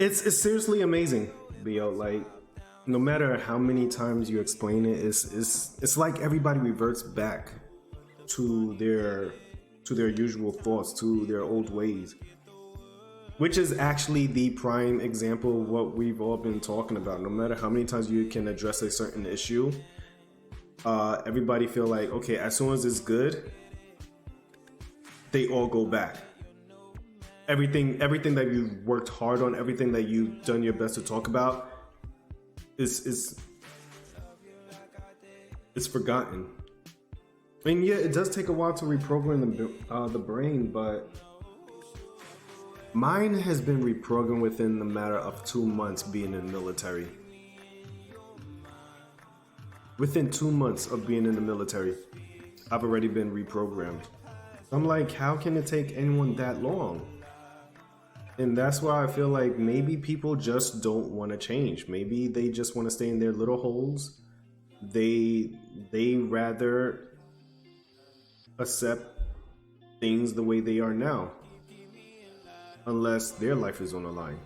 It's seriously amazing, BO. Like, no matter how many times you explain it, it's like everybody reverts back to their usual thoughts, to their old ways. Which is actually the prime example of what we've all been talking about. No matter how many times you can address a certain issue, everybody feel like, okay, as soon as it's good, they all go back. Everything that you've worked hard on, everything that you've done your best to talk about, is forgotten. I mean, yeah, it does take a while to reprogram the brain, but mine has been reprogrammed within the matter of 2 months being in the military. Within 2 months of being in the military, I've already been reprogrammed. I'm like, how can it take anyone that long? And that's why I feel like maybe people just don't want to change. Maybe they just want to stay in their little holes. They rather accept things the way they are now, unless their life is on the line.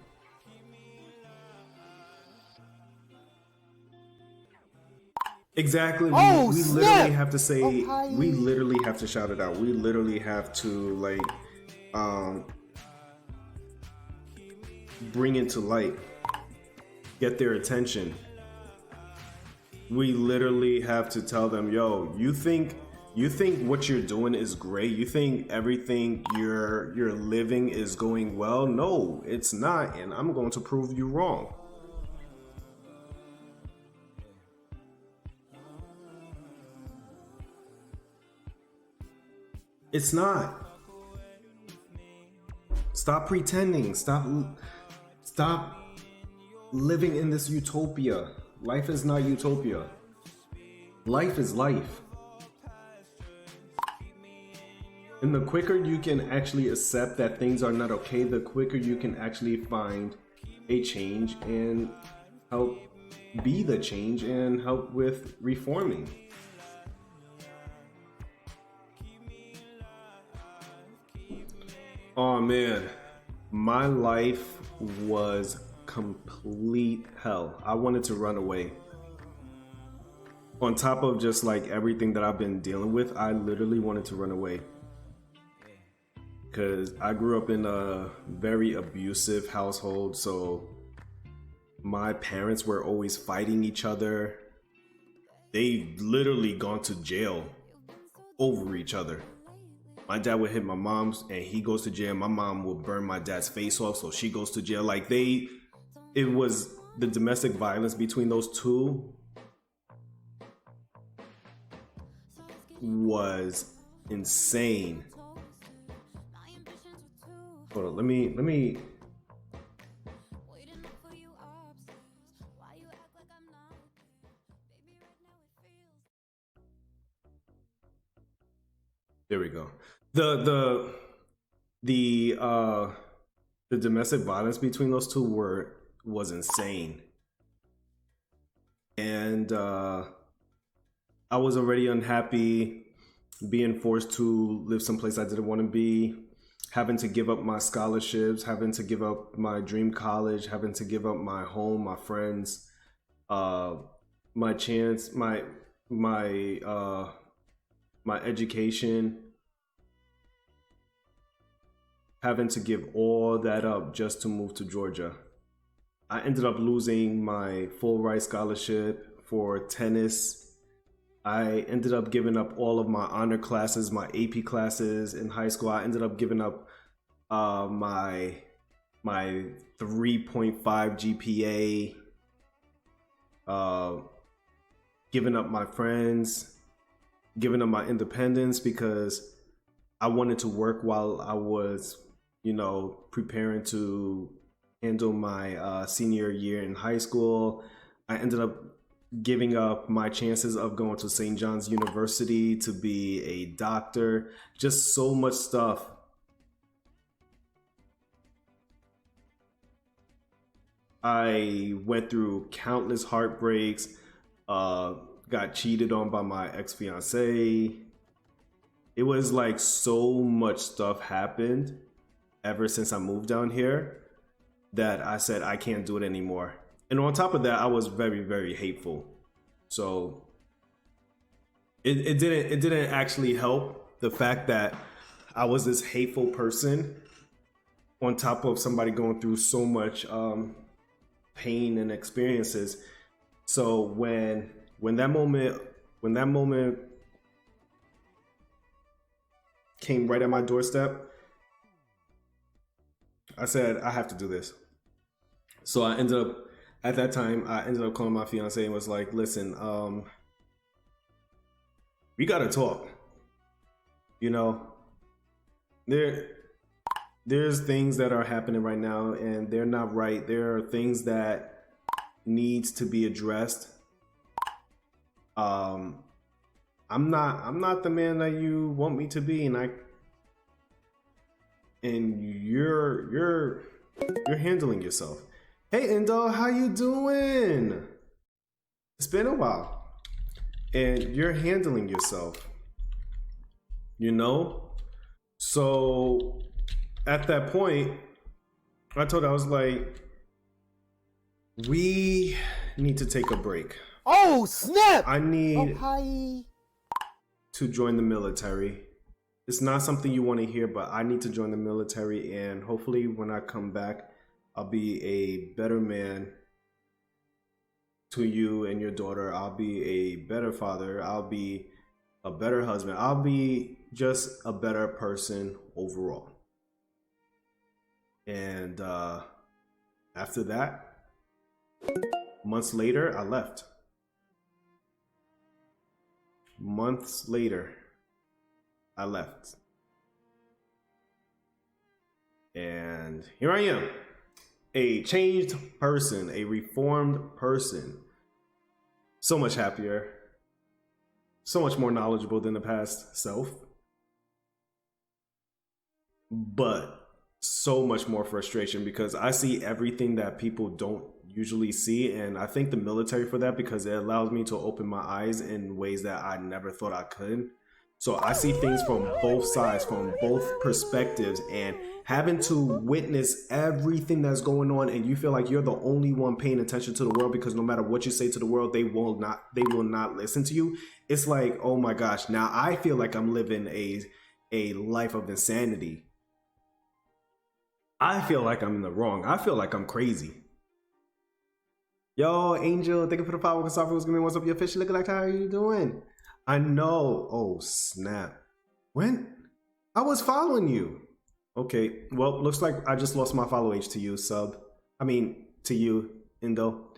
Exactly. We literally have to say, we literally have to shout it out. We literally have to, like, bring it to light, get their attention. We literally have to tell them, yo, you think what you're doing is great? You think everything you're living is going well? No, it's not, and I'm going to prove you wrong. It's not. Stop pretending. Stop living in this utopia. Life is not utopia. Life is life. And the quicker you can actually accept that things are not okay, the quicker you can actually find a change and help be the change and help with reforming. Oh man, my life was complete hell. I wanted to run away. On top of just like everything that I've been dealing with, I literally wanted to run away. Because I grew up in a very abusive household, so my parents were always fighting each other. They literally gone to jail over each other. My dad would hit my mom's and he goes to jail. My mom will burn my dad's face off, so she goes to jail. Like it was the domestic violence between those two was insane. Hold on, let me. There we go. The domestic violence between those two was insane, and I was already unhappy, being forced to live someplace I didn't want to be, having to give up my scholarships, having to give up my dream college, having to give up my home, my friends, my chance, my education, having to give all that up just to move to Georgia. I ended up losing my full ride scholarship for tennis. I ended up giving up all of my honor classes, my AP classes in high school. I ended up giving up my 3.5 GPA, giving up my friends, giving up my independence because I wanted to work while I was, preparing to handle my senior year in high school. I ended up giving up my chances of going to St. John's University to be a doctor. Just so much stuff. I went through countless heartbreaks, got cheated on by my ex-fiance. It was like so much stuff happened ever since I moved down here that I said I can't do it anymore. And on top of that, I was very, very hateful. So it didn't actually help the fact that I was this hateful person on top of somebody going through so much pain and experiences. So when that moment came right at my doorstep, I said, I have to do this. So I ended up, at that time, I ended up calling my fiance and was like, listen, we gotta talk. You know, there's things that are happening right now and they're not right. There are things that needs to be addressed. I'm not the man that you want me to be, and you're handling yourself. Hey Indo, how you doing? It's been a while. And you're handling yourself. You know? So at that point, I told her, I was like, we need to take a break. Oh, snap! I need to join the military. It's not something you want to hear, but I need to join the military, and hopefully when I come back, I'll be a better man to you and your daughter. I'll be a better father. I'll be a better husband. I'll be just a better person overall. And after that, months later, I left. Months later, I left. And here I am, a changed person, a reformed person. So much happier, so much more knowledgeable than the past self. But so much more frustration because I see everything that people don't usually see, and I thank the military for that because it allows me to open my eyes in ways that I never thought I could. So I see things from both sides, from both perspectives, and having to witness everything that's going on, and you feel like you're the only one paying attention to the world because no matter what you say to the world, they will not listen to you. It's like, oh my gosh, now I feel like I'm living a life of insanity. I feel like I'm in the wrong. I feel like I'm crazy. Yo, Angel, thank you for the follow. What's up? Your fish looking like, how are you doing? I know. Oh, snap. When? I was following you. Okay, well, looks like I just lost my follow age to you, sub. I mean, to you, Indo.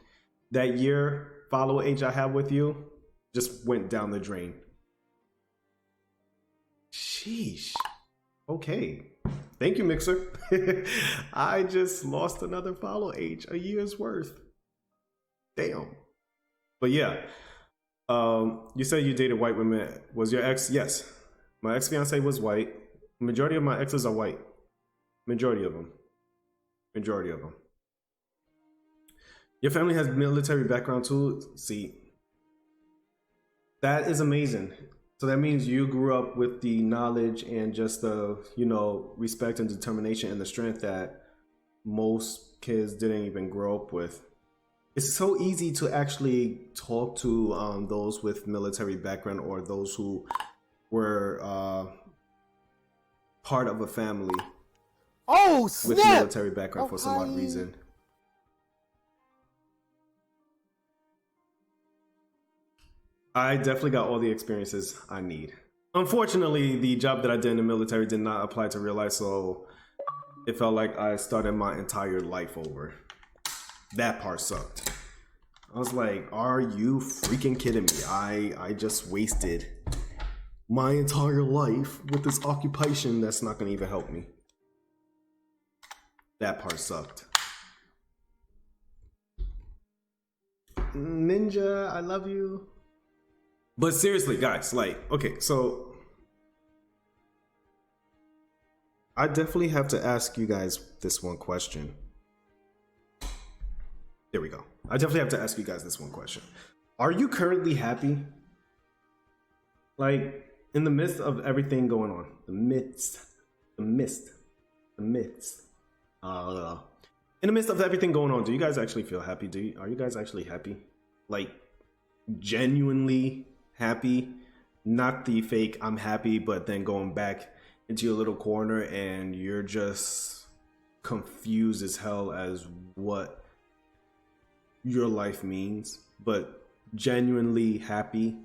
That year follow age I have with you just went down the drain. Sheesh. Okay. Thank you, Mixer. I just lost another follow age, a year's worth. Damn. But yeah, you said you dated white women. Was your ex? Yes. My ex-fiance was white. Majority of my exes are white. Majority of them. Your family has military background too? See, that is amazing. So that means you grew up with the knowledge and just the, respect and determination and the strength that most kids didn't even grow up with. It's so easy to actually talk to those with military background or those who were part of a family with military background for some odd reason. I definitely got all the experiences I need. Unfortunately, the job that I did in the military did not apply to real life, so it felt like I started my entire life over. That part sucked. I was like, are you freaking kidding me? I just wasted my entire life with this occupation that's not gonna even help me. That part sucked. Ninja, I love you. But seriously, guys, okay, so I definitely have to ask you guys this one question. There we go. I definitely have to ask you guys this one question. Are you currently happy? Like, in the midst of everything going on, In the midst of everything going on, do you guys actually feel happy? Are you guys actually happy? Like genuinely happy? Not the fake I'm happy, but then going back into your little corner and you're just confused as hell as what your life means, but genuinely happy.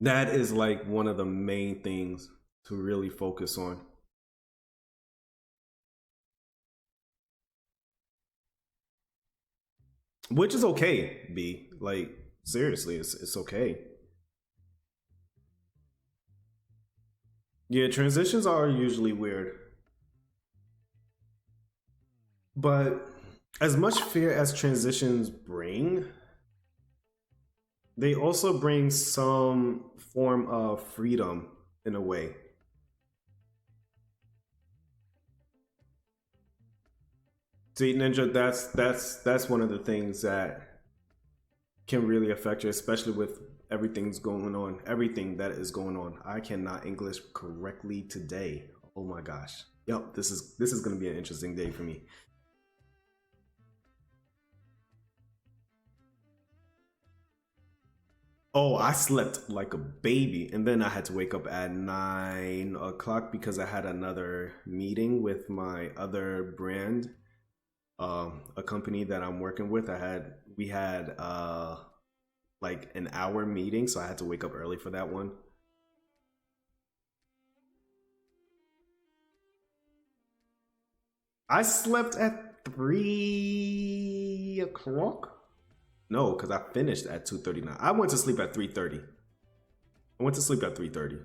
That is like one of the main things to really focus on. Which is okay, B. Like, seriously, it's okay. Yeah, transitions are usually weird. But as much fear as transitions bring, they also bring some form of freedom in a way. See, Ninja, that's one of the things that can really affect you, especially with everything's going on, everything that is going on. I cannot English correctly today. Oh my gosh. Yep, this is gonna be an interesting day for me. Oh, I slept like a baby, and then I had to wake up at 9 o'clock because I had another meeting with my other brand, a company that I'm working with. We had like an hour meeting, so I had to wake up early for that one. I slept at 3 o'clock. No, because I finished at 2:39. I went to sleep at 3:30. I went to sleep at 3:30.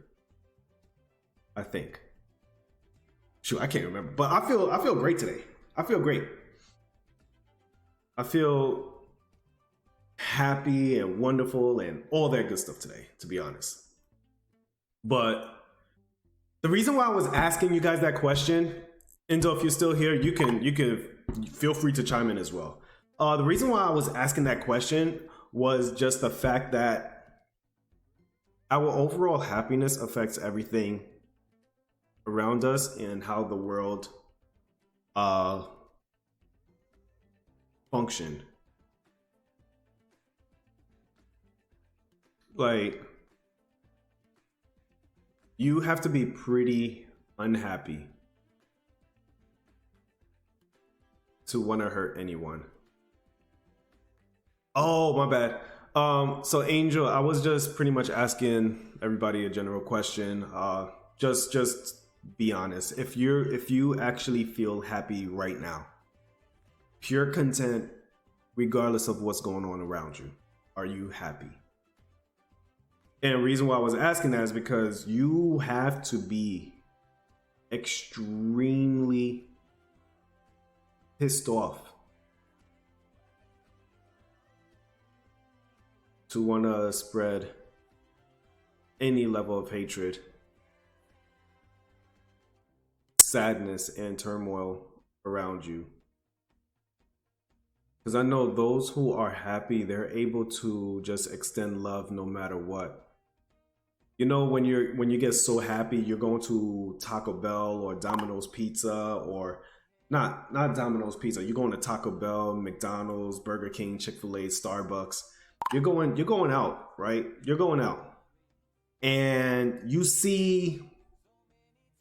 I think. Shoot, I can't remember. But I feel great today. I feel great. I feel happy and wonderful and all that good stuff today, to be honest. But the reason why I was asking you guys that question, Indo, if you're still here, you can feel free to chime in as well. The reason why I was asking that question was just the fact that our overall happiness affects everything around us and how the world uh function. Like, you have to be pretty unhappy to want to hurt anyone. Oh, my bad. So Angel, I was just pretty much asking everybody a general question. Just be honest. If you actually feel happy right now, pure content, regardless of what's going on around you, are you happy? And the reason why I was asking that is because you have to be extremely pissed off to want to spread any level of hatred, sadness, and turmoil around you. Because I know those who are happy, they're able to just extend love no matter what. You know, when you get so happy, you're going to Taco Bell or Domino's Pizza, or not Domino's Pizza. You're going to Taco Bell, McDonald's, Burger King, Chick-fil-A, Starbucks. You're going out, right? You're going out, and you see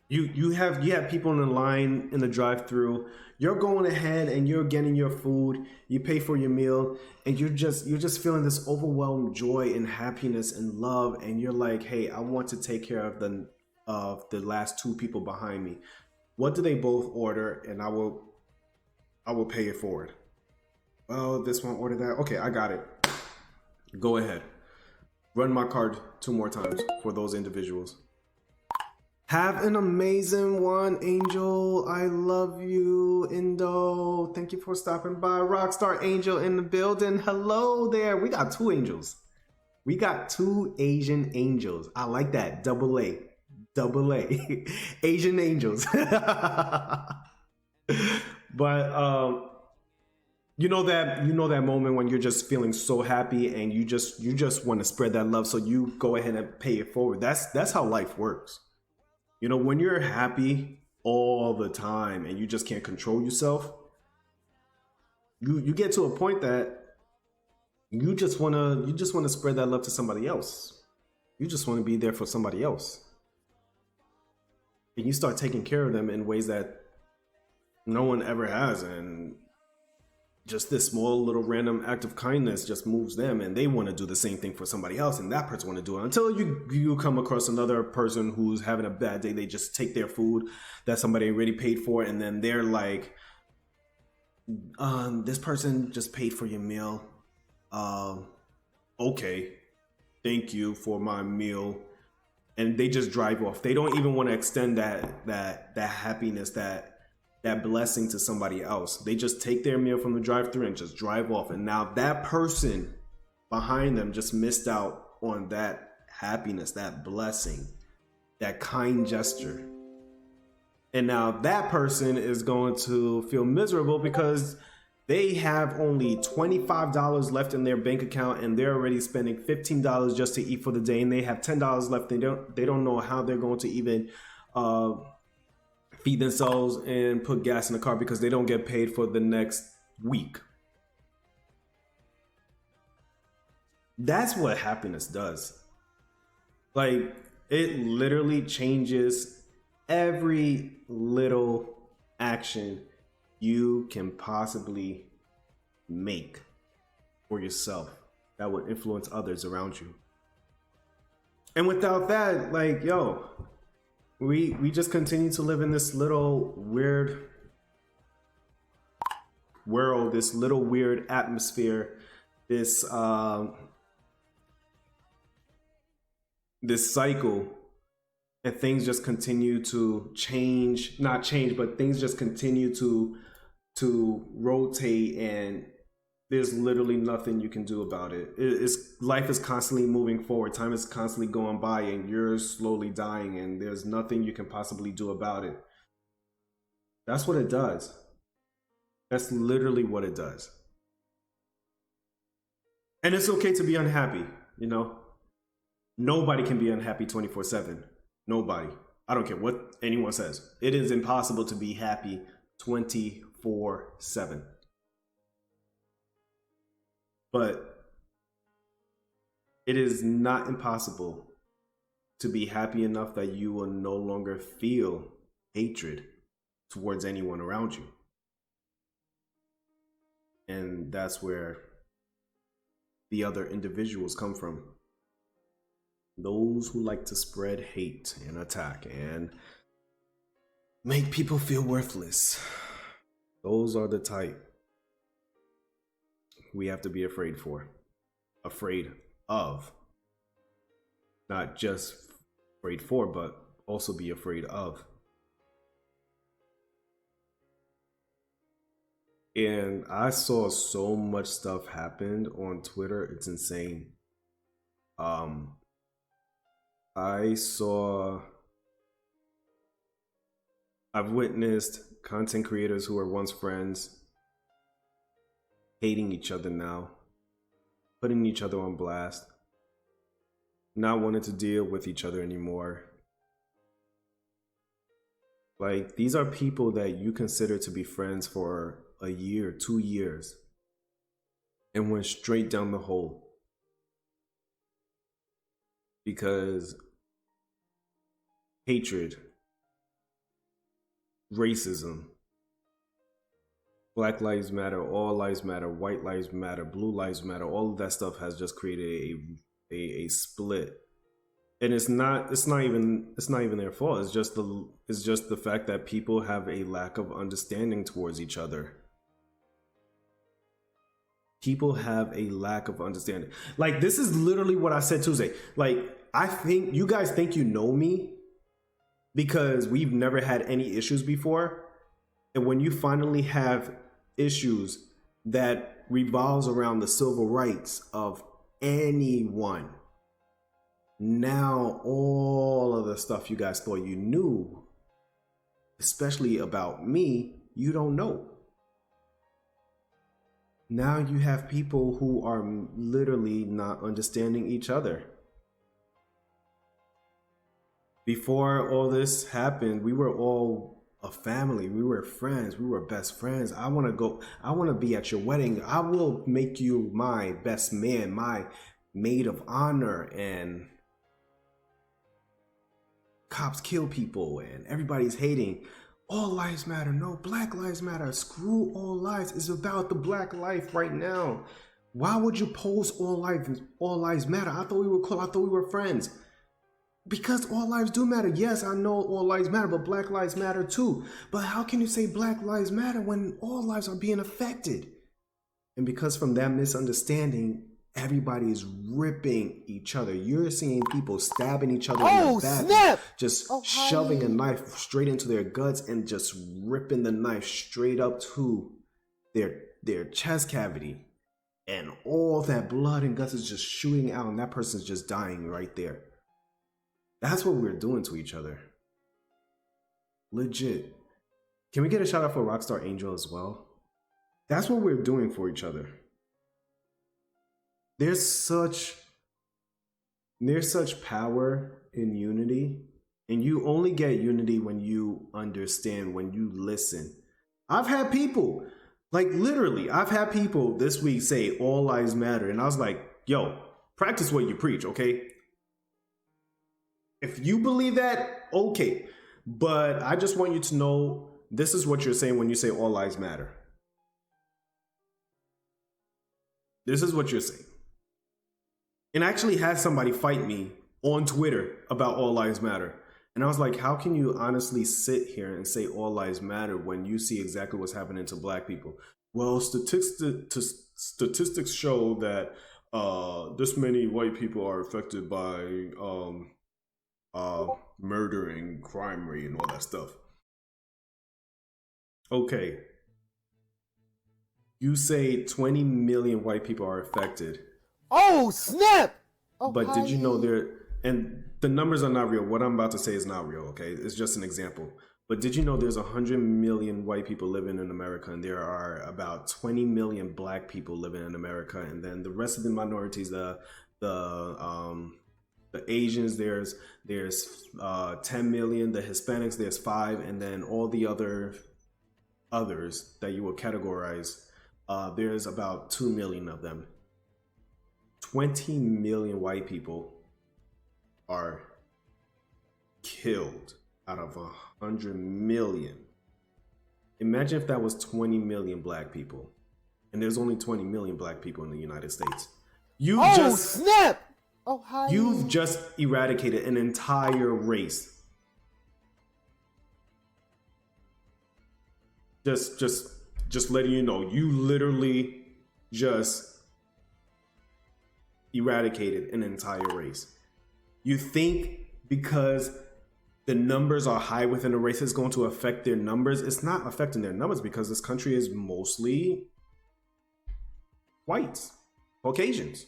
you have people in the line in the drive-through. You're going ahead and you're getting your food. You pay for your meal, and you're just feeling this overwhelmed joy and happiness and love. And you're like, hey, I want to take care of the last two people behind me. What do they both order? And I will pay it forward. Oh, this one ordered that. Okay, I got it. Go ahead. Run my card 2 more times for those individuals. Have an amazing one, Angel. I love you, Indo. Thank you for stopping by. Rockstar Angel in the building. Hello there. We got two angels. We got two Asian angels. I like that. Double A. Double A. Asian angels. But you know that moment when you're just feeling so happy and you just want to spread that love, so you go ahead and pay it forward. That's how life works. You know, when you're happy, all the time and you just can't control yourself, you get to a point that you just wanna spread that love to somebody else. You just want to be there for somebody else. And you start taking care of them in ways that no one ever has, and just this small little random act of kindness just moves them, and they want to do the same thing for somebody else, and that person want to do it until you come across another person who's having a bad day. They just take their food that somebody already paid for, and then they're like, this person just paid for your meal. Okay, thank you for my meal. And they just drive off. They don't even want to extend that happiness, that blessing to somebody else. They just take their meal from the drive-thru and just drive off. And now that person behind them just missed out on that happiness, that blessing, that kind gesture. And now that person is going to feel miserable because they have only $25 left in their bank account and they're already spending $15 just to eat for the day, and they have $10 left. They don't know how they're going to even feed themselves and put gas in the car because they don't get paid for the next week. That's what happiness does. Like, it literally changes every little action you can possibly make for yourself that would influence others around you. And without that, like, yo, we just continue to live in this little weird world, this little weird atmosphere, this this cycle, and things just continue to not change, but things just continue to rotate, and there's literally nothing you can do about it. Life is constantly moving forward. Time is constantly going by, and you're slowly dying, and there's nothing you can possibly do about it. That's what it does. That's literally what it does. And it's okay to be unhappy, you know? Nobody can be unhappy 24/7. Nobody. I don't care what anyone says. It is impossible to be happy 24/7. But it is not impossible to be happy enough that you will no longer feel hatred towards anyone around you. And that's where the other individuals come from. Those who like to spread hate and attack and make people feel worthless. Those are the type we have to be afraid of. Not just afraid for, but also be afraid of. And I saw so much stuff happen on Twitter. It's insane. I've witnessed content creators who were once friends hating each other now, putting each other on blast, not wanting to deal with each other anymore. Like, these are people that you consider to be friends for a year, 2 years, and went straight down the hole because hatred, racism, Black Lives Matter, all lives matter, white lives matter, blue lives matter, all of that stuff has just created a split. And it's not even their fault. It's just the fact that people have a lack of understanding towards each other. People have a lack of understanding. Like, this is literally what I said Tuesday. Like, I think you guys think you know me because we've never had any issues before. And when you finally have issues that revolves around the civil rights of anyone, now all of the stuff you guys thought you knew, especially about me, you don't know. Now you have people who are literally not understanding each other. Before all this happened, we were all a family. We were friends. We were best friends. I want to go. I want to be at your wedding. I will make you my best man, my maid of honor. And cops kill people and everybody's hating. All lives matter. No, Black lives matter. Screw all lives. It's about the Black life right now. Why would you post all lives matter? I thought we were cool. I thought we were friends. Because all lives do matter. Yes, I know all lives matter, but Black lives matter too. But how can you say Black lives matter when all lives are being affected? And because from that misunderstanding, everybody is ripping each other. You're seeing people stabbing each other in the back, snap! just shoving a knife straight into their guts and just ripping the knife straight up to their chest cavity. And all that blood and guts is just shooting out, and that person's just dying right there. That's what we're doing to each other. Legit. Can we get a shout out for Rockstar Angel as well? That's what we're doing for each other. There's such power in unity, and you only get unity when you understand, when you listen. I've had people, like literally, I've had people this week say all lives matter, and I was like, yo, practice what you preach, okay? If you believe that, okay. But I just want you to know this is what you're saying when you say all lives matter. This is what you're saying. And I actually had somebody fight me on Twitter about all lives matter. And I was like, how can you honestly sit here and say all lives matter when you see exactly what's happening to Black people? Well, statistics show that this many white people are affected by murder and crime rate and all that stuff. Okay. You say 20 million white people are affected. Oh, snap! Oh, but did you know and the numbers are not real. What I'm about to say is not real, okay? It's just an example. But did you know there's 100 million white people living in America, and there are about 20 million Black people living in America, and then the rest of the minorities, the Asians, there's 10 million, the Hispanics, there's 5, and then all the others that you will categorize, there's about 2 million of them. 20 million white people are killed out of 100 million. Imagine if that was 20 million Black people, and there's only 20 million Black people in the United States. Snap! Oh, hi. You've just eradicated an entire race. Just letting you know, you literally just eradicated an entire race. You think because the numbers are high within a race is going to affect their numbers? It's not affecting their numbers because this country is mostly whites, Caucasians.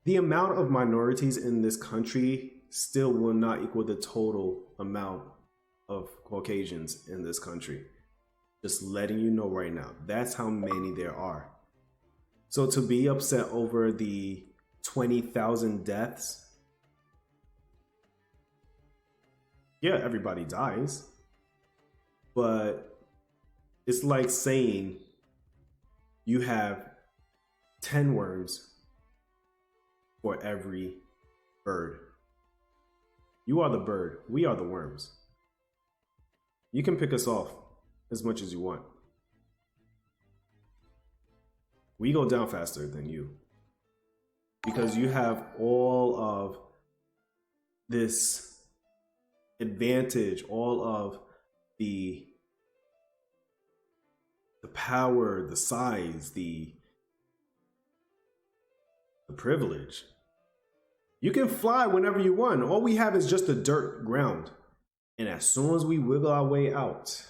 The amount of minorities in this country still will not equal the total amount of Caucasians in this country. Just letting you know right now, that's how many there are. So to be upset over the 20,000 deaths, yeah, everybody dies, but it's like saying you have 10 worms for every bird. You are the bird, we are the worms. You can pick us off as much as you want. We go down faster than you because you have all of this advantage, all of the power, the size, the privilege. You can fly whenever you want. All we have is just the dirt ground. And as soon as we wiggle our way out,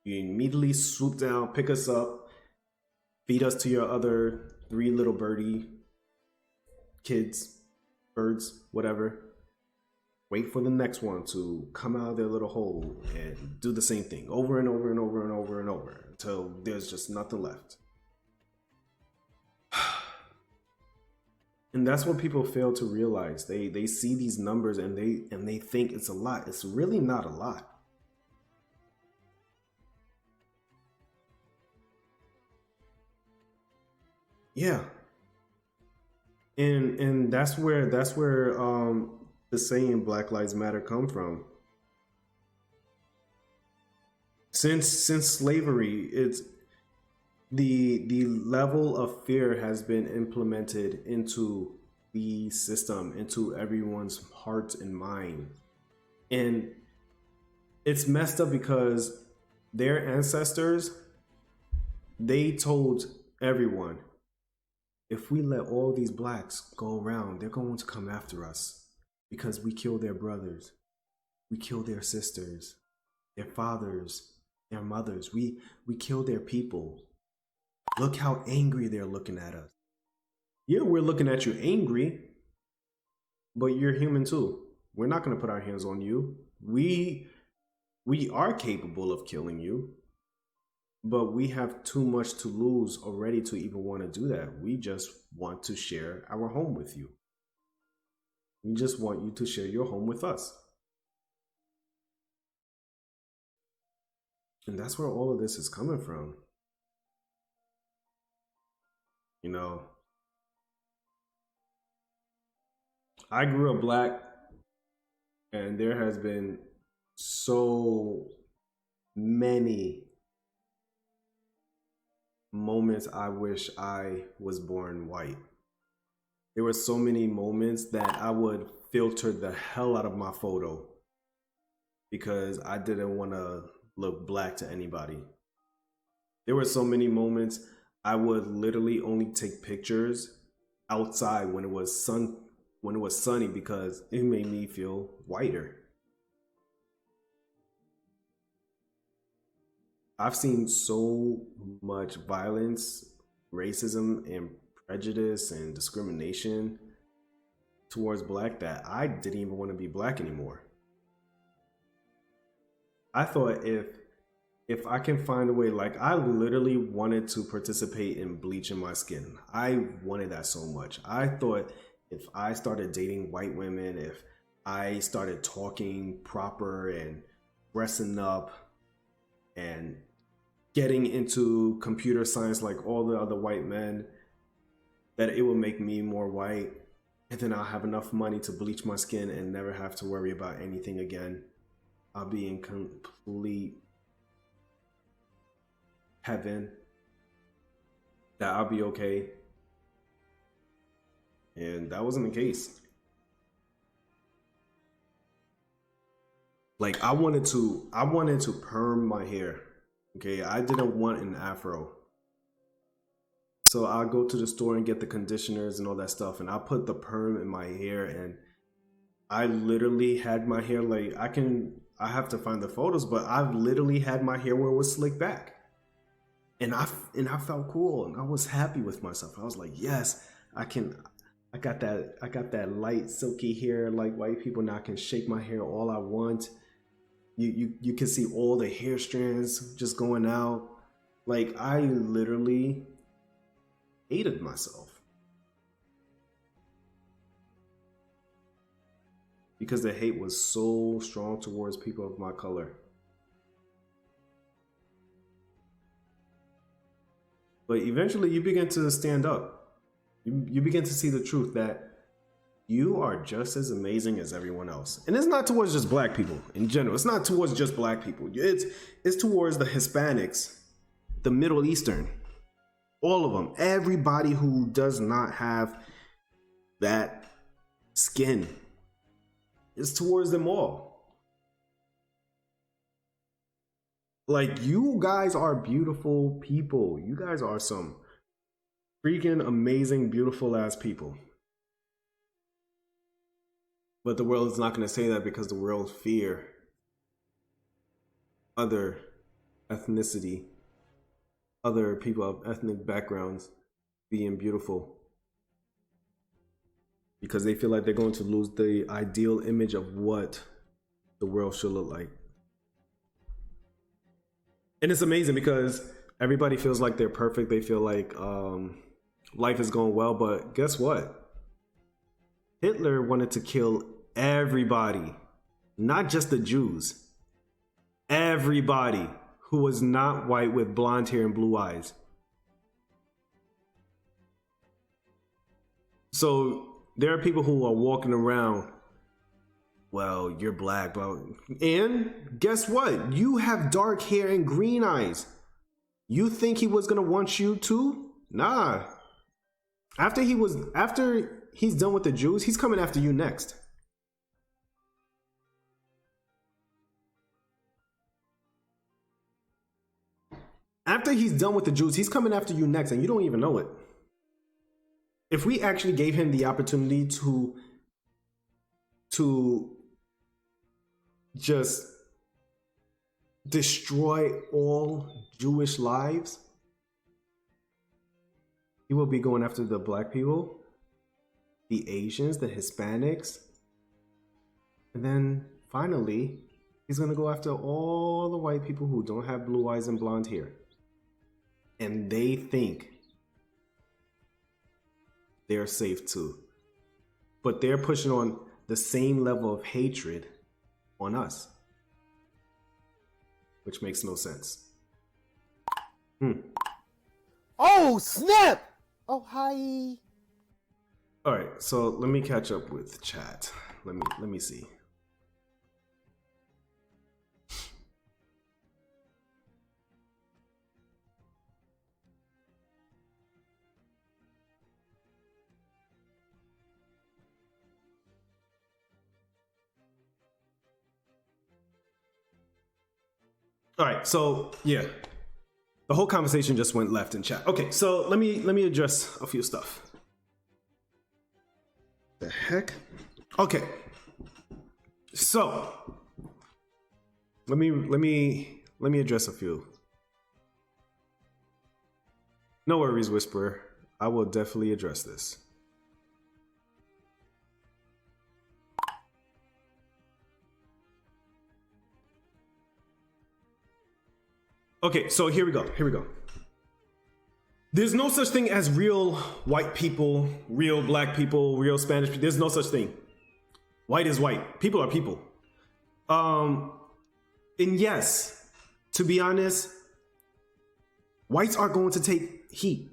you immediately swoop down, pick us up, feed us to your other 3 little birdie kids, birds, whatever. Wait for the next one to come out of their little hole and do the same thing over and over and over and over and over until there's just nothing left. And that's what people fail to realize. They see these numbers and they think it's a lot. It's really not a lot. Yeah. And that's where the saying Black Lives Matter come from. Since slavery, it's the level of fear has been implemented into the system, into everyone's heart and mind. And it's messed up because their ancestors, they told everyone, if we let all these blacks go around, they're going to come after us because we kill their brothers, we kill their sisters, their fathers, their mothers, we kill their people. Look how angry they're looking at us. Yeah, we're looking at you angry, but you're human too. We're not going to put our hands on you. We are capable of killing you, but we have too much to lose already to even want to do that. We just want to share our home with you. We just want you to share your home with us. And that's where all of this is coming from. You know, I grew up black, and there has been so many moments I wish I was born white. There were so many moments that I would filter the hell out of my photo because I didn't want to look black to anybody. There were so many moments I would literally only take pictures outside when it was sunny because it made me feel whiter. I've seen so much violence, racism, and prejudice and discrimination towards black that I didn't even want to be black anymore. I thought if I can find a way, like I literally wanted to participate in bleaching my skin. I wanted that so much. I thought if I started dating white women, if I started talking proper and dressing up and getting into computer science like all the other white men, that it would make me more white. And then I'll have enough money to bleach my skin and never have to worry about anything again. I'll be in complete heaven, that I'll be okay. And that wasn't the case. Like I wanted to perm my hair. Okay, I didn't want an afro. So I'll go to the store and get the conditioners and all that stuff, and I'll put the perm in my hair, and I literally had my hair like I have to find the photos, but I've literally had my hair where it was slicked back. And I felt cool, and I was happy with myself. I was like, yes, I got that light silky hair like white people. Now I can shake my hair all I want. You can see all the hair strands just going out. Like I literally hated myself because the hate was so strong towards people of my color. But eventually you begin to stand up. You begin to see the truth that you are just as amazing as everyone else. And it's not towards just black people in general. It's not towards just black people. It's towards the Hispanics, the Middle Eastern, all of them. Everybody who does not have that skin. It's towards them all. Like, you guys are beautiful people. You guys are some freaking amazing, beautiful ass people. But the world is not going to say that because the world fear other ethnicity, other people of ethnic backgrounds being beautiful. Because they feel like they're going to lose the ideal image of what the world should look like. And it's amazing because everybody feels like they're perfect. They feel like life is going well, but guess what? Hitler wanted to kill everybody, not just the Jews. Everybody who was not white with blonde hair and blue eyes. So there are people who are walking around, well, you're black, bro. And guess what? You have dark hair and green eyes. You think he was gonna want you too? Nah. After he's done with the Jews, he's coming after you next. After he's done with the Jews, he's coming after you next, and you don't even know it. If we actually gave him the opportunity to just destroy all Jewish lives, he will be going after the black people, the Asians, the Hispanics, and then finally, he's gonna go after all the white people who don't have blue eyes and blonde hair. And they think they're safe too. But they're pushing on the same level of hatred on us. Which makes no sense. Oh, snap! Oh, hi. Alright, so let me catch up with chat. Let me see. All right, so yeah, the whole conversation just went left in chat. Okay, so let me address a few stuff. The heck? Okay, so let me address a few. No worries, Whisperer. I will definitely address this. Okay, so here we go. There's no such thing as real white people, real black people, real Spanish people. There's no such thing. White is white. People are people. And yes, to be honest, whites are going to take heat.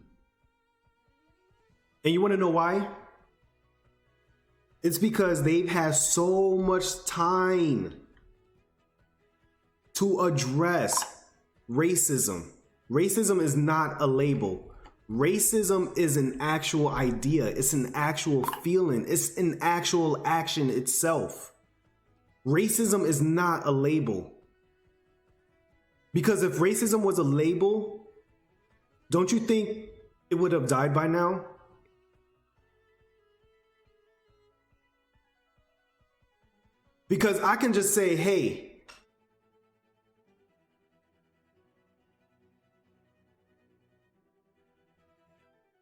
And you want to know why? It's because they've had so much time to address racism. Racism is not a label. Racism is an actual idea. It's an actual feeling. It's an actual action itself. Racism is not a label. Because if racism was a label, don't you think it would have died by now? Because I can just say, hey,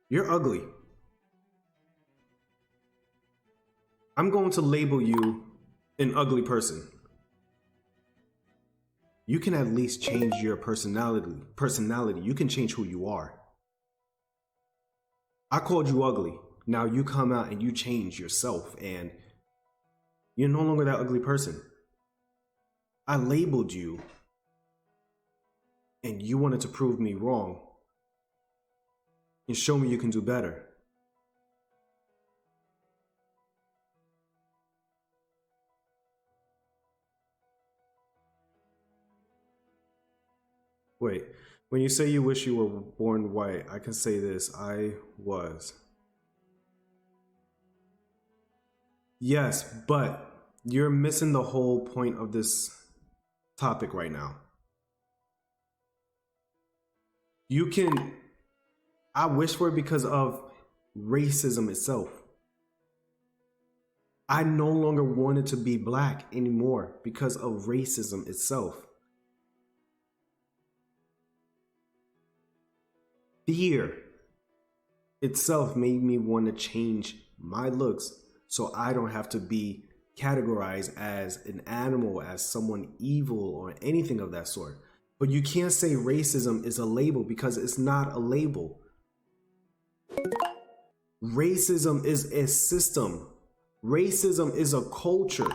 you're ugly. I'm going to label you an ugly person. You can at least change your personality. You can change who you are. I called you ugly. Now you come out and you change yourself and you're no longer that ugly person. I labeled you and you wanted to prove me wrong and show me you can do better. Wait, when you say you wish you were born white, I can say this, I was. Yes, but you're missing the whole point of this topic right now. I wish for it because of racism itself. I no longer wanted to be black anymore because of racism itself. Fear itself made me want to change my looks so I don't have to be categorized as an animal, as someone evil or anything of that sort. But you can't say racism is a label because it's not a label. Racism is a system. Racism is a culture.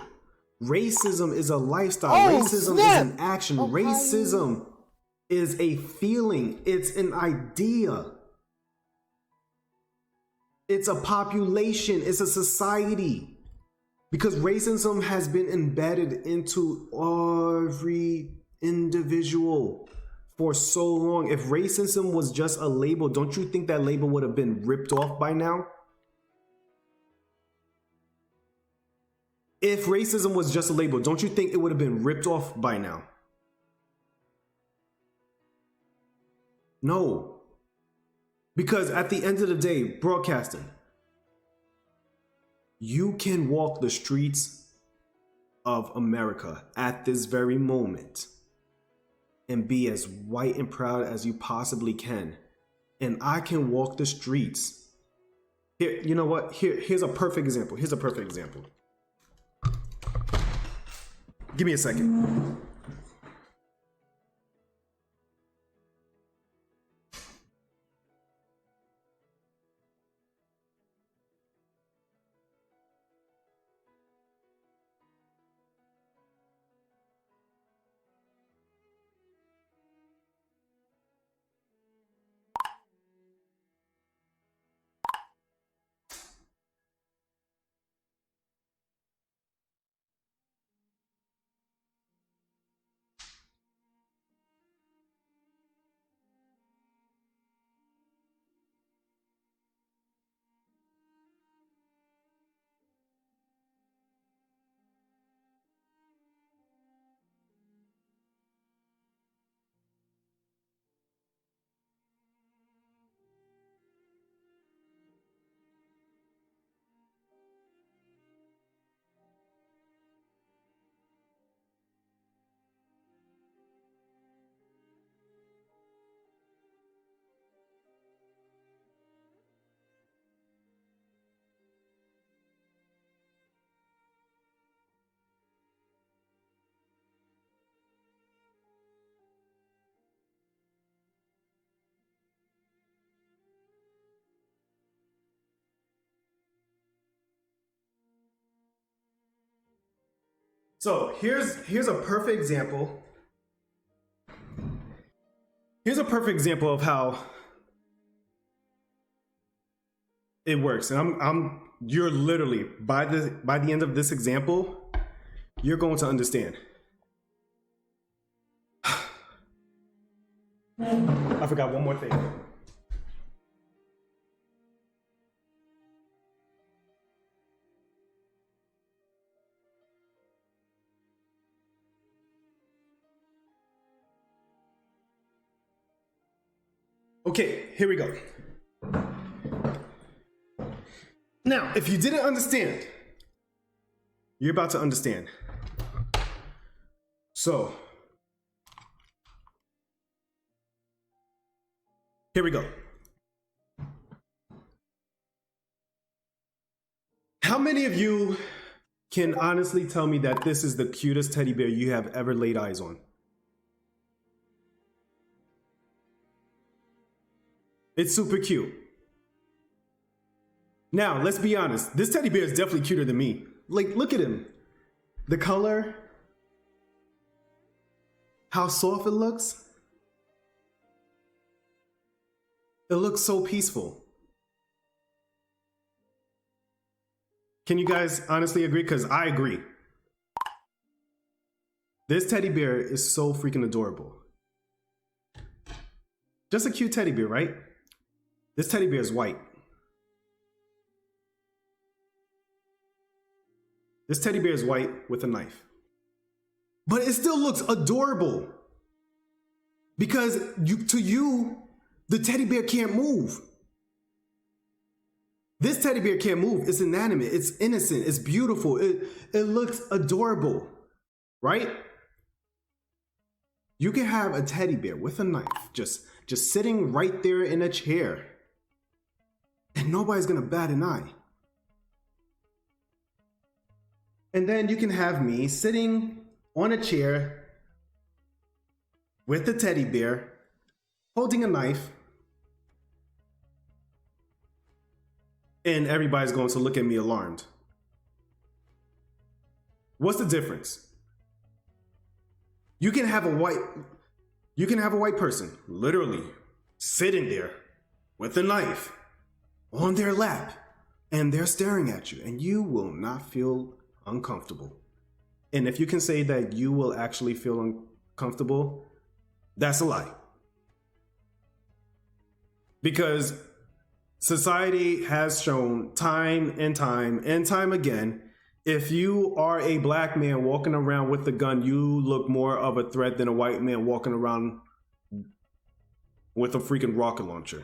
Racism is a lifestyle. Oh, Racism snap! is an action. Oh, Racism is a feeling. It's an idea. It's a population. It's a society. Because racism has been embedded into every individual for so long. If racism was just a label, don't you think that label would have been ripped off by now? If racism was just a label, don't you think it would have been ripped off by now? No. Because at the end of the day, broadcasting, you can walk the streets of America at this very moment and be as white and proud as you possibly can. And I can walk the streets. Here, you know what? Here's a perfect example. Here's a perfect example. Give me a second. So here's a perfect example. Here's a perfect example of how it works. And you're literally by the end of this example, you're going to understand. I forgot one more thing. Okay, here we go. Now, if you didn't understand, you're about to understand. So, here we go. How many of you can honestly tell me that this is the cutest teddy bear you have ever laid eyes on? It's super cute. Now, let's be honest. This teddy bear is definitely cuter than me. Like, look at him. The color. How soft it looks. It looks so peaceful. Can you guys honestly agree? Because I agree. This teddy bear is so freaking adorable. Just a cute teddy bear, right? This teddy bear is white. This teddy bear is white with a knife. But it still looks adorable. Because to you, the teddy bear can't move. This teddy bear can't move. It's inanimate. It's innocent. It's beautiful. It looks adorable, right? You can have a teddy bear with a knife just sitting right there in a chair. And nobody's gonna bat an eye. And then you can have me sitting on a chair with the teddy bear, holding a knife, and everybody's going to look at me alarmed. What's the difference? You can have a white person literally sitting there with a knife on their lap and they're staring at you and you will not feel uncomfortable. And if you can say that you will actually feel uncomfortable, that's a lie. Because society has shown time and time again, if you are a black man walking around with a gun, you look more of a threat than a white man walking around with a freaking rocket launcher.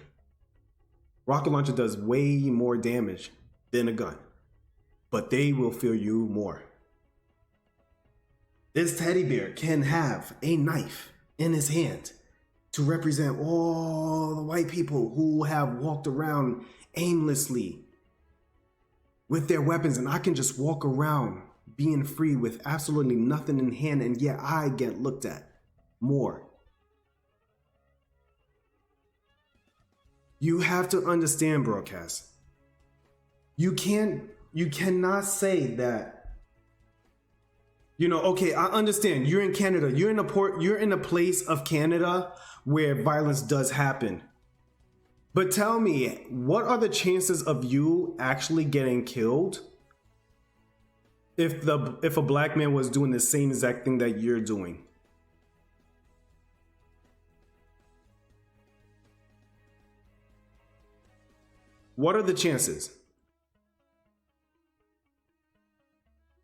Rocket launcher does way more damage than a gun, but they will fear you more. This teddy bear can have a knife in his hand to represent all the white people who have walked around aimlessly with their weapons, and I can just walk around being free with absolutely nothing in hand, and yet I get looked at more. You have to understand, broadcast. You cannot say that, okay, I understand you're in Canada, you're in a place of Canada where violence does happen. But tell me, what are the chances of you actually getting killed if a black man was doing the same exact thing that you're doing? What are the chances?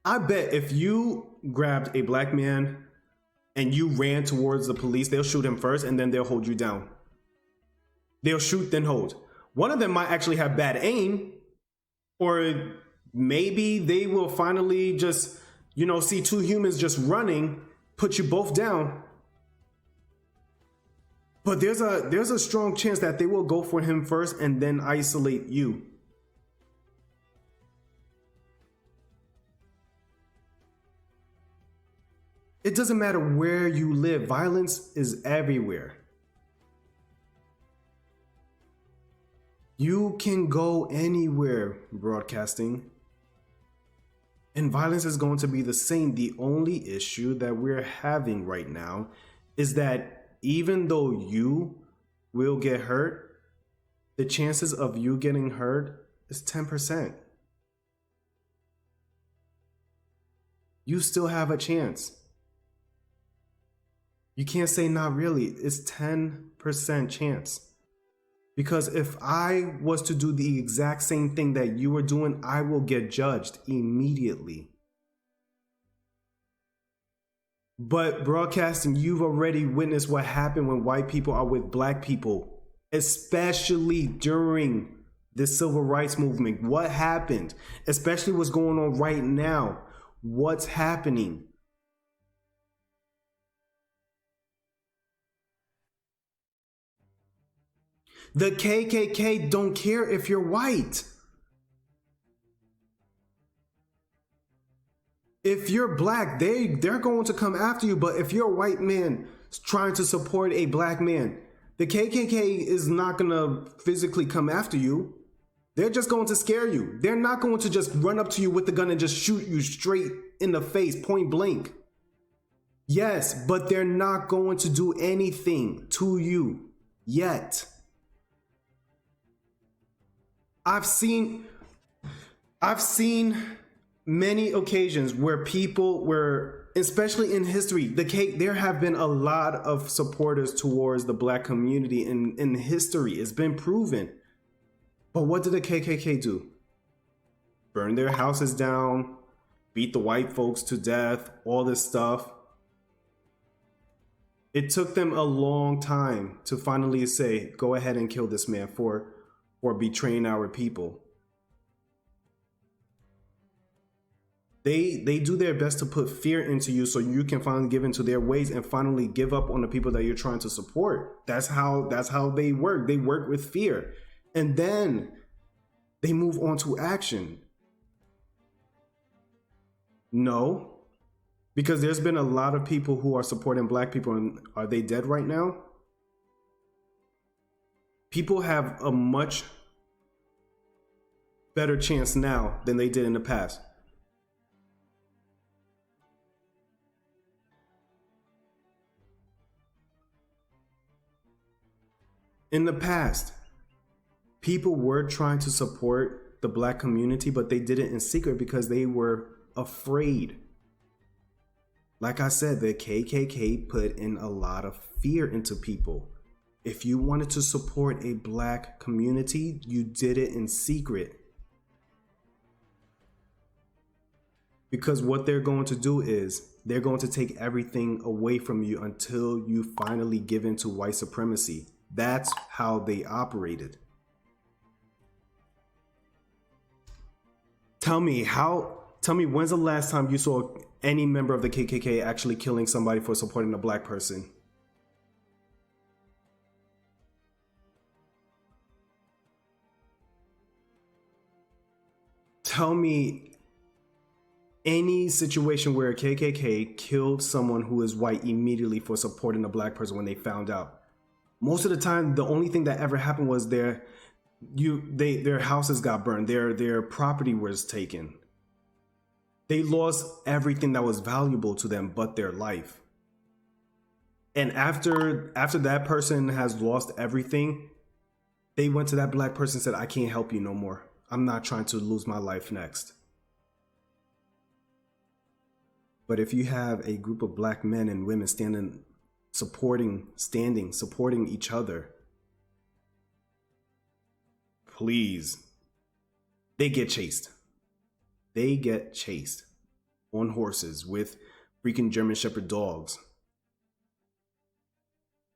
I bet if you grabbed a black man and you ran towards the police, they'll shoot him first and then they'll hold you down. They'll shoot, then hold. One of them might actually have bad aim, or maybe they will finally just, see two humans just running, put you both down. But there's a strong chance that they will go for him first and then isolate you. It doesn't matter where you live. Violence is everywhere. You can go anywhere broadcasting, and violence is going to be the same. The only issue that we're having right now is that even though you will get hurt, the chances of you getting hurt is 10%. You still have a chance. You can't say not really. It's 10% chance. Because if I was to do the exact same thing that you were doing, I will get judged immediately. But broadcasting, you've already witnessed what happened when white people are with black people, especially during the civil rights movement. What happened? Especially what's going on right now. What's happening? The KKK don't care if you're white. If you're black, they're going to come after you. But if you're a white man trying to support a black man, the KKK is not going to physically come after you. They're just going to scare you. They're not going to just run up to you with the gun and just shoot you straight in the face, point blank. Yes, but they're not going to do anything to you yet. I've seen many occasions where people were, especially in history, there have been a lot of supporters towards the black community in history. It's been proven. But what did the KKK do? Burn their houses down, beat the white folks to death, all this stuff. It took them a long time to finally say, go ahead and kill this man for betraying our people. They do their best to put fear into you so you can finally give into their ways and finally give up on the people that you're trying to support. That's how they work. They work with fear. And then they move on to action. No, because there's been a lot of people who are supporting black people, and are they dead right now? People have a much better chance now than they did in the past. In the past, people were trying to support the black community, but they did it in secret because they were afraid. Like I said, the KKK put in a lot of fear into people. If you wanted to support a black community, you did it in secret. Because what they're going to do is they're going to take everything away from you until you finally give in to white supremacy. That's how they operated. Tell me when's the last time you saw any member of the KKK actually killing somebody for supporting a black person? Tell me any situation where a KKK killed someone who is white immediately for supporting a black person when they found out. Most of the time, the only thing that ever happened was their houses got burned, their property was taken. They lost everything that was valuable to them but their life. And after that person has lost everything, they went to that black person and said, I can't help you no more. I'm not trying to lose my life next. But if you have a group of black men and women supporting each other, please, they get chased. They get chased on horses with freaking German Shepherd dogs,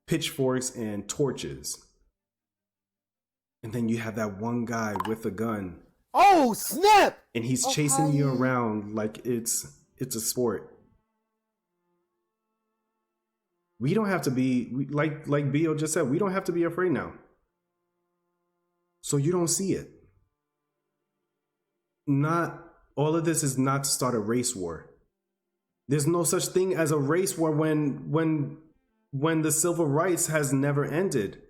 pitchforks and torches. And then you have that one guy with a gun. Oh, snap! And he's chasing you around like it's a sport. We don't have to be, like Bio just said, we don't have to be afraid now. So you don't see it. Not all of this is not to start a race war. There's no such thing as a race war when the civil rights has never ended.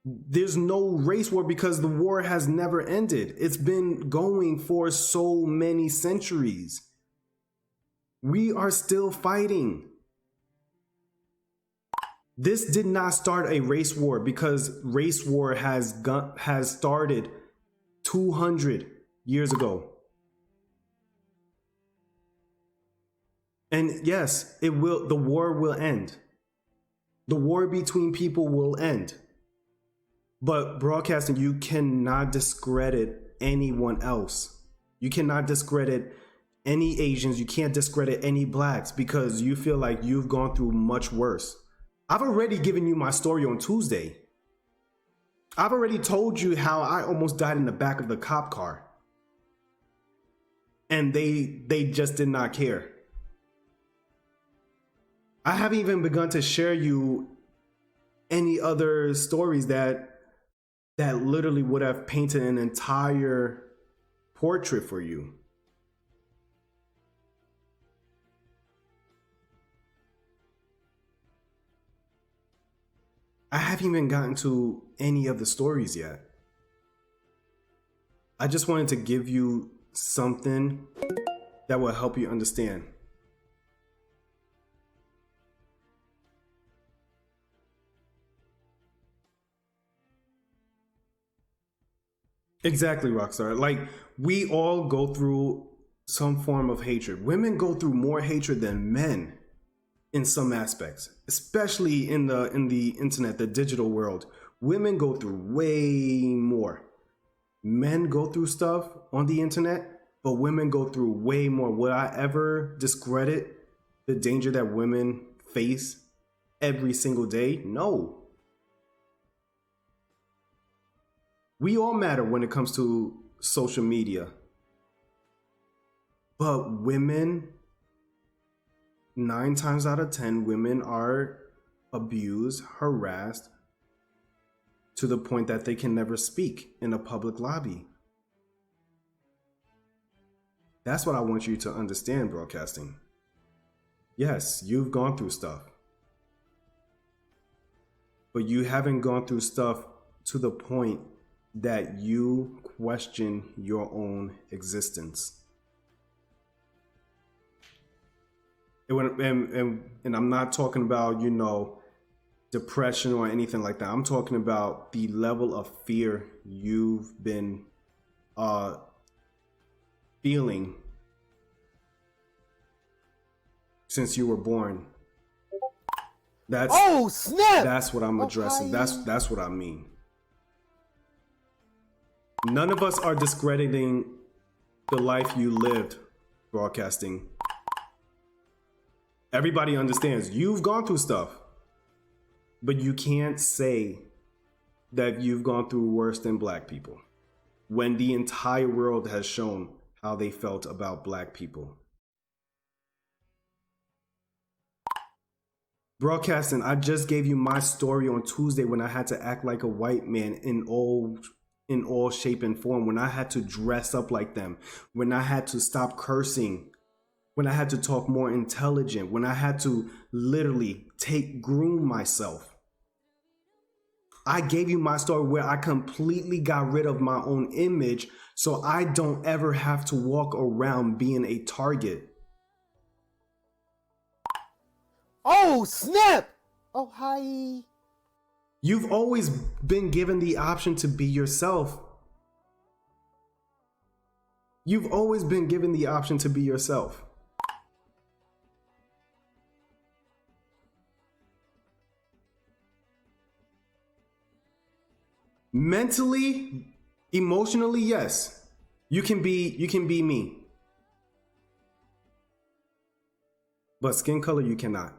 There's no race war because the war has never ended. It's been going for so many centuries. We are still fighting. This did not start a race war because race war has started 200 years ago. And yes, the war will end. The war between people will end. But broadcasting, you cannot discredit anyone else. You cannot discredit any Asians. You can't discredit any blacks because you feel like you've gone through much worse. I've already given you my story on Tuesday. I've already told you how I almost died in the back of the cop car. And they just did not care. I haven't even begun to share you any other stories that literally would have painted an entire portrait for you. I haven't even gotten to any of the stories yet. I just wanted to give you something that will help you understand. Exactly, Rockstar. Like, we all go through some form of hatred. Women go through more hatred than men in some aspects, especially in the internet, the digital world. Women go through way more. Men go through stuff on the internet, but women go through way more. Would I ever discredit the danger that women face every single day? No. We all matter when it comes to social media. But women, 9 times out of 10, women are abused, harassed, to the point that they can never speak in a public lobby. That's what I want you to understand, broadcasting. Yes, you've gone through stuff. But you haven't gone through stuff to the point that you question your own existence. And I'm not talking about, depression or anything like that. I'm talking about the level of fear you've been uh, feeling since you were born. Oh snap! That's what I'm addressing. That's what I mean. None of us are discrediting the life you lived broadcasting. Everybody understands you've gone through stuff, but you can't say that you've gone through worse than black people when the entire world has shown how they felt about black people. Broadcasting, I just gave you my story on Tuesday when I had to act like a white man in all shape and form, when I had to dress up like them, when I had to stop cursing, when I had to talk more intelligent, when I had to literally groom myself. I gave you my story where I completely got rid of my own image so I don't ever have to walk around being a target. Oh snap! Oh hi. You've always been given the option to be yourself. You've always been given the option to be yourself. Mentally, emotionally, yes. You can be me. But skin color, you cannot.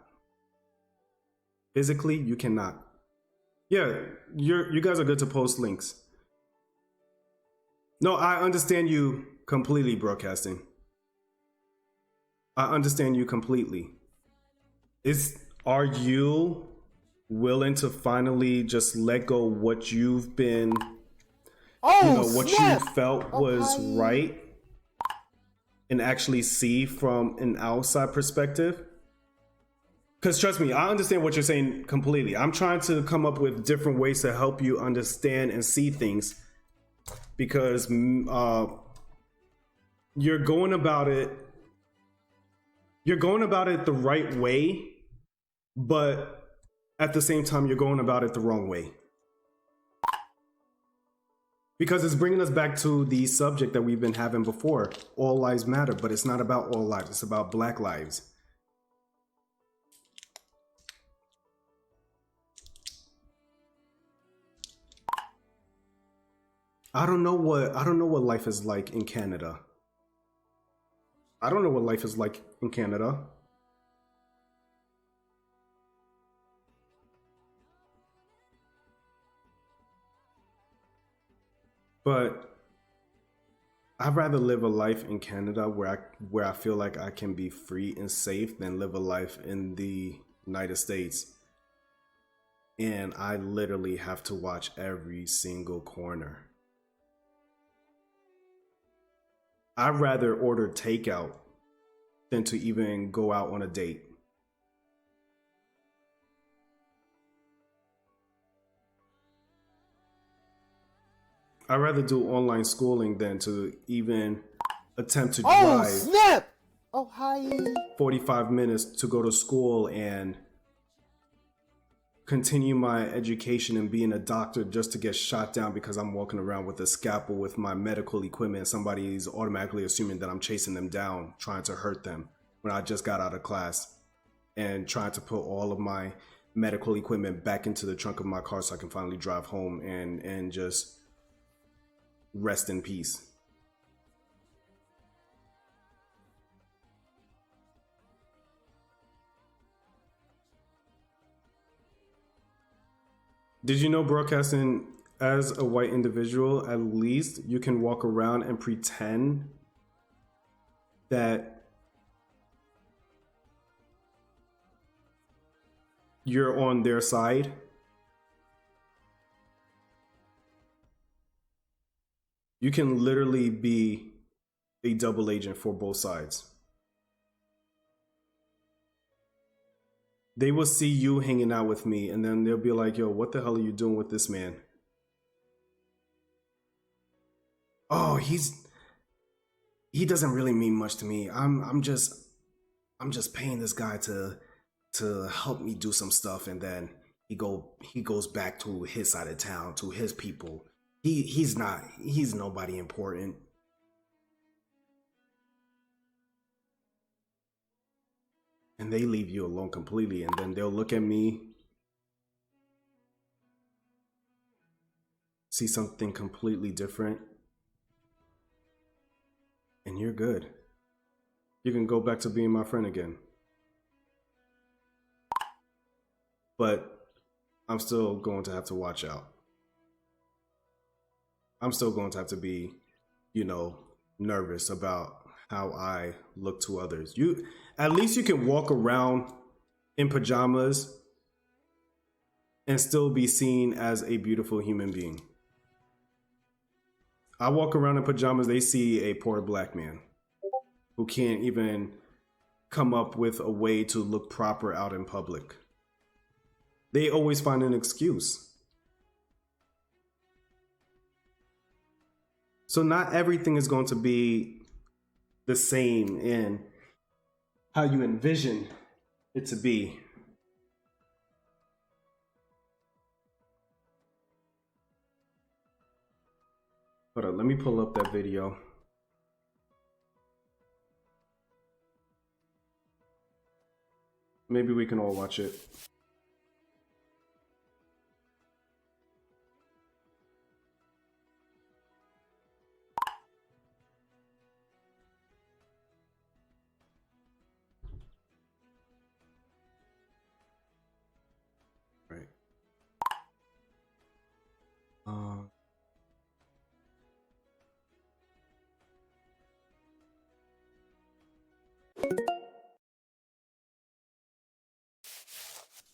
Physically, you cannot. Yeah, you guys are good to post links. No, I understand you completely, broadcasting. I understand you completely. Are you willing to finally just let go what you've been, what you felt was right, and actually see from an outside perspective? Because trust me, I understand what you're saying completely. I'm trying to come up with different ways to help you understand and see things, because you're going about it the right way, but at the same time, you're going about it the wrong way. Because it's bringing us back to the subject that we've been having before. All lives matter, but it's not about all lives. It's about black lives. I don't know what life is like in Canada. I don't know what life is like in Canada. But I'd rather live a life in Canada where I feel like I can be free and safe than live a life in the United States. And I literally have to watch every single corner. I'd rather order takeout than to even go out on a date. I'd rather do online schooling than to even attempt to drive 45 minutes to go to school and continue my education and being a doctor just to get shot down because I'm walking around with a scalpel with my medical equipment. Somebody's automatically assuming that I'm chasing them down, trying to hurt them when I just got out of class, and trying to put all of my medical equipment back into the trunk of my car so I can finally drive home and just rest in peace. Did you know, broadcasting, as a white individual, at least you can walk around and pretend that you're on their side? You can literally be a double agent for both sides. They will see you hanging out with me, and then they'll be like, yo, what the hell are you doing with this man? Oh, he doesn't really mean much to me. I'm just I'm just paying this guy to help me do some stuff, and then he goes back to his side of town, to his people. He's nobody important. And they leave you alone completely, and then they'll look at me, see something completely different, and you're good. You can go back to being my friend again. But I'm still going to have to watch out. I'm still going to have to be, nervous about how I look to others. At least you can walk around in pajamas and still be seen as a beautiful human being. I walk around in pajamas, they see a poor black man who can't even come up with a way to look proper out in public. They always find an excuse. So not everything is going to be the same in how you envision it to be. Hold on, let me pull up that video. Maybe we can all watch it. Right.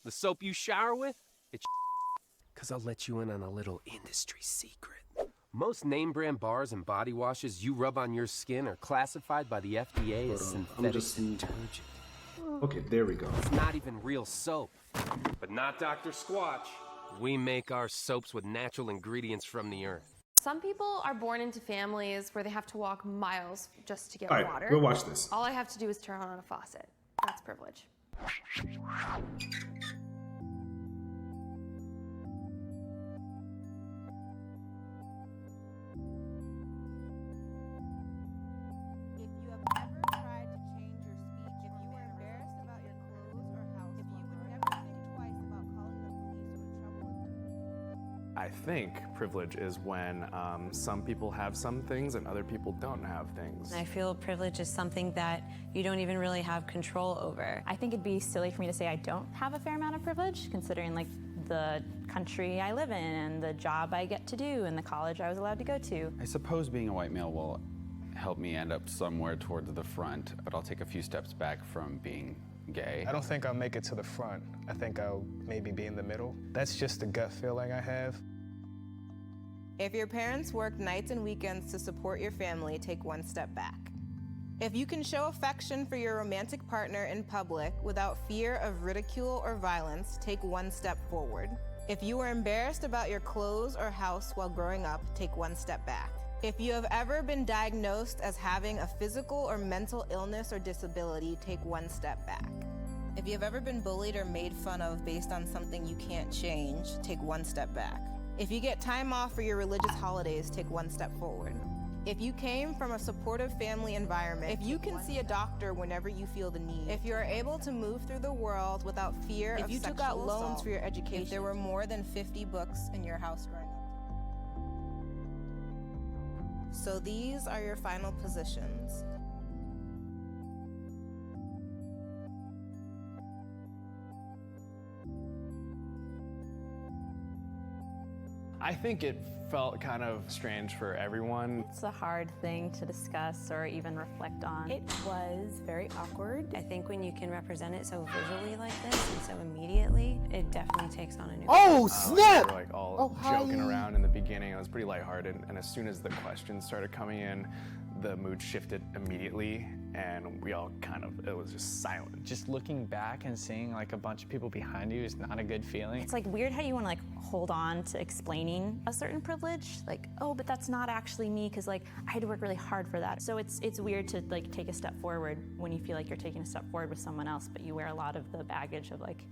The soap you shower with? It's because I'll let you in on a little industry secret. Most name brand bars and body washes you rub on your skin are classified by the FDA as synthetic detergent. Okay, there we go. It's not even real soap. But not Dr. Squatch. We make our soaps with natural ingredients from the earth. Some people are born into families where they have to walk miles just to get All right, water. we'll watch this. All I have to do is turn on a faucet. That's privilege. If you have ever tried to change your speech, if you were embarrassed about your clothes or house, if you would never think twice about calling the police when trouble occurs. I think privilege is when some people have some things and other people don't have things. I feel privilege is something that you don't even really have control over. I think it'd be silly for me to say I don't have a fair amount of privilege, considering like the country I live in and the job I get to do and the college I was allowed to go to. I suppose being a white male will help me end up somewhere towards the front, but I'll take a few steps back from being gay. I don't think I'll make it to the front. I think I'll maybe be in the middle. That's just the gut feeling I have. If your parents work nights and weekends to support your family, take one step back. If you can show affection for your romantic partner in public without fear of ridicule or violence, take one step forward. If you were embarrassed about your clothes or house while growing up, take one step back. If you have ever been diagnosed as having a physical or mental illness or disability, take one step back. If you have ever been bullied or made fun of based on something you can't change, take one step back. If you get time off for your religious holidays, take one step forward. If you came from a supportive family environment, if you can see a doctor whenever you feel the need, if you are able to move through the world without fear of sexual assault, if you took out loans for your education, if there were more than 50 books in your house growing up. So these are your final positions. I think it felt kind of strange for everyone. It's a hard thing to discuss or even reflect on. It was very awkward. I think when you can represent it so visually like this and so immediately, it definitely takes on a new Oh, We snap! were like all Oh, hi. joking around in the beginning. It was pretty lighthearted, and as soon as the questions started coming in, the mood shifted immediately, and we all it was just silent. Just looking back and seeing like a bunch of people behind you is not a good feeling. It's like weird how you want to like hold on to explaining a certain privilege, like, oh, but that's not actually me because like I had to work really hard for that. So it's weird to like take a step forward when you feel like you're taking a step forward with someone else, but you wear a lot of the baggage of like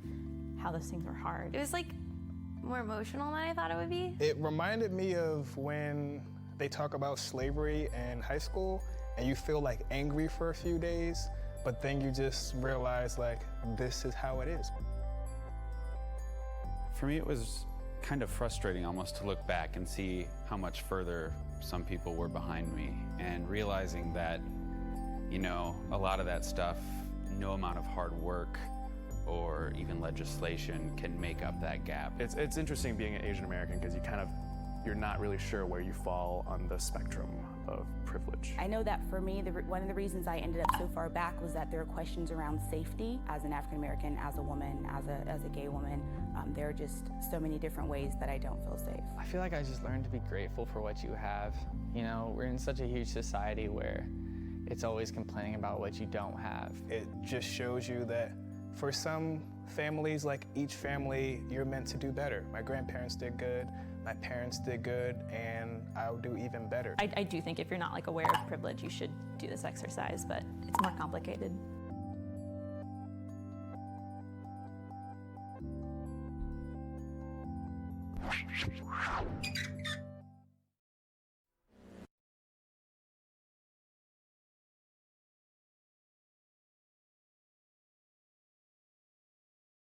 how those things were hard. It was like more emotional than I thought it would be. It reminded me of when they talk about slavery in high school and you feel like angry for a few days, but then you just realize like, this is how it is. For me, it was kind of frustrating almost to look back and see how much further some people were behind me, and realizing that, you know, a lot of that stuff, no amount of hard work or even legislation can make up that gap. It's interesting being an Asian American because you're not really sure where you fall on the spectrum of privilege. I know that for me, one of the reasons I ended up so far back was that there are questions around safety as an African American, as a woman, as a gay woman. There are just so many different ways that I don't feel safe. I feel like I just learned to be grateful for what you have. You know, we're in such a huge society where it's always complaining about what you don't have. It just shows you that for some families, like each family, you're meant to do better. My grandparents did good, my parents did good, and I'll do even better. I do think if you're not like aware of privilege, you should do this exercise, but it's more complicated.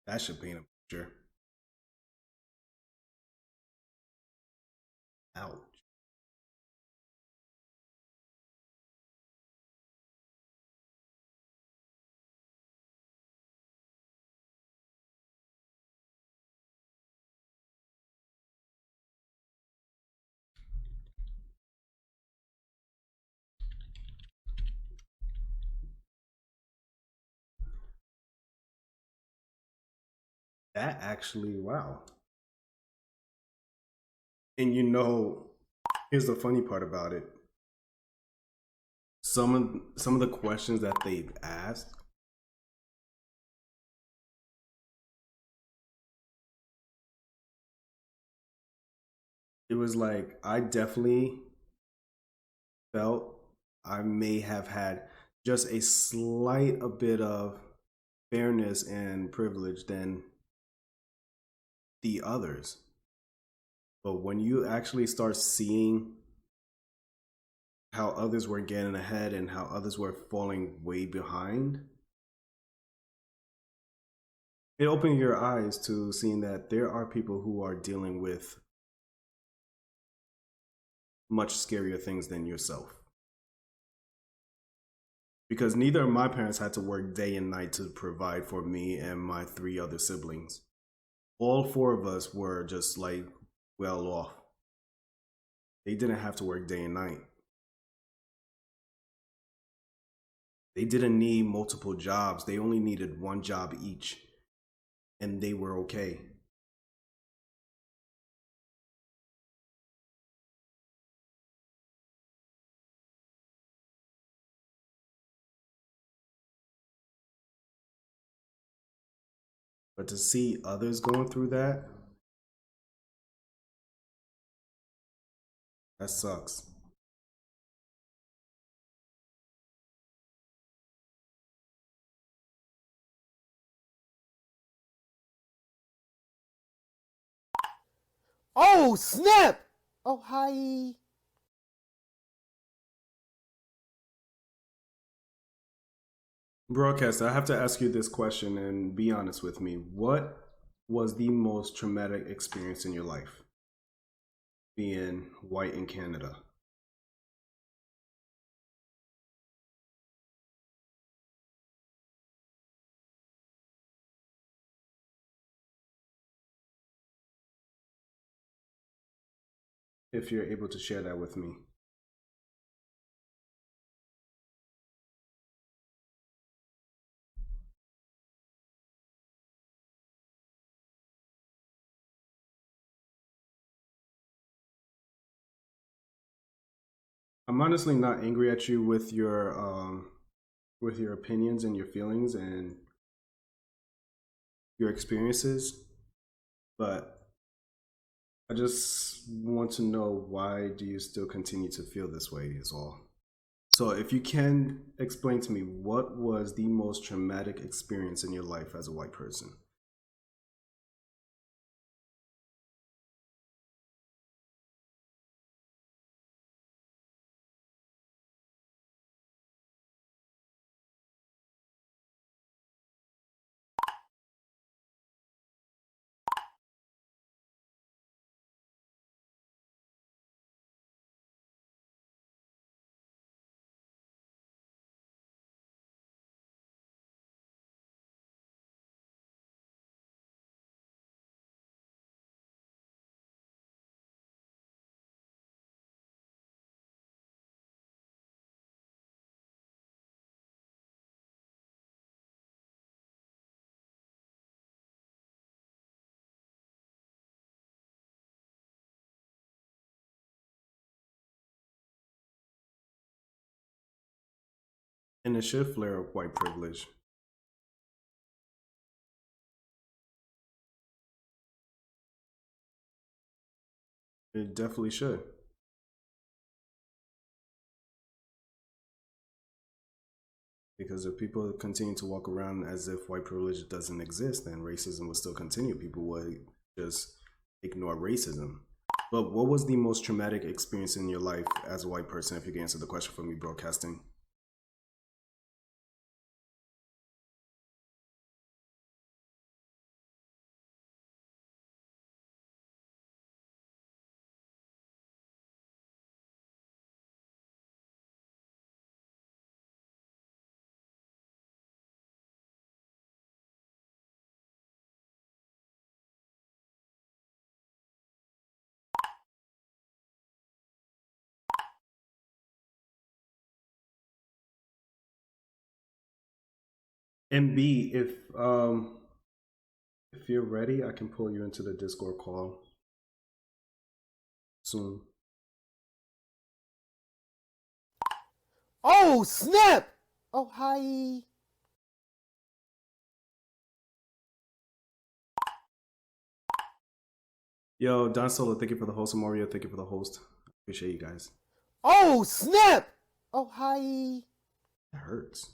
That should paint a picture. Ouch. That actually, wow. And you know, here's the funny part about it. Some of the questions that they've asked, it was like, I definitely felt I may have had just a bit of fairness and privilege than the others. But when you actually start seeing how others were getting ahead and how others were falling way behind, it opened your eyes to seeing that there are people who are dealing with much scarier things than yourself. Because neither of my parents had to work day and night to provide for me and my 3 other siblings. All 4 of us were just like well off. They didn't have to work day and night. They didn't need multiple jobs. They only needed 1 job each, and they were okay. But to see others going through that sucks. Oh, snap! Oh, hi. Broadcaster, I have to ask you this question and be honest with me. What was the most traumatic experience in your life being white in Canada? If you're able to share that with me. I'm honestly not angry at you with your opinions and your feelings and your experiences, but I just want to know, why do you still continue to feel this way is all. So if you can explain to me, what was the most traumatic experience in your life as a white person? And it should flare up white privilege. It definitely should. Because if people continue to walk around as if white privilege doesn't exist, then racism will still continue. People would just ignore racism. But what was the most traumatic experience in your life as a white person, if you can answer the question for me, broadcasting? And B, if you're ready, I can pull you into the Discord call soon. Oh, snap! Oh, hi. Yo, Don Solo, thank you for the host. Mario, thank you for the host. Appreciate you guys. Oh, snap! Oh, hi. It hurts.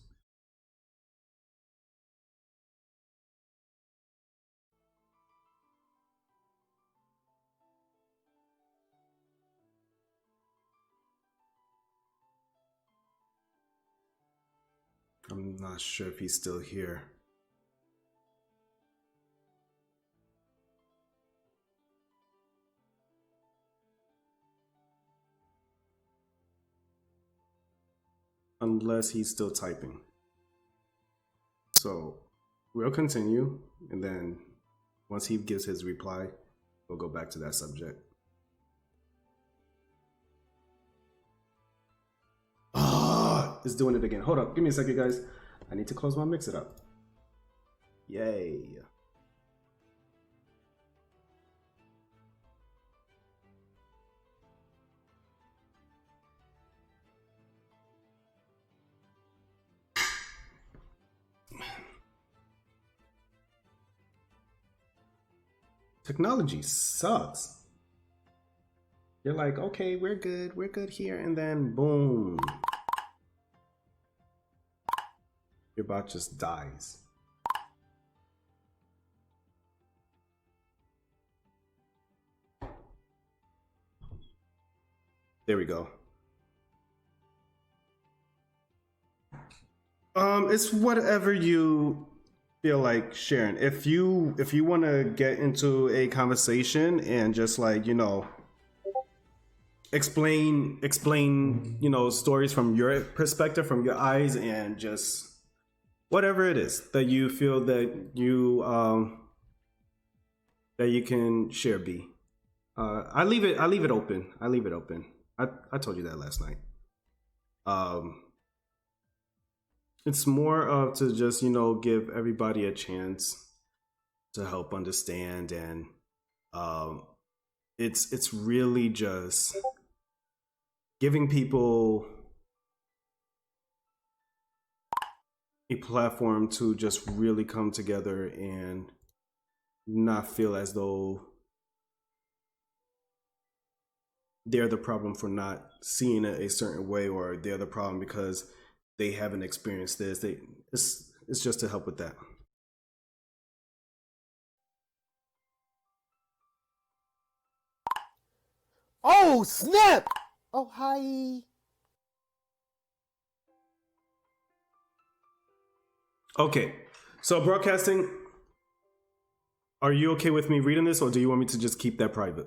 I'm not sure if he's still here. Unless he's still typing. So we'll continue, and then once he gives his reply, we'll go back to that subject. Ah, it's doing it again. Hold up, give me a second, guys. I need to close my mix it up. Yay. Technology sucks. You're like, okay, we're good here, and then boom. Your bot just dies. There we go. It's whatever you feel like sharing. If you want to get into a conversation and just like, explain, stories from your perspective, from your eyes, and just whatever it is that you feel that you can share, B. I leave it open. I told you that last night. It's more of to just, give everybody a chance to help understand, and it's really just giving people a platform to just really come together and not feel as though they're the problem for not seeing it a certain way, or they're the problem because they haven't experienced this. It's just to help with that. Oh, snap! Oh, hi. Okay, so broadcasting, are you okay with me reading this, or do you want me to just keep that private?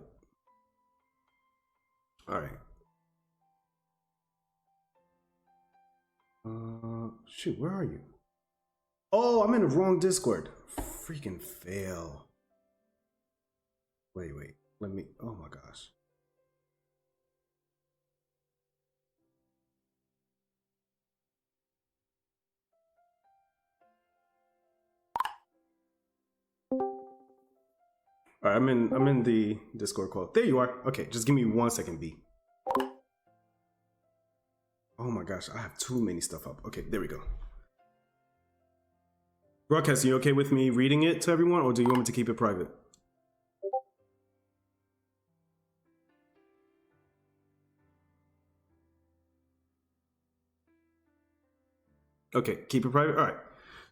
All right. Shoot, where are you? Oh, I'm in the wrong Discord. Freaking fail. Wait, let me, oh my gosh. All right, I'm in the Discord call. There you are. Okay, just give me 1 second, B. Oh my gosh, I have too many stuff up. Okay, there we go. Broadcast, are you okay with me reading it to everyone, or do you want me to keep it private? Okay, keep it private. All right.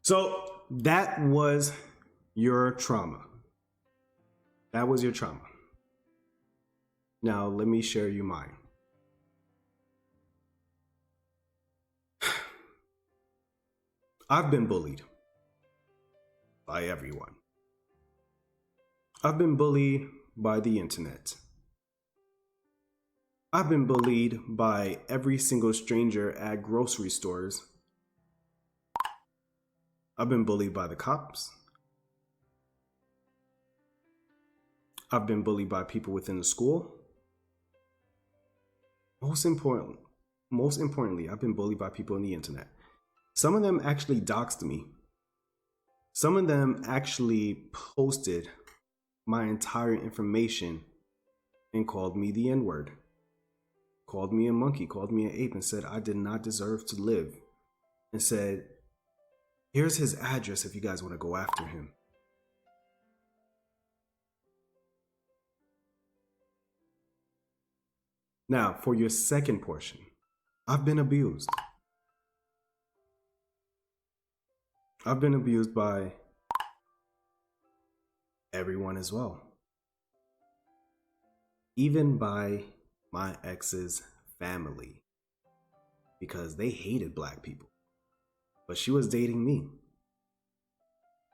So that was your trauma. That was your trauma. Now let me share you mine. I've been bullied by everyone. I've been bullied by the internet. I've been bullied by every single stranger at grocery stores. I've been bullied by the cops. I've been bullied by people within the school. Most importantly, I've been bullied by people on the internet. Some of them actually doxed me. Some of them actually posted my entire information and called me the N-word. Called me a monkey, called me an ape, and said I did not deserve to live. And said, here's his address if you guys want to go after him. Now, for your second portion, I've been abused. I've been abused by everyone as well. Even by my ex's family. Because they hated black people. But she was dating me.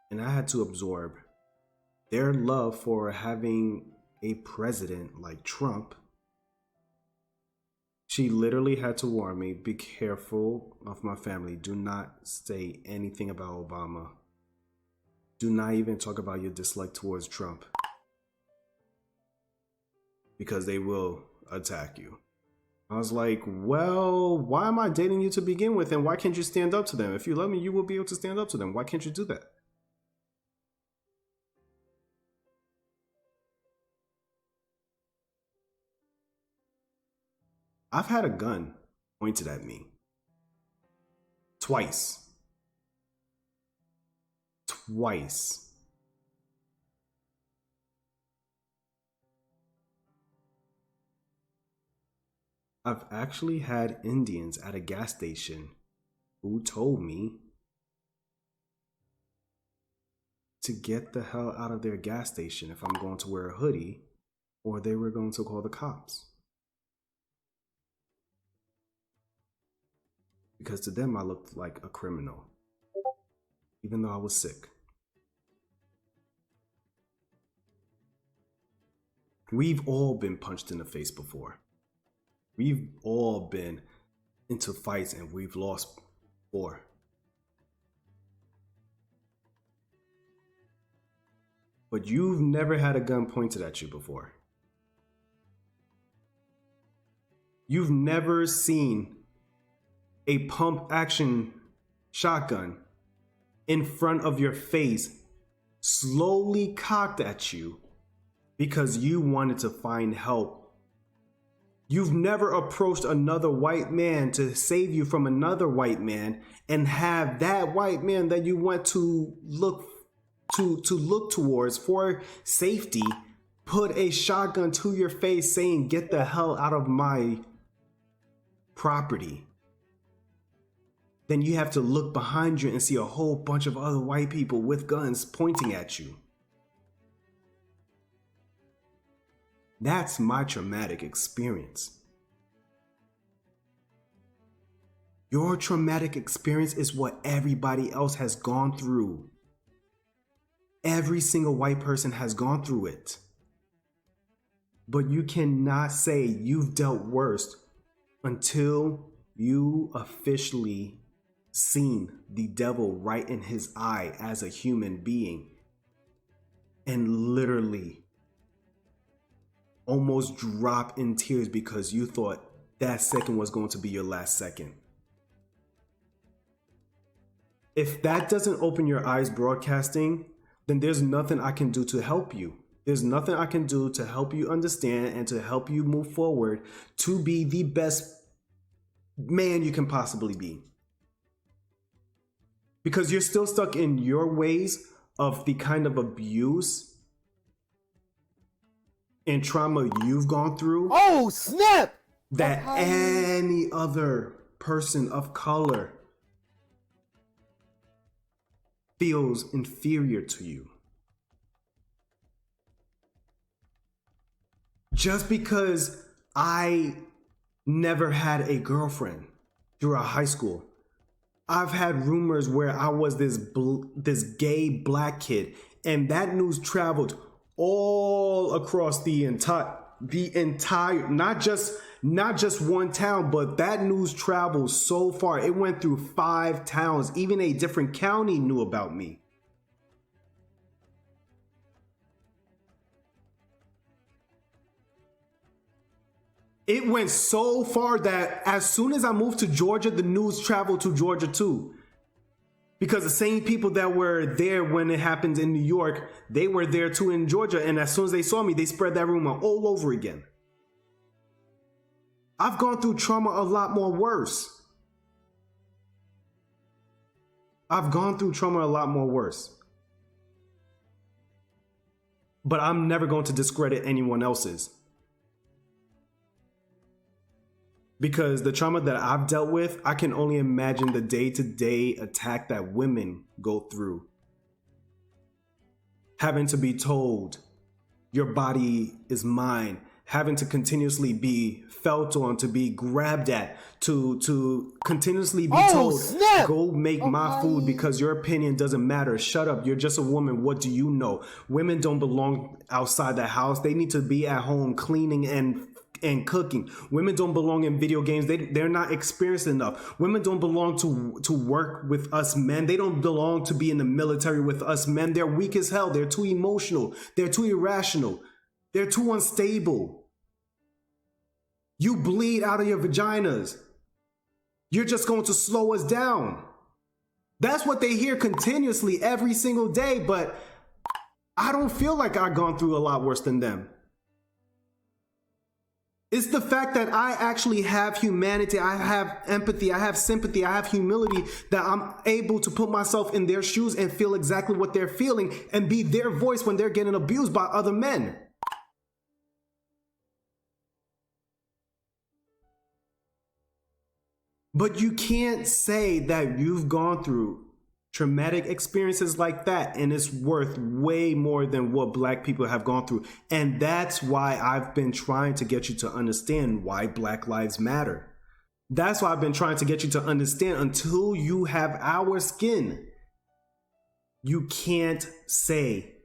And I had to absorb their love for having a president like Trump. She literally had to warn me, be careful of my family. Do not say anything about Obama. Do not even talk about your dislike towards Trump. Because they will attack you. I was like, well, why am I dating you to begin with? And why can't you stand up to them? If you love me, you will be able to stand up to them. Why can't you do that? I've had a gun pointed at me. Twice. I've actually had Indians at a gas station who told me to get the hell out of their gas station if I'm going to wear a hoodie, or they were going to call the cops. Because to them, I looked like a criminal, even though I was sick. We've all been punched in the face before. We've all been into fights and we've lost before. But you've never had a gun pointed at you before. You've never seen a pump action shotgun in front of your face slowly cocked at you because you wanted to find help. You've never approached another white man to save you from another white man and have that white man that you want to look towards for safety put a shotgun to your face saying, "Get the hell out of my property." Then you have to look behind you and see a whole bunch of other white people with guns pointing at you. That's my traumatic experience. Your traumatic experience is what everybody else has gone through. Every single white person has gone through it. But you cannot say you've dealt worse until you officially seen the devil right in his eye as a human being and literally almost drop in tears because you thought that second was going to be your last second. If that doesn't open your eyes broadcasting, then there's nothing I can do to help you. There's nothing I can do to help you understand and to help you move forward to be the best man you can possibly be. Because you're still stuck in your ways of the kind of abuse and trauma you've gone through. Oh, snap! That any other person of color feels inferior to you. Just because I never had a girlfriend throughout high school, I've had rumors where I was this gay black kid, and that news traveled all across the entire not just one town, but that news traveled so far. It went through 5 towns. Even a different county knew about me. It went so far that as soon as I moved to Georgia, the news traveled to Georgia too. Because the same people that were there when it happened in New York, they were there too in Georgia. And as soon as they saw me, they spread that rumor all over again. I've gone through trauma a lot more worse. I've gone through trauma a lot more worse. But I'm never going to discredit anyone else's. Because the trauma that I've dealt with, I can only imagine the day-to-day attack that women go through. Having to be told, your body is mine. Having to continuously be felt on, to be grabbed at, to continuously be told, snap! go make my food because your opinion doesn't matter. Shut up, you're just a woman. What do you know? Women don't belong outside the house. They need to be at home cleaning and cooking. Women don't belong in video games. They're not experienced enough. Women don't belong to work with us men. They don't belong to be in the military with us men. They're weak as hell. They're too emotional. They're too irrational. They're too unstable. You bleed out of your vaginas. You're just going to slow us down. That's what they hear continuously every single day, but I don't feel like I've gone through a lot worse than them. It's the fact that I actually have humanity, I have empathy, I have sympathy, I have humility, that I'm able to put myself in their shoes and feel exactly what they're feeling and be their voice when they're getting abused by other men. But you can't say that you've gone through traumatic experiences like that and it's worth way more than what black people have gone through. And that's why I've been trying to get you to understand why Black Lives Matter. That's why I've been trying to get you to understand, until you have our skin, you can't say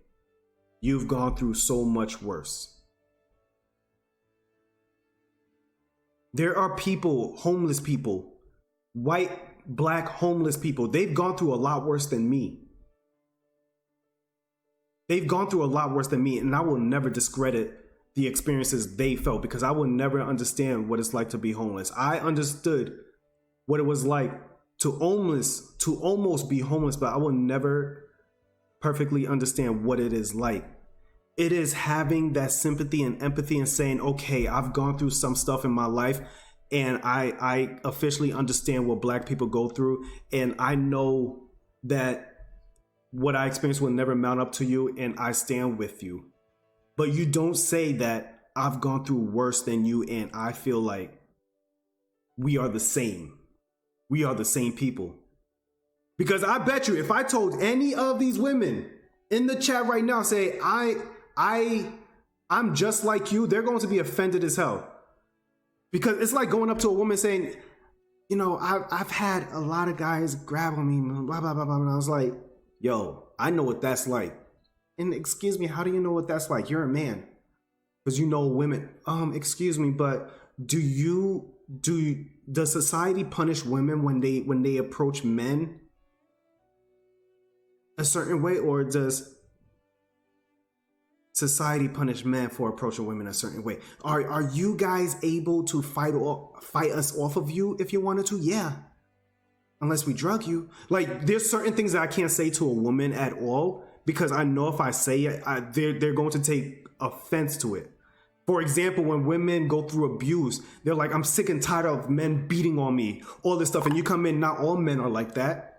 you've gone through so much worse. There are people, homeless people, white, black homeless people, they've gone through a lot worse than me. They've gone through a lot worse than me, and I will never discredit the experiences they felt, because I will never understand what it's like to be homeless. I understood what it was like to almost be homeless, but I will never perfectly understand what it is like It is having that sympathy and empathy and saying, okay, I've gone through some stuff in my life and I officially understand what Black people go through. And I know that what I experienced will never mount up to you, and I stand with you. But you don't say that I've gone through worse than you and I feel like we are the same. We are the same people. Because I bet you if I told any of these women in the chat right now, say, I'm just like you, they're going to be offended as hell. Because it's like going up to a woman saying, you know, I've had a lot of guys grab on me, blah, blah, blah, blah. And I was like, yo, I know what that's like. And excuse me, how do you know what that's like? You're a man. Because you know women. Excuse me, but does society punish women when they approach men a certain way, or does society punish men for approaching women a certain way? Are you guys able to fight us off of you if you wanted to? Yeah. Unless we drug you. Like, there's certain things that I can't say to a woman at all, because I know if I say it, they're going to take offense to it. For example, when women go through abuse, they're like, I'm sick and tired of men beating on me, all this stuff. And you come in, not all men are like that.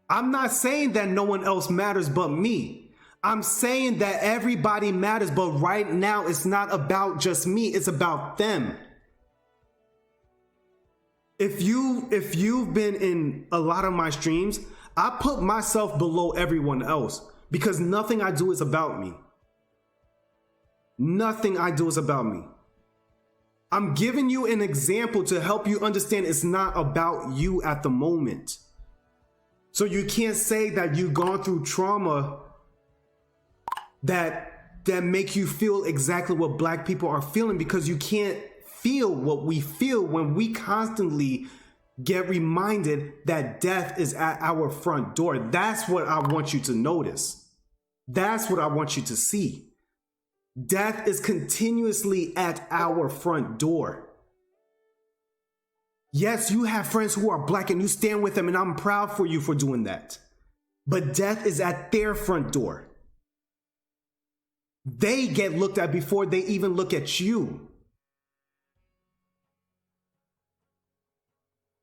I'm not saying that no one else matters but me. I'm saying that everybody matters, but right now it's not about just me, it's about them. If you've been in a lot of my streams, I put myself below everyone else because nothing I do is about me. Nothing I do is about me. I'm giving you an example to help you understand it's not about you at the moment. So you can't say that you've gone through trauma that make you feel exactly what Black people are feeling, because you can't feel what we feel when we constantly get reminded that death is at our front door. That's what I want you to notice. That's what I want you to see. Death is continuously at our front door. Yes, you have friends who are Black and you stand with them, and I'm proud for you for doing that. But death is at their front door. They get looked at before they even look at you.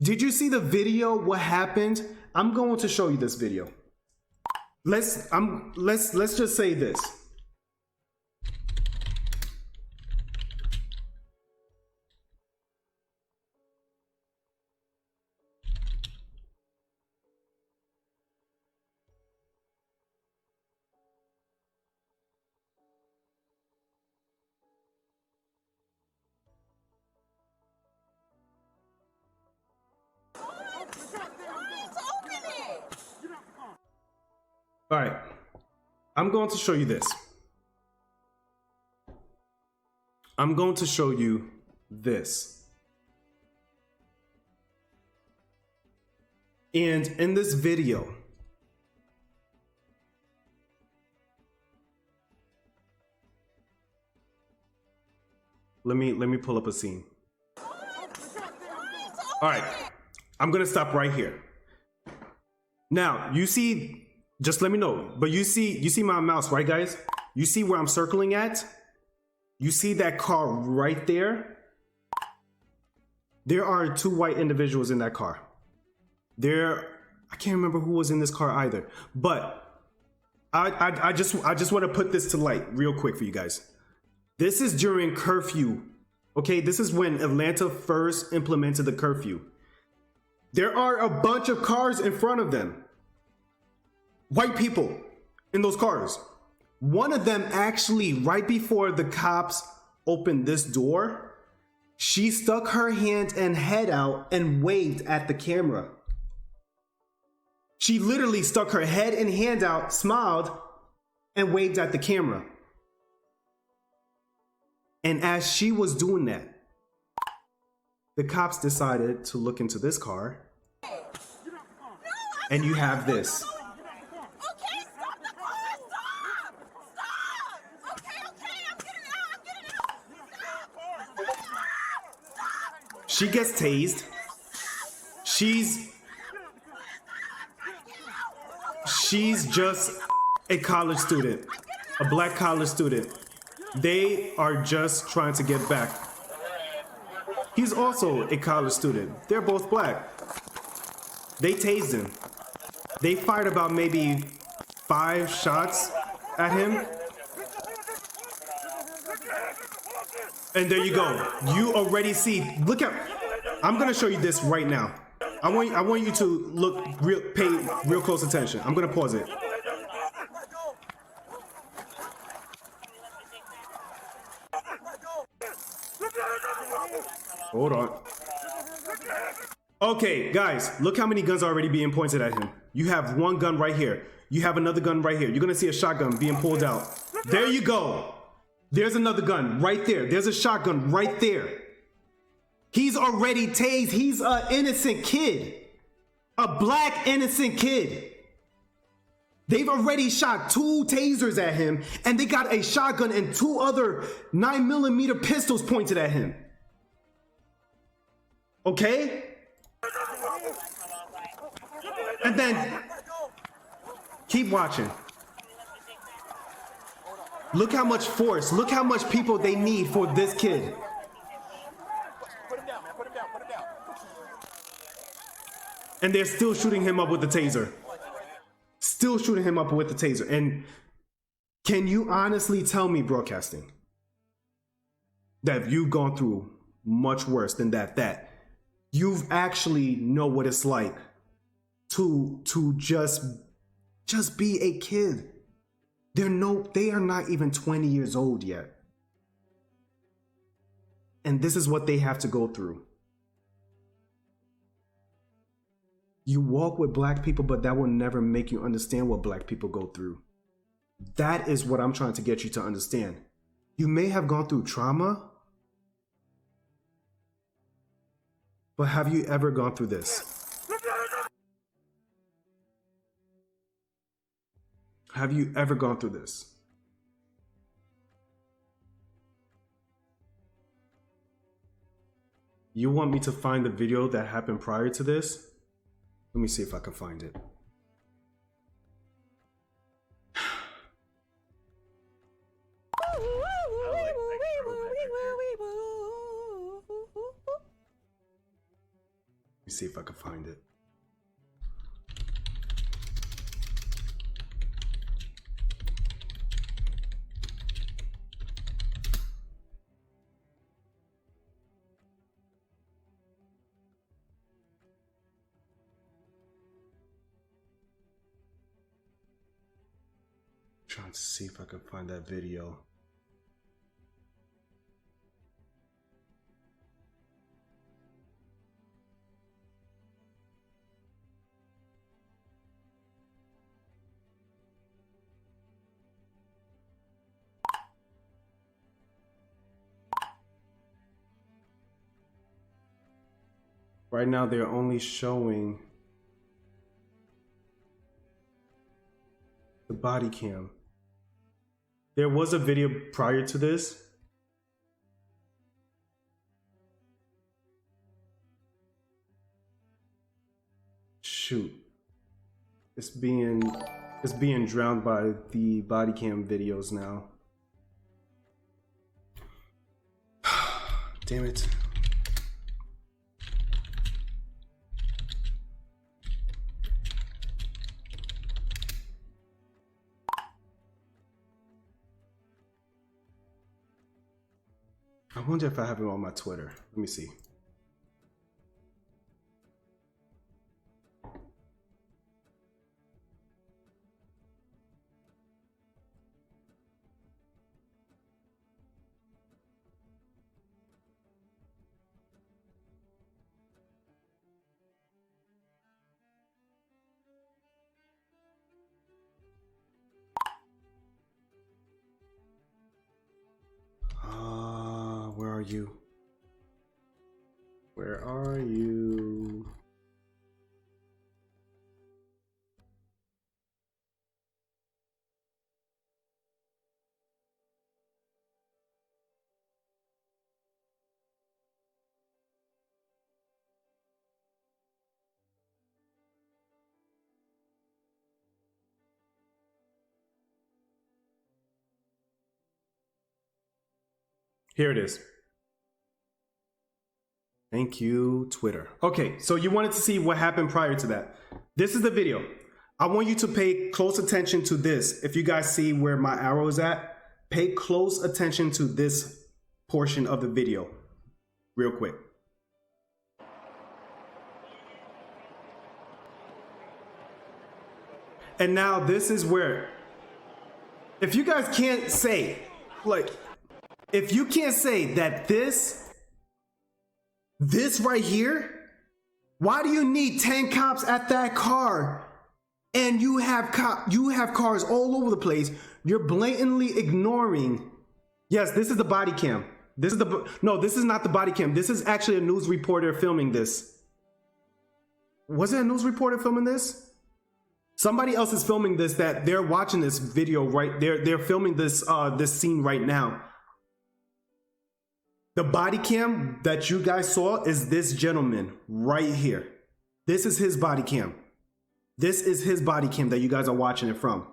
Did you see the video? What happened? I'm going to show you this video. Let's just say this. All right, I'm going to show you this. I'm going to show you this. And in this video, let me pull up a scene. All right, I'm gonna stop right here. Now, you see, just let me know, but you see my mouse, right, guys? You see where I'm circling at? You see that car right there? There are two white individuals in that car. I can't remember who was in this car either, but I just want to put this to light real quick for you guys. This is during curfew. Okay, this is when Atlanta first implemented the curfew. There are a bunch of cars in front of them. White people in those cars. One of them actually, right before the cops opened this door, she stuck her hand and head out and waved at the camera. She literally stuck her head and hand out, smiled, and waved at the camera. And as she was doing that, the cops decided to look into this car. And you have this. She gets tased. She's just a college student, a black college student. They are just trying to get back. He's also a college student. They're both black. They tased him. They fired about maybe 5 shots at him. And there you go. You already see, look at, I'm gonna show you this right now. I want you to pay real close attention. I'm gonna pause it. Hold on. Okay, guys, look how many guns are already being pointed at him. You have one gun right here. You have another gun right here. You're gonna see a shotgun being pulled out. There you go. There's another gun right there. There's a shotgun right there. He's already tased. He's an innocent kid. A black innocent kid. They've already shot 2 tasers at him, and they got a shotgun and 2 other 9mm pistols pointed at him. Okay? And then, keep watching. Look how much force, look how much people they need for this kid. And they're still shooting him up with the taser. Still shooting him up with the taser. And can you honestly tell me, broadcasting, that you've gone through much worse than that you've actually know what it's like to just be a kid? They are not even 20 years old yet. And this is what they have to go through. You walk with black people, but that will never make you understand what black people go through. That is what I'm trying to get you to understand. You may have gone through trauma, but have you ever gone through this? Have you ever gone through this? You want me to find the video that happened prior to this? Let me see if I can find it. Let me see if I can find it. Trying to see if I can find that video. Right now they're only showing the body cam. There was a video prior to this. Shoot. It's being drowned by the body cam videos now. Damn it. I wonder if I have it on my Twitter. Let me see. Where are you? Where are you? Here it is. Thank you, Twitter. Okay, so you wanted to see what happened prior to that. This is the video. I want you to pay close attention to this. If you guys see where my arrow is at, pay close attention to this portion of the video real quick. And now this is where, if you guys can't say, like, if you can't say that this right here, why do you need 10 cops at that car? And you have cars all over the place. You're blatantly ignoring. Yes, this is the body cam. This is this is not the body cam. This is actually a news reporter filming this. Was it a news reporter filming this? Somebody else is filming this, that they're watching this video right there. They're filming this this scene right now. The body cam that you guys saw is this gentleman right here. This is his body cam. This is his body cam that you guys are watching it from.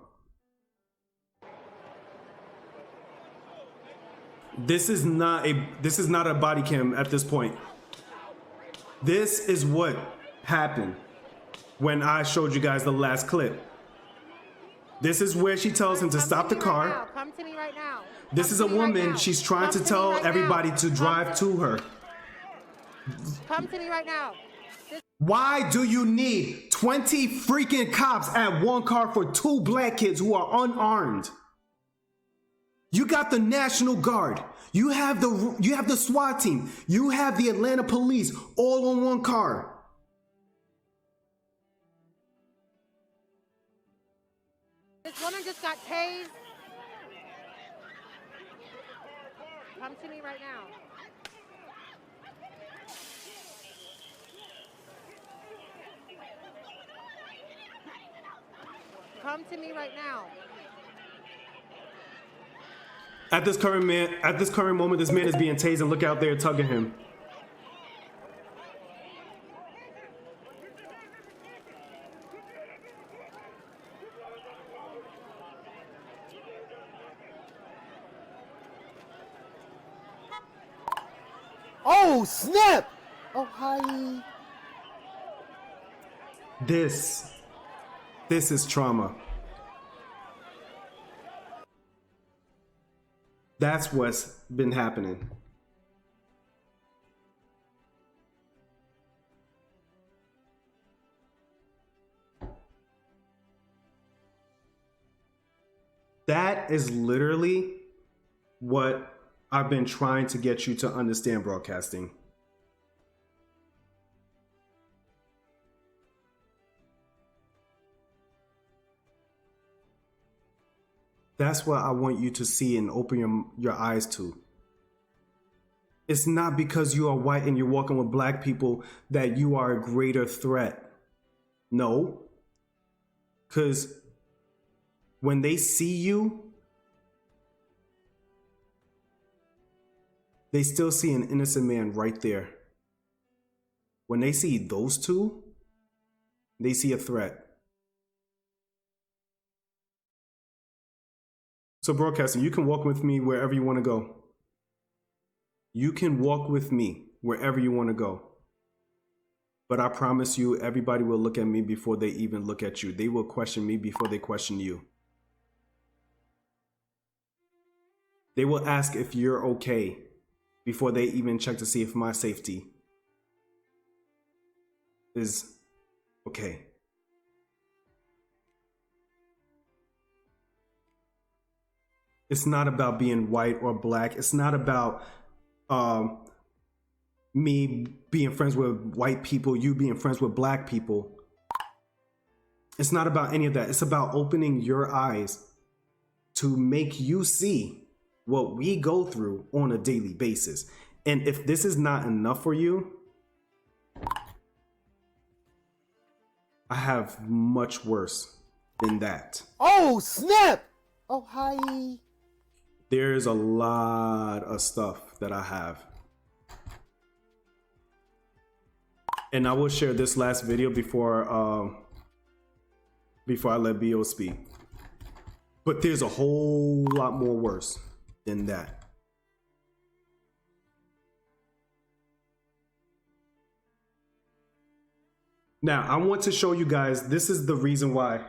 This is not a body cam at this point. This is what happened when I showed you guys the last clip. This is where she tells him to stop the car. Come to me right now. This is a woman. She's trying to tell everybody to drive to her. Come to me right now. Why do you need 20 freaking cops at one car for 2 black kids who are unarmed? You got the National Guard. You have the SWAT team. You have the Atlanta police all on one car. This woman just got tased. Come to me right now. Come to me right now. At this current moment, this man is being tased, and look out there tugging him. Oh, snap! Oh, hi. This is trauma. That's what's been happening. That is literally what I've been trying to get you to understand, broadcasting. That's what I want you to see and open your eyes to. It's not because you are white and you're walking with black people that you are a greater threat. No. Because when they see you, they still see an innocent man right there. When they see those two, they see a threat. So broadcasting, you can walk with me wherever you want to go. You can walk with me wherever you want to go. But I promise you, everybody will look at me before they even look at you. They will question me before they question you. They will ask if you're okay before they even check to see if my safety is okay. It's not about being white or black. It's not about me being friends with white people, you being friends with black people. It's not about any of that. It's about opening your eyes to make you see what we go through on a daily basis. And if this is not enough for you, I have much worse than that. Oh, snap! Oh, hi. There's a lot of stuff that I have. And I will share this last video before I let BO speak. But there's a whole lot more worse than that. Now, I want to show you guys, this is the reason why.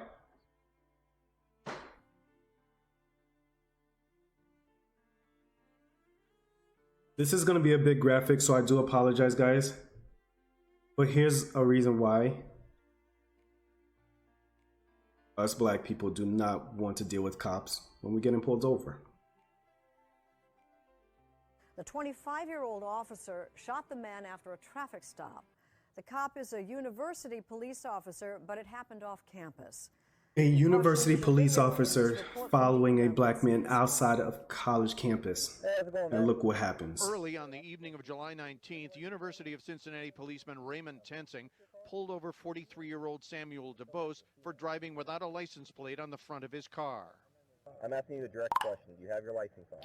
This is going to be a bit graphic, so I do apologize, guys. But here's a reason why us black people do not want to deal with cops when we're getting pulled over. The 25-year-old officer shot the man after a traffic stop. The cop is a university police officer, but it happened off campus. A university police officer following a black man outside of college campus. And look what happens. Early on the evening of July 19th, University of Cincinnati policeman Raymond Tensing pulled over 43-year-old Samuel DeBose for driving without a license plate on the front of his car. I'm asking you a direct question. Do you have your license on?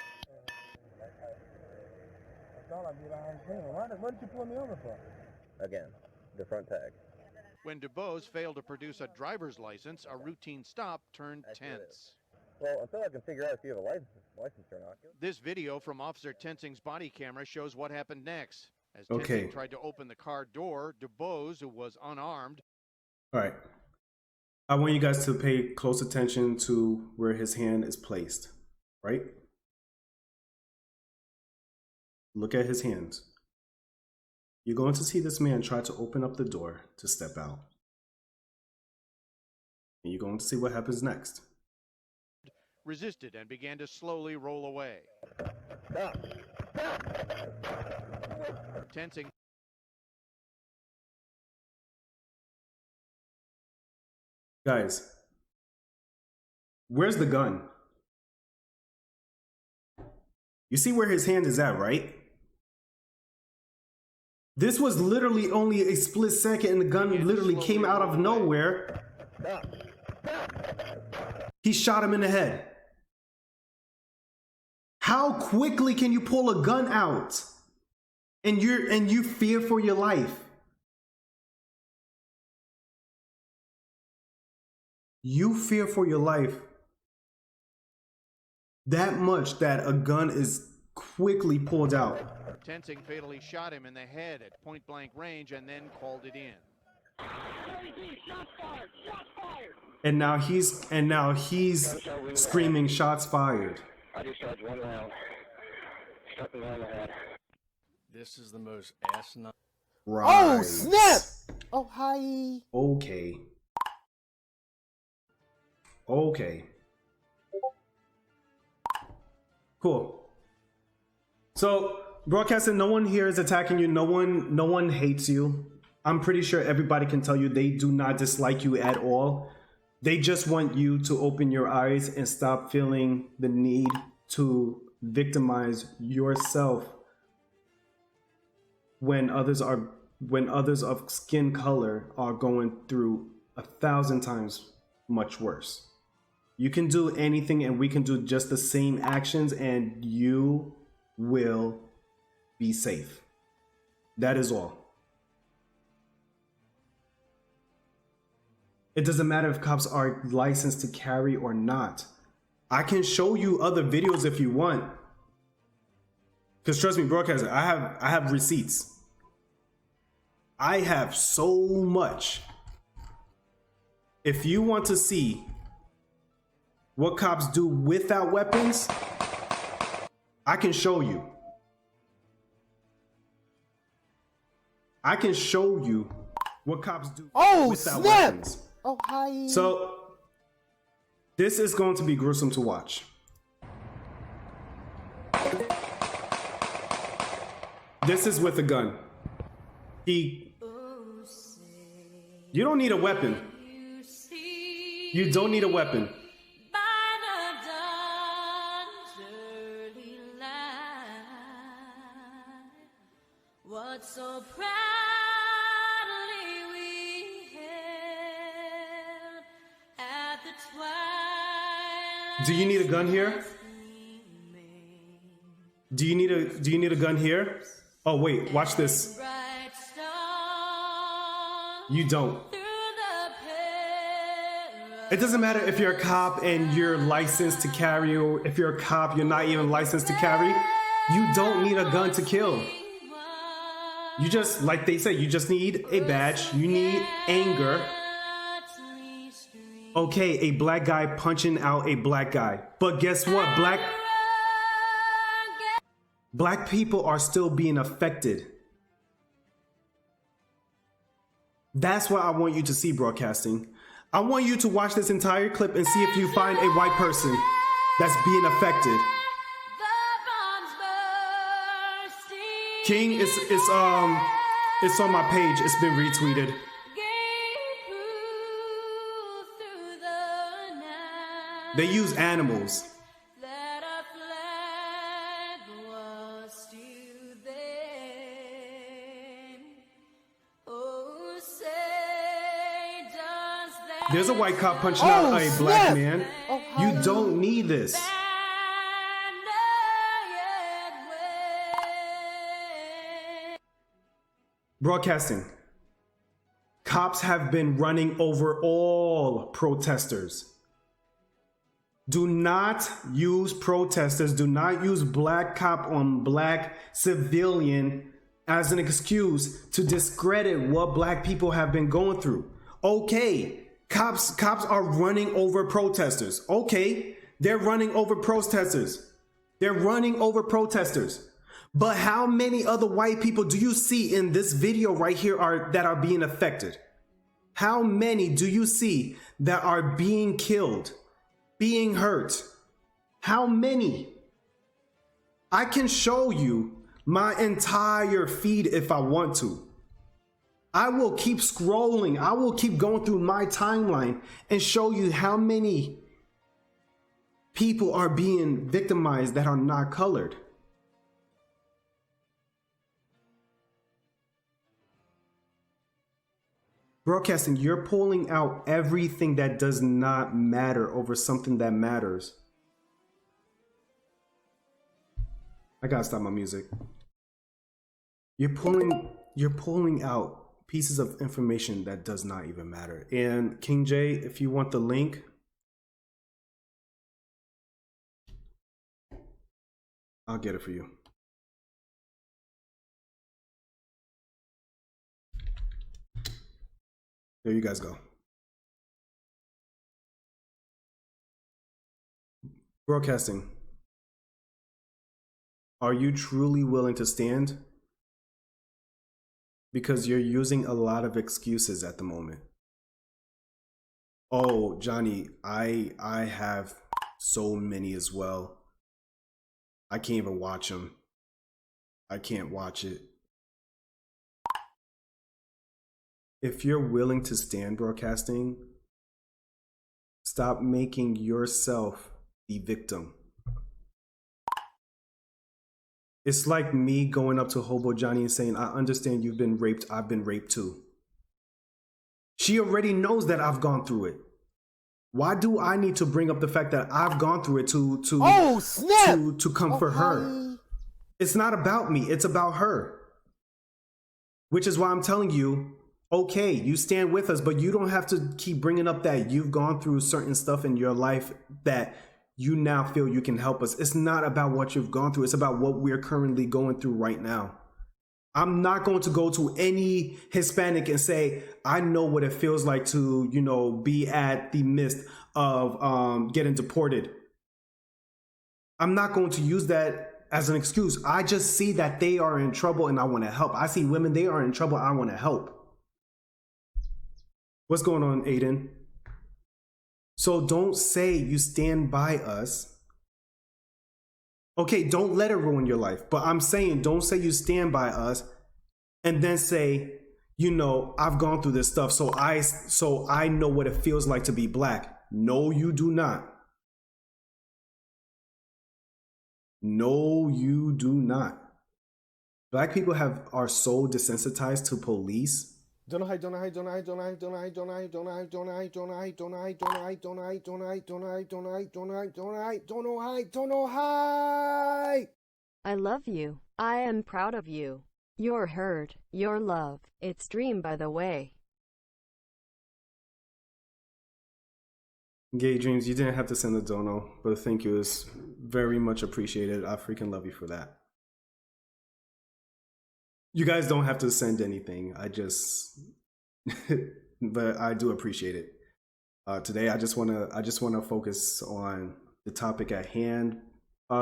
That's all I did. I understand. What did you pull me over for? Again, the front tag. When DeBose failed to produce a driver's license, a routine stop turned tense. Well, until I can figure out if you have a license or not. This video from Officer Tensing's body camera shows what happened next. As Okay. Tensing tried to open the car door, DeBose, who was unarmed. All right. I want you guys to pay close attention to where his hand is placed, right? Look at his hands. You're going to see this man try to open up the door to step out. And you're going to see what happens next. Resisted and began to slowly roll away. Tensing. Guys, where's the gun? You see where his hand is at, right? This was literally only a split second and the gun literally came out of nowhere. He shot him in the head. How quickly can you pull a gun out and you fear for your life? You fear for your life that much that a gun is quickly pulled out. Tensing fatally shot him in the head at point-blank range and then called it in. And now he's screaming shots fired. I just charged one round. Struck me on the head. This is the most asinine. Right. Oh, snap! Oh, hi. Okay. Okay. Cool. So, broadcasting, no one here is attacking you. No one hates you. I'm pretty sure everybody can tell you they do not dislike you at all. They just want you to open your eyes and stop feeling the need to victimize yourself when others of skin color are going through 1,000 times much worse. You can do anything and we can do just the same actions and you will be safe. That is all. It doesn't matter if cops are licensed to carry or not. I can show you other videos if you want. Because trust me, broadcaster, I have receipts. I have so much. If you want to see what cops do without weapons, I can show you. I can show you what cops do without weapons. Oh, hi. So, this is going to be gruesome to watch. This is with a gun. You don't need a weapon. You don't need a weapon. What so proudly we hailed at the twilight. Do you need a gun here? Do you need a gun here? Oh wait, watch this. You don't. It doesn't matter if you're a cop and you're licensed to carry, or if you're a cop, you're not even licensed to carry. You don't need a gun to kill. You just, like they say, you just need a badge. You need anger. Okay, a black guy punching out a black guy. But guess what? Black people are still being affected. That's what I want you to see, broadcasting. I want you to watch this entire clip and see if you find a white person that's being affected. King, it's on my page. It's been retweeted. They use animals. There's a white cop punching out a black man. You don't need this. Broadcasting. Cops have been running over all protesters. Do not use protesters. Do not use black cop on black civilian as an excuse to discredit what black people have been going through. Okay, cops are running over protesters. Okay, they're running over protesters. They're running over protesters. But how many other white people do you see in this video right here that are being affected? How many do you see that are being killed, being hurt? How many? I can show you my entire feed if I want to. I will keep scrolling. I will keep going through my timeline and show you how many people are being victimized that are not colored. Broadcasting, you're pulling out everything that does not matter over something that matters. I gotta stop my music. You're pulling out pieces of information that does not even matter. And King J, if you want the link, I'll get it for you. There you guys go. Broadcasting. Are you truly willing to stand? Because you're using a lot of excuses at the moment. Oh, Johnny, I have so many as well. I can't even watch them. I can't watch it. If you're willing to stand, broadcasting, stop making yourself the victim. It's like me going up to Hobo Johnny and saying, I understand you've been raped. I've been raped too. She already knows that I've gone through it. Why do I need to bring up the fact that I've gone through it to comfort her? It's not about me. It's about her. Which is why I'm telling you, okay, you stand with us, but you don't have to keep bringing up that you've gone through certain stuff in your life that you now feel you can help us. It's not about what you've gone through. It's about what we're currently going through right now. I'm not going to go to any Hispanic and say, I know what it feels like to, be at the midst of getting deported. I'm not going to use that as an excuse. I just see that they are in trouble and I want to help. I see women, they are in trouble. I want to help. What's going on, Aiden? So don't say you stand by us. Okay, don't let it ruin your life. But I'm saying don't say you stand by us and then say, I've gone through this stuff, so I know what it feels like to be black. No, you do not. No, you do not. Black people are so desensitized to police. Don't hide. I love you. I am proud of you. Your hurt, your love. It's Dream, by the way. Gay Dreams, you didn't have to send a dono, but thank you. It's very much appreciated. I freaking love you for that. You guys don't have to send anything. I just, but I do appreciate it. Today, I just wanna focus on the topic at hand.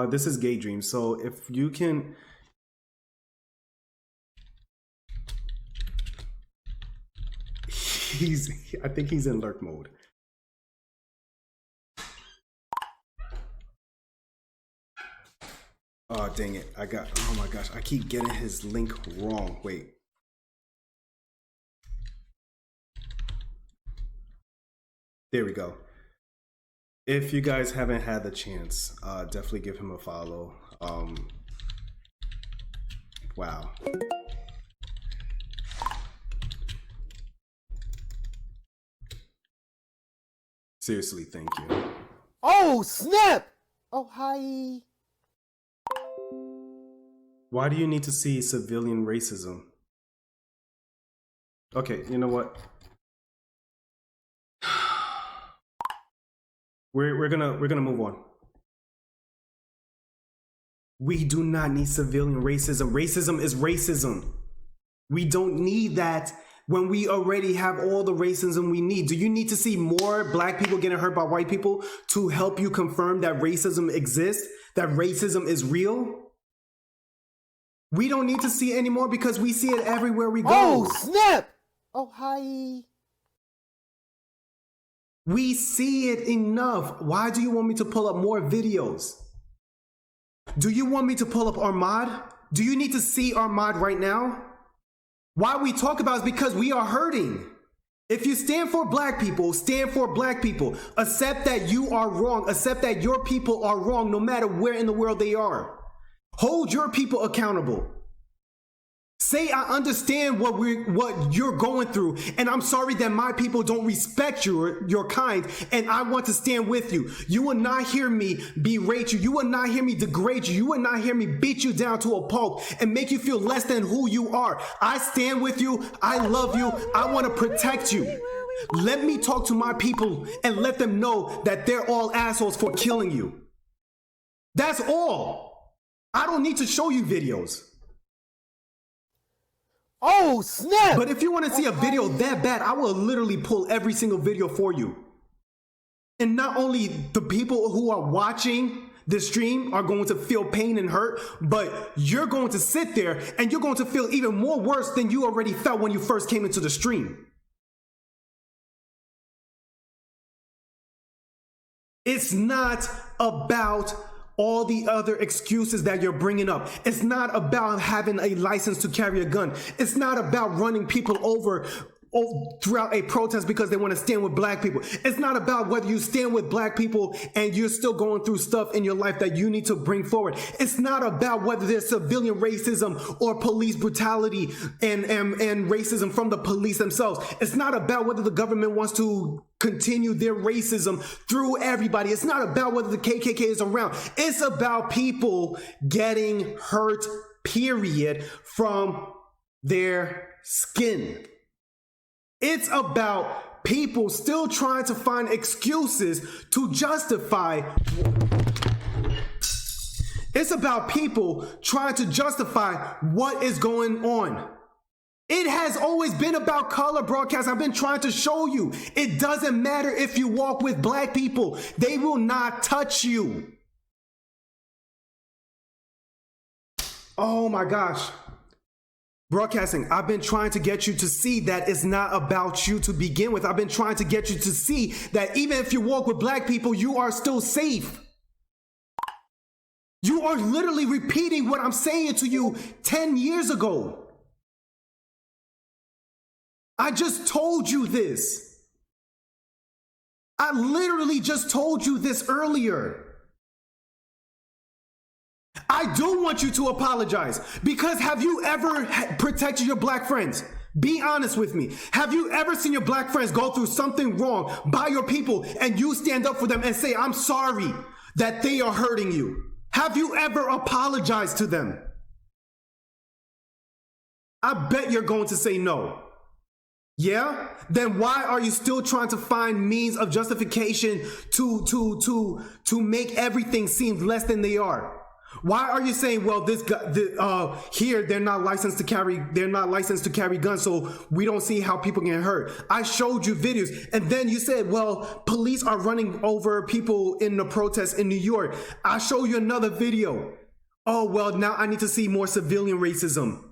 This is Gay Dream. So if you can, I think he's in lurk mode. Oh, dang it. Oh my gosh, I keep getting his link wrong. Wait. There we go. If you guys haven't had the chance, definitely give him a follow. Wow. Seriously, thank you. Oh, snap! Oh, hi. Why do you need to see civilian racism? Okay, you know what? We're gonna move on. We do not need civilian racism. Racism is racism. We don't need that when we already have all the racism we need. Do you need to see more black people getting hurt by white people to help you confirm that racism exists, that racism is real? We don't need to see it anymore because we see it everywhere we go. Oh, snap! Oh, hi. We see it enough. Why do you want me to pull up more videos? Do you want me to pull up Ahmad? Do you need to see Ahmad right now? Why we talk about it is because we are hurting. If you stand for black people, stand for black people. Accept that you are wrong. Accept that your people are wrong no matter where in the world they are. Hold your people accountable. Say, I understand what you're going through, and I'm sorry that my people don't respect your kind, and I want to stand with you. You will not hear me berate you. You will not hear me degrade you. You will not hear me beat you down to a pulp and make you feel less than who you are. I stand with you. I love you. I want to protect you. Let me talk to my people and let them know that they're all assholes for killing you. That's all. I don't need to show you videos. Oh, snap! But if you want to see a video that bad, I will literally pull every single video for you. And not only the people who are watching the stream are going to feel pain and hurt, but you're going to sit there and you're going to feel even more worse than you already felt when you first came into the stream. It's not about all the other excuses that you're bringing up. It's not about having a license to carry a gun. It's not about running people over throughout a protest because they want to stand with black people. It's not about whether you stand with black people and you're still going through stuff in your life that you need to bring forward. It's not about whether there's civilian racism or police brutality and racism from the police themselves. It's not about whether the government wants to continue their racism through everybody. It's not about whether the KKK is around. It's about people getting hurt, period, from their skin. It's about people still trying to find excuses to justify. It's about people trying to justify what is going on. It has always been about color broadcast. I've been trying to show you. It doesn't matter if you walk with black people. They will not touch you. Oh my gosh. Broadcasting, I've been trying to get you to see that it's not about you to begin with. I've been trying to get you to see that even if you walk with black people, you are still safe. You are literally repeating what I'm saying to you 10 years ago. I just told you this. I literally just told you this earlier. I do want you to apologize because have you ever protected your black friends? Be honest with me. Have you ever seen your black friends go through something wrong by your people and you stand up for them and say, I'm sorry that they are hurting you? Have you ever apologized to them? I bet you're going to say no. Yeah? Then why are you still trying to find means of justification to make everything seem less than they are? Why are you saying, well, this guy, here they're not licensed to carry guns, so we don't see how people get hurt? I showed you videos, and then you said, well, police are running over people in the protests in New York. I show you another video. Oh, well, now I need to see more civilian racism.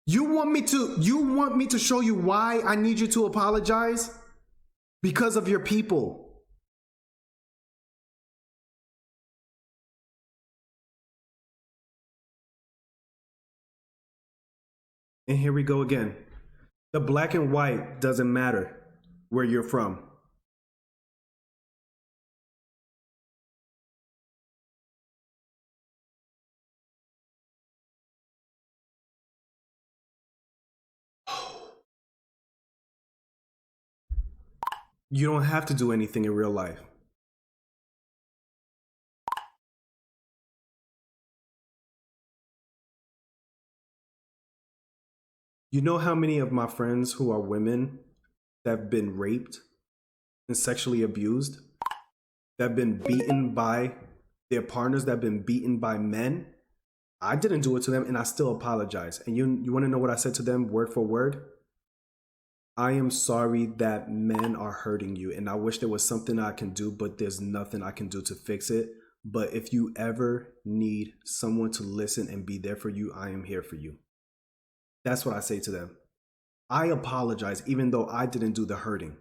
You want me to show you why I need you to apologize? Because of your people. And here we go again. The black and white doesn't matter where you're from. You don't have to do anything in real life. You know how many of my friends who are women that have been raped and sexually abused, that have been beaten by their partners, that have been beaten by men? I didn't do it to them, and I still apologize. And you want to know what I said to them word for word? I am sorry that men are hurting you, and I wish there was something I can do, but there's nothing I can do to fix it. But if you ever need someone to listen and be there for you, I am here for you. That's what I say to them. I apologize, even though I didn't do the hurting.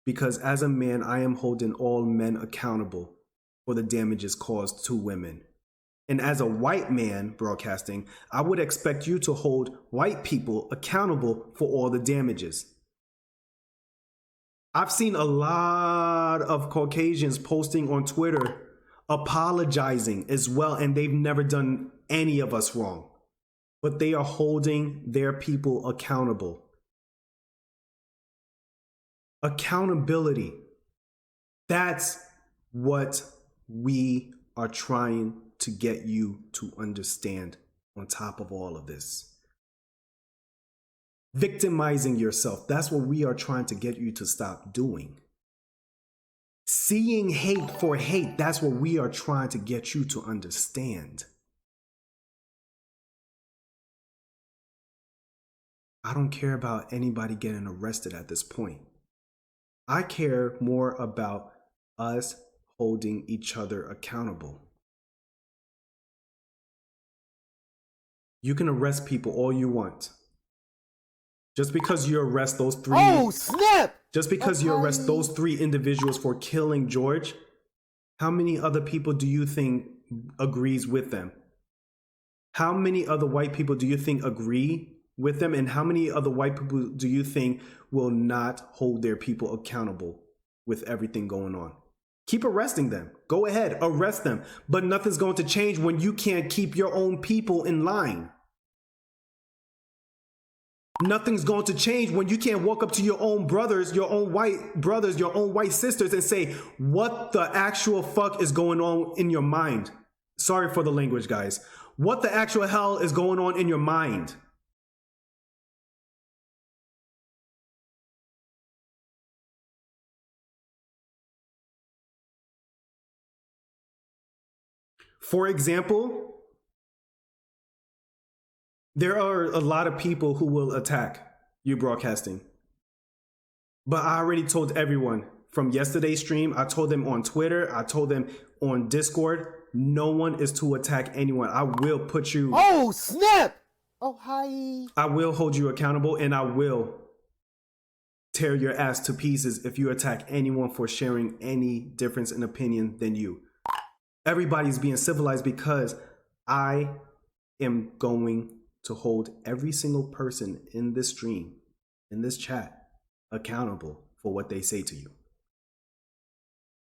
Because as a man, I am holding all men accountable for the damages caused to women. And as a white man broadcasting, I would expect you to hold white people accountable for all the damages. I've seen a lot of Caucasians posting on Twitter apologizing as well, and they've never done any of us wrong. But they are holding their people accountable. Accountability. That's what we are trying to get you to understand on top of all of this. Victimizing yourself. That's what we are trying to get you to stop doing. Seeing hate for hate. That's what we are trying to get you to understand. I don't care about anybody getting arrested at this point. I care more about us holding each other accountable. You can arrest people all you want. Just because you arrest those three. Oh, snap! Just because you arrest those 3 individuals for killing George, how many other people do you think agrees with them? How many other white people do you think agree with them? And how many other white people do you think will not hold their people accountable with everything going on? Keep arresting them. Go ahead, arrest them. But nothing's going to change when you can't keep your own people in line. Nothing's going to change when you can't walk up to your own brothers, your own white brothers, your own white sisters and say, what the actual fuck is going on in your mind? Sorry for the language, guys. What the actual hell is going on in your mind? For example, there are a lot of people who will attack you broadcasting. But I already told everyone from yesterday's stream, I told them on Twitter, I told them on Discord, no one is to attack anyone. I will put you... Oh, snap! Oh, hi. I will hold you accountable, and I will tear your ass to pieces if you attack anyone for sharing any difference in opinion than you. Everybody's being civilized because I am going to hold every single person in this stream, in this chat, accountable for what they say to you.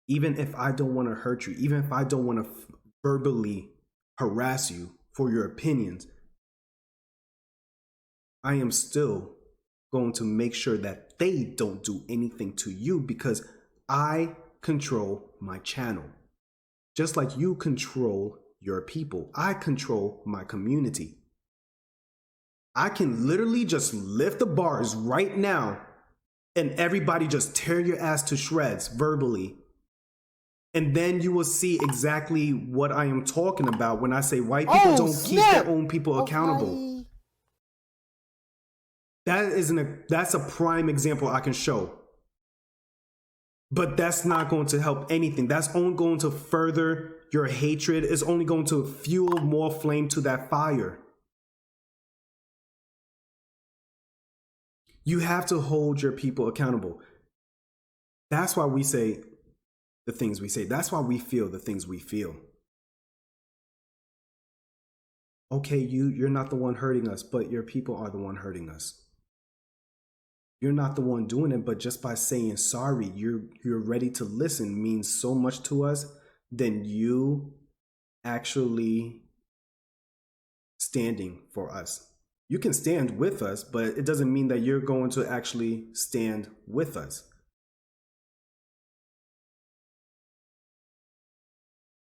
Even if I don't want to hurt you, even if I don't want to verbally harass you for your opinions, I am still going to make sure that they don't do anything to you because I control my channel. Just like you control your people, I control my community. I can literally just lift the bars right now and everybody just tear your ass to shreds verbally And then you will see exactly what I am talking about when I say white people don't keep their own people accountable. That's a prime example I can show. But that's not going to help anything. That's only going to further your hatred. It's only going to fuel more flame to that fire. You have to hold your people accountable. That's why we say the things we say. That's why we feel the things we feel. Okay, you're not the one hurting us, but your people are the one hurting us. You're not the one doing it, but just by saying sorry, you're ready to listen means so much to us than you actually standing for us. You can stand with us, but it doesn't mean that you're going to actually stand with us.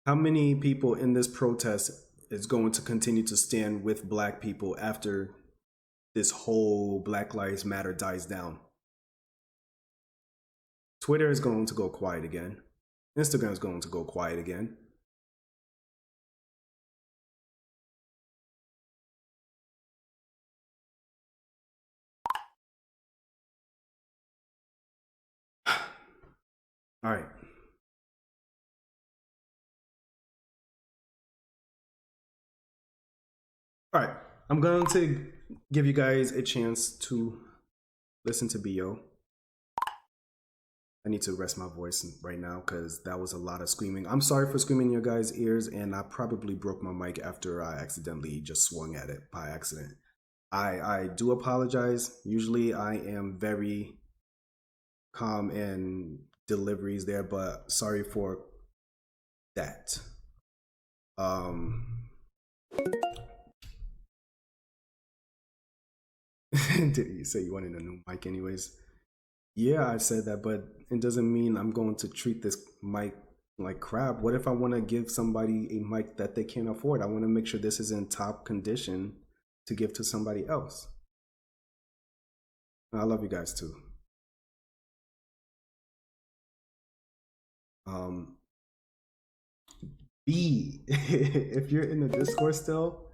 How many people in this protest is going to continue to stand with Black people after this whole Black Lives Matter dies down? Twitter is going to go quiet again. Instagram is going to go quiet again. All right. All right, I'm going to give you guys a chance to listen to BO. I need to rest my voice right now because that was a lot of screaming. I'm sorry for screaming in your guys' ears, and I probably broke my mic after I accidentally just swung at it by accident. I do apologize. Usually I am very calm in deliveries there, but sorry for that. Did you say you wanted a new mic anyways? Yeah, I said that, but it doesn't mean I'm going to treat this mic like crap. What if I want to give somebody a mic that they can't afford? I want to make sure this is in top condition to give to somebody else. I love you guys too. B, if you're in the Discord still,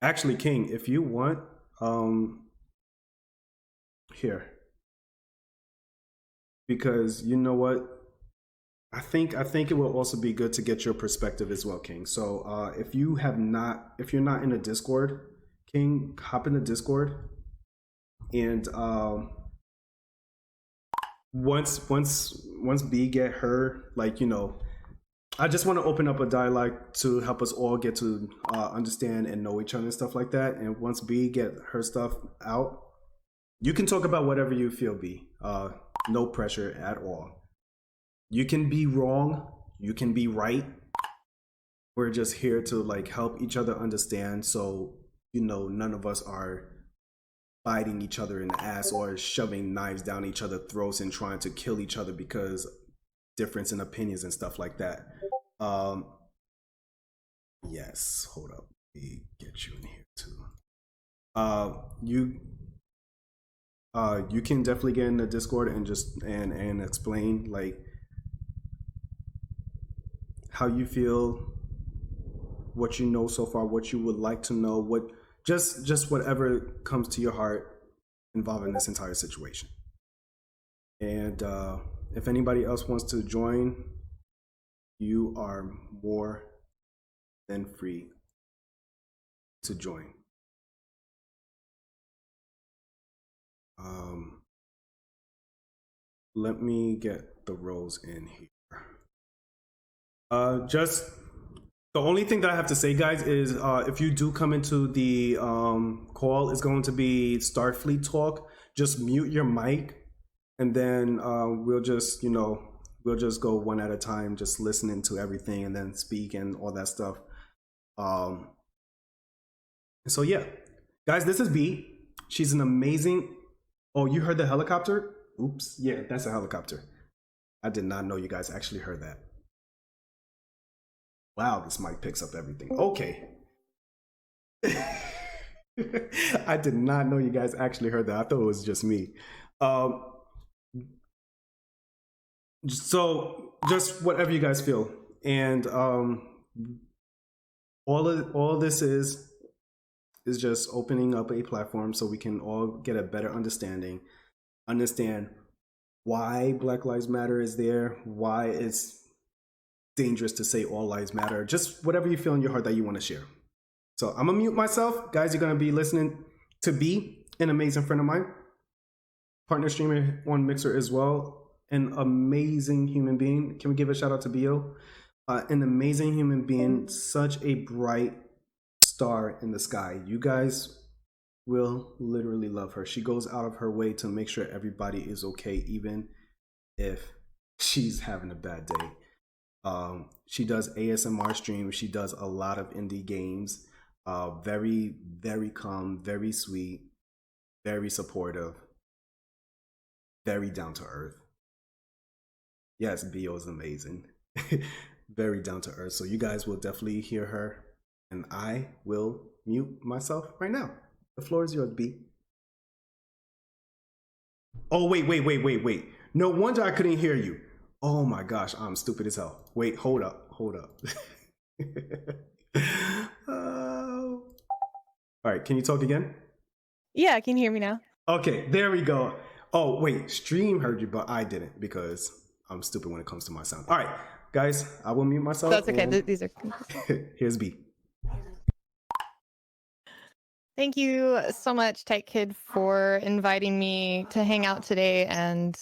actually, King, if you want, here, because you know what, I think it will also be good to get your perspective as well, King. So if you're not in the Discord, King, hop in the Discord, and once B get her, like, you know, I just want to open up a dialogue to help us all get to understand and know each other and stuff like that. And once B get her stuff out, you can talk about whatever you feel, B. No pressure at all. You can be wrong. You can be right. We're just here to like help each other understand. So, you know, none of us are biting each other in the ass or shoving knives down each other's throats and trying to kill each other because difference in opinions and stuff like that. Yes, hold up. Let me get you in here too. You can definitely get in the Discord and just and explain like how you feel, what you know so far, what you would like to know, what just whatever comes to your heart involving this entire situation. And if anybody else wants to join, you are more than free to join. Let me get the roles in here. Just the only thing that I have to say, guys, is if you do come into the call, it's going to be Starfleet talk. Just mute your mic, and then we'll just, you know, we'll just go one at a time, just listening to everything and then speak and all that stuff. So yeah, guys, this is B. She's an amazing. Oh, you heard the helicopter? Oops. Yeah, that's a helicopter. I did not know you guys actually heard that. Wow, this mic picks up everything. Okay. I did not know you guys actually heard that. I thought it was just me. So just whatever you guys feel, and all this is just opening up a platform so we can all get a better understand why Black Lives Matter is there, why it's dangerous to say all lives matter, just whatever you feel in your heart that you want to share. So I'm gonna mute myself. Guys, you're gonna be listening to B, an amazing friend of mine, partner streamer on Mixer as well, an amazing human being. Can we give a shout out to B.O.? An amazing human being, such a bright star in the sky. You guys will literally love her. She goes out of her way to make sure everybody is okay, even if she's having a bad day. She does ASMR streams. She does a lot of indie games. Very, very calm, very sweet, very supportive, very down to earth. Yes, Bio is amazing. Very down to earth. So you guys will definitely hear her, and I will mute myself right now. The floor is yours, B. Oh, wait. No wonder I couldn't hear you. Oh my gosh, I'm stupid as hell. Wait, hold up. All right, can you talk again? Yeah, can you hear me now? Okay, there we go. Oh, wait, stream heard you, but I didn't because I'm stupid when it comes to my sound. All right, guys, I will mute myself. That's okay. These are. Here's B. Thank you so much, TightKidd, for inviting me to hang out today and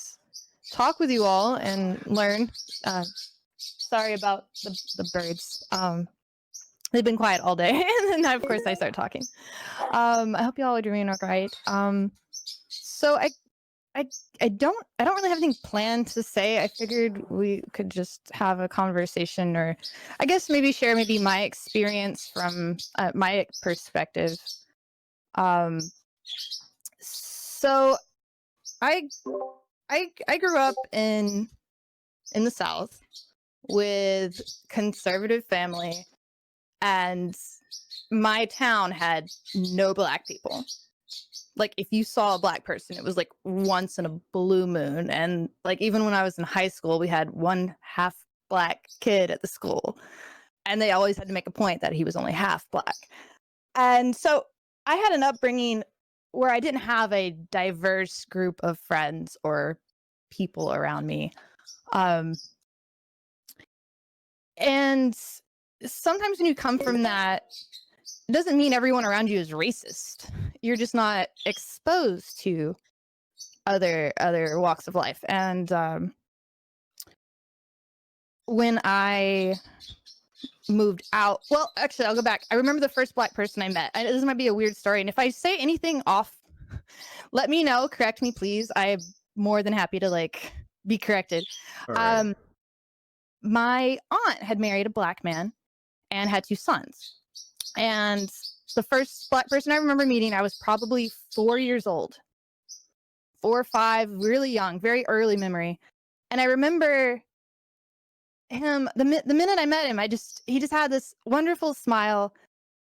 talk with you all and learn. Sorry about the birds. They've been quiet all day, and then of course I start talking. I hope you all are doing all right. So I don't really have anything planned to say. I figured we could just have a conversation, or I guess maybe share my experience from my perspective. So I grew up in the South with conservative family, and my town had no Black people. Like, if you saw a Black person, it was like once in a blue moon. And like, even when I was in high school, we had one half Black kid at the school, and they always had to make a point that he was only half Black. And so I had an upbringing where I didn't have a diverse group of friends or people around me. And sometimes when you come from that, it doesn't mean everyone around you is racist. You're just not exposed to other walks of life. And when I moved out, well, actually, I'll go back. I remember the first Black person I met. This might be a weird story, and if I say anything off, let me know. Correct me, please. I'm more than happy to be corrected. Right. My aunt had married a Black man and had 2 sons. And the first Black person I remember meeting, I was probably 4 years old, 4 or 5, really young, very early memory. And I remember him, the minute I met him, he just had this wonderful smile,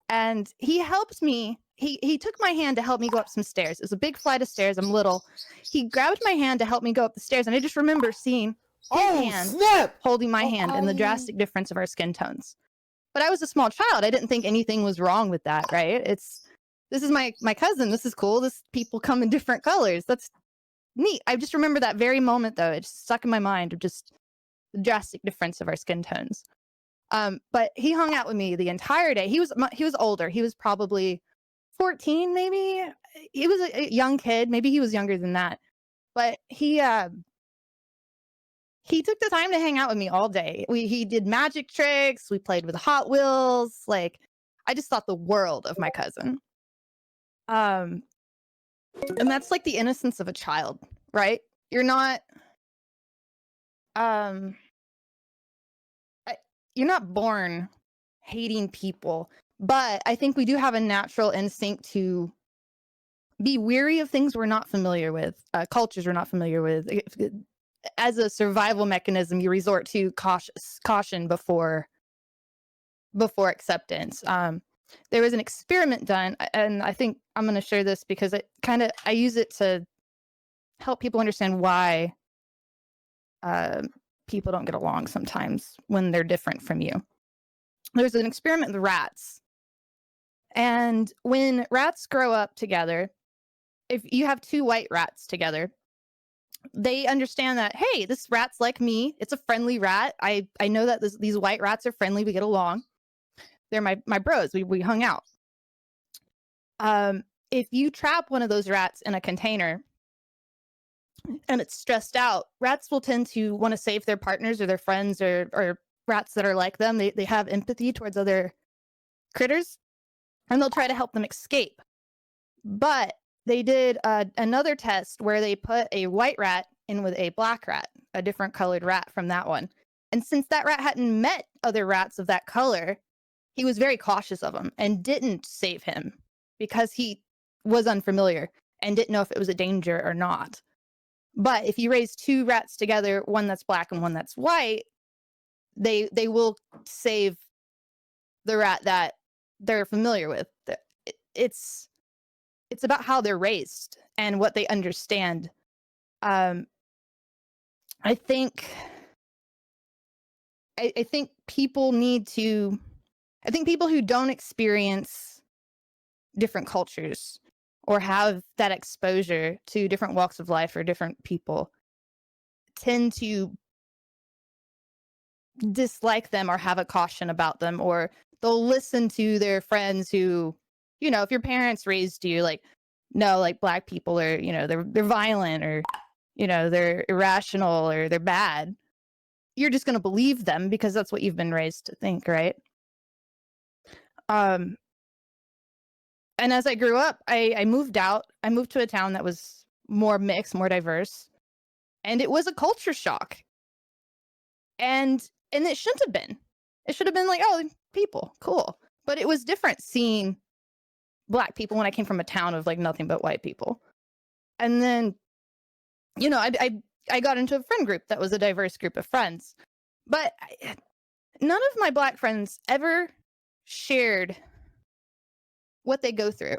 and he helped me. He took my hand to help me go up some stairs. It was a big flight of stairs. I'm little. He grabbed my hand to help me go up the stairs, and I just remember seeing his hand holding my hand and the drastic difference of our skin tones. But I was a small child. I didn't think anything was wrong with that, right? This is my cousin. This is cool. People come in different colors. That's neat. I just remember that very moment, though. It just stuck in my mind of just the drastic difference of our skin tones. But he hung out with me the entire day. He was older. He was probably 14, maybe. He was a young kid. Maybe he was younger than that. But he took the time to hang out with me all day. He did magic tricks. We played with Hot Wheels. I just thought the world of my cousin. And that's like the innocence of a child, right? You're not born hating people, but I think we do have a natural instinct to be weary of things we're not familiar with, cultures we're not familiar with. As a survival mechanism, you resort to caution before acceptance. There was an experiment done, and I think I'm going to share this because I use it to help people understand why people don't get along sometimes when they're different from you. There's an experiment with rats. And when rats grow up together, if you have two white rats together, they understand that, hey, this rat's like me. It's a friendly rat. I know that these white rats are friendly. We get along. They're my bros. We hung out. If you trap one of those rats in a container and it's stressed out, rats will tend to want to save their partners or their friends or rats that are like them. They have empathy towards other critters, and they'll try to help them escape. But they did another test where they put a white rat in with a black rat, a different colored rat from that one. And since that rat hadn't met other rats of that color, he was very cautious of him and didn't save him because he was unfamiliar and didn't know if it was a danger or not. But if you raise two rats together, one that's black and one that's white, they will save the rat that they're familiar with. It's about how they're raised and what they understand. I think people need to. I think people who don't experience different cultures or have that exposure to different walks of life or different people tend to dislike them or have a caution about them, or they'll listen to their friends who, if your parents raised you like, no, like black people are, they're violent or, they're irrational or they're bad. You're just going to believe them because that's what you've been raised to think, right? And as I grew up, I moved out. I moved to a town that was more mixed, more diverse. And it was a culture shock. And it shouldn't have been. It should have been like, oh, people, cool. But it was different seeing black people when I came from a town of like nothing but white people. And then, I got into a friend group that was a diverse group of friends. But none of my black friends ever shared what they go through.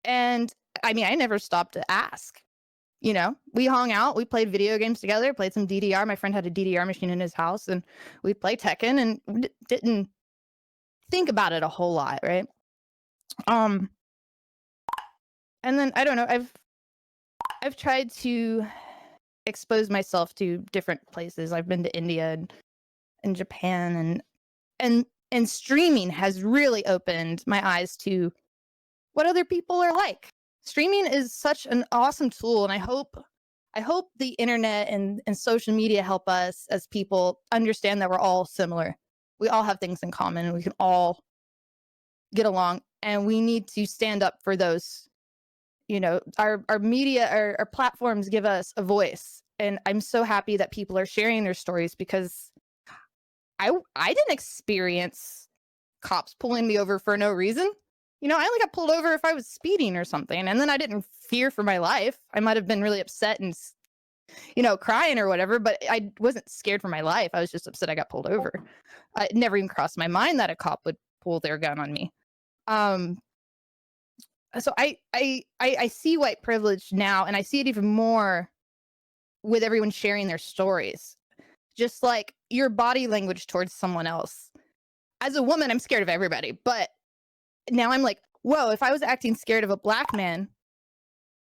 And I mean, I never stopped to ask. We hung out, we played video games together, played some DDR. My friend had a DDR machine in his house and we played Tekken and didn't think about it a whole lot, right? And then I don't know, I've tried to expose myself to different places. I've been to India and Japan and streaming has really opened my eyes to what other people are like. Streaming is such an awesome tool, and I hope the internet and social media help us as people understand that we're all similar. We all have things in common, and we can all get along, and we need to stand up for those. Our media, our platforms give us a voice, and I'm so happy that people are sharing their stories because I didn't experience cops pulling me over for no reason. I only got pulled over if I was speeding or something, and then I didn't fear for my life. I might have been really upset and, crying or whatever, but I wasn't scared for my life. I was just upset I got pulled over. It never even crossed my mind that a cop would pull their gun on me. So I see white privilege now, and I see it even more with everyone sharing their stories. Just like your body language towards someone else. As a woman, I'm scared of everybody, but now I'm like, whoa, if I was acting scared of a black man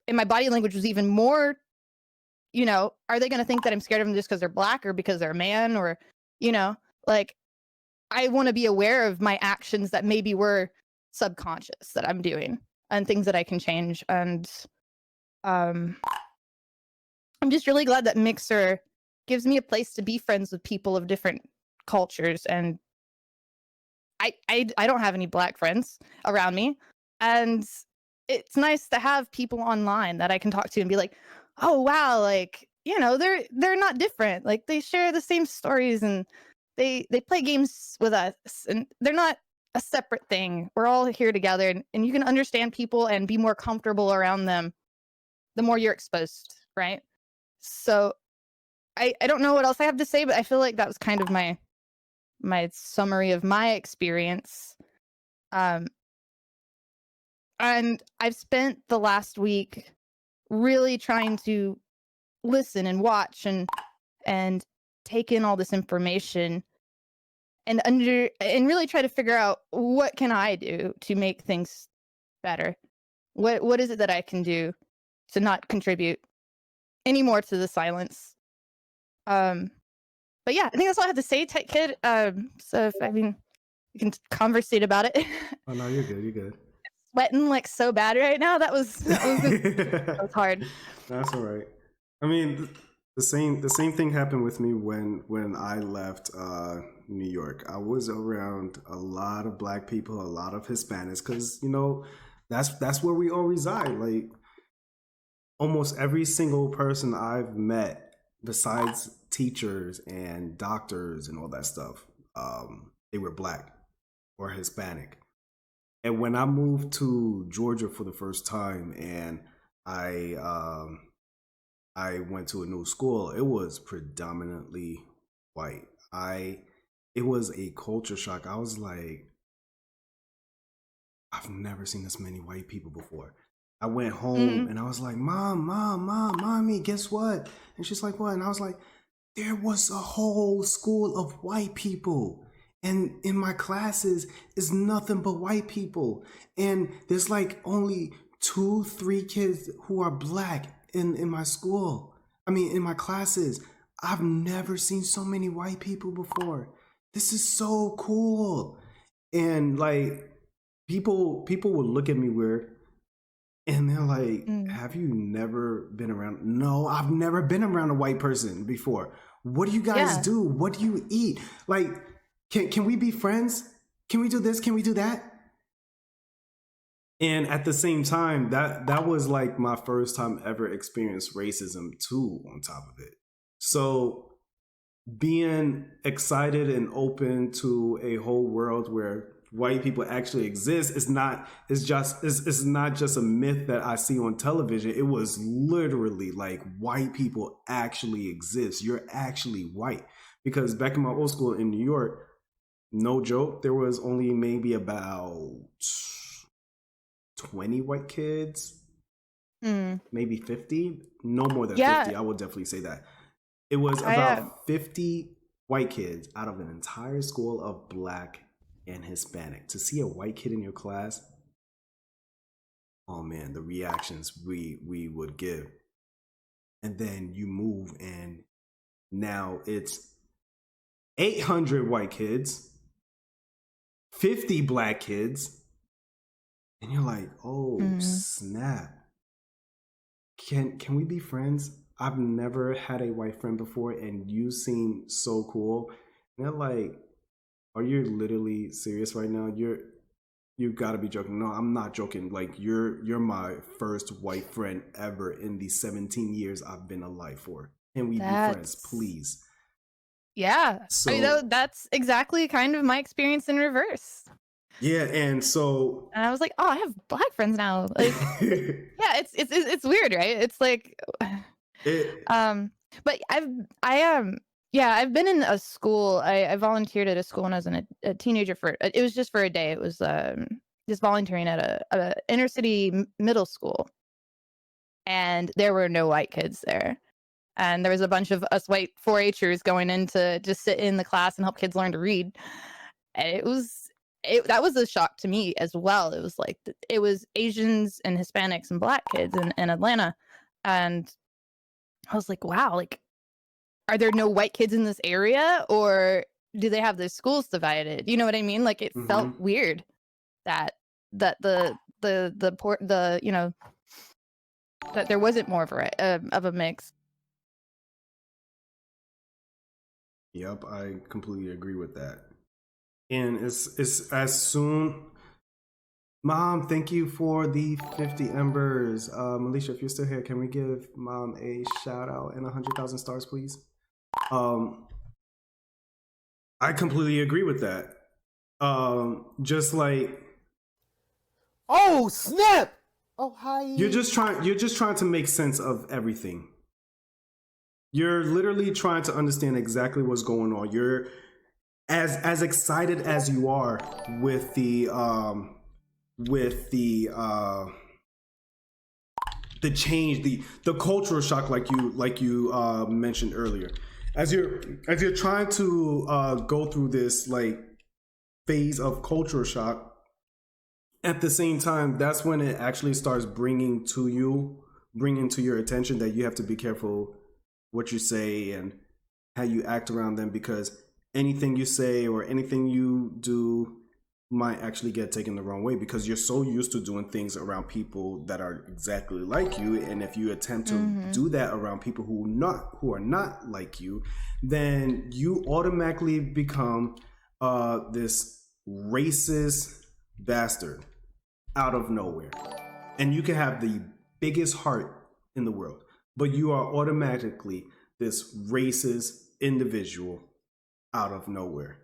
and my body language was even more, are they going to think that I'm scared of them just because they're black or because they're a man or, like I want to be aware of my actions that maybe were subconscious that I'm doing and things that I can change. And I'm just really glad that Mixer gives me a place to be friends with people of different cultures. And I don't have any black friends around me, and it's nice to have people online that I can talk to and be like, oh wow, like they're not different, like they share the same stories and they play games with us and they're not a separate thing. We're all here together, and you can understand people and be more comfortable around them the more you're exposed, right? So I don't know what else I have to say, but I feel like that was kind of my summary of my experience. And I've spent the last week really trying to listen and watch and and take in all this information and really try to figure out what can I do to make things better. What is it that I can do to not contribute any more to the silence? But yeah, I think that's all I have to say, TightKidd. So if, I mean, we can conversate about it. Oh no, you're good. You're good. Sweating like so bad right now. That was that was hard. That's all right. I mean, the same thing happened with me when I left New York. I was around a lot of Black people, a lot of Hispanics, because you know that's where we all reside. Like almost every single person I've met, besides teachers and doctors and all that stuff, they were Black or Hispanic. And when I moved to Georgia for the first time, and I went to a new school, it was predominantly white. It was a culture shock. I was like, I've never seen this many white people before. I went home and I was like, Mommy, guess what? And she's like, what? And I was like, there was a whole school of white people. And in my classes, it's nothing but white people. And there's like only 2-3 kids who are Black in my school. I mean, in my classes. I've never seen so many white people before. This is so cool. And like people would look at me weird. And they're like, have you never been around? No, I've never been around a white person before. What do you guys do? What do you eat? Like, can we be friends? Can we do this? Can we do that? And at the same time, that was like my first time ever experienced racism too, on top of it. So being excited and open to a whole world where white people actually exist is not just a myth that I see on television. It was literally like white people actually exist. You're actually white. Because back in my old school in New York, no joke, there was only maybe about 20 white kids, maybe 50, no more than 50. I would definitely say that. It was about 50 white kids out of an entire school of Black and Hispanic. To see a white kid in your class, oh man, the reactions we would give. And then you move and now it's 800 white kids, 50 Black kids, and you're like, oh snap. Can we be friends? I've never had a white friend before and you seem so cool. And they're like, are you literally serious right now? You gotta be joking. No, I'm not joking. Like you're my first white friend ever in the 17 years I've been alive for. Can we be friends, please? Yeah. So, I mean, that's exactly kind of my experience in reverse. Yeah, and so I was like, oh, I have Black friends now. Like, yeah, it's weird, right? It's like, but I've been in a school. I volunteered at a school when I was a teenager it was just for a day. It was just volunteering at a inner city middle school, and there were no white kids there. And there was a bunch of us white 4-Hers going in to just sit in the class and help kids learn to read. And that was a shock to me as well. It was like, it was Asians and Hispanics and Black kids in Atlanta. And I was like, wow, like, are there no white kids in this area, or do they have their schools divided? You know what I mean? Like, it felt weird that the you know, that there wasn't more of a mix. Yep, I completely agree with that. And it's as soon. Mom, thank you for the 50 embers. Alicia, if you're still here, can we give Mom a shout out and 100,000 stars, please? I completely agree with that. Just like, oh snap! Oh hi. You're just trying to make sense of everything. You're literally trying to understand exactly what's going on. You're as excited as you are with the change, the cultural shock, like you mentioned earlier. as you're trying to go through this like phase of culture shock, at the same time, that's when it actually starts bringing to your attention that you have to be careful what you say and how you act around them, because anything you say or anything you do might actually get taken the wrong way, because you're so used to doing things around people that are exactly like you, and if you attempt to do that around people who are not like you, then you automatically become this racist bastard out of nowhere. And you can have the biggest heart in the world, but you are automatically this racist individual out of nowhere.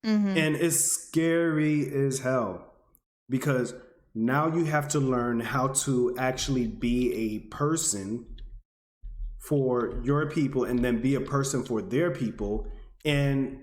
And it's scary as hell, because now you have to learn how to actually be a person for your people and then be a person for their people, and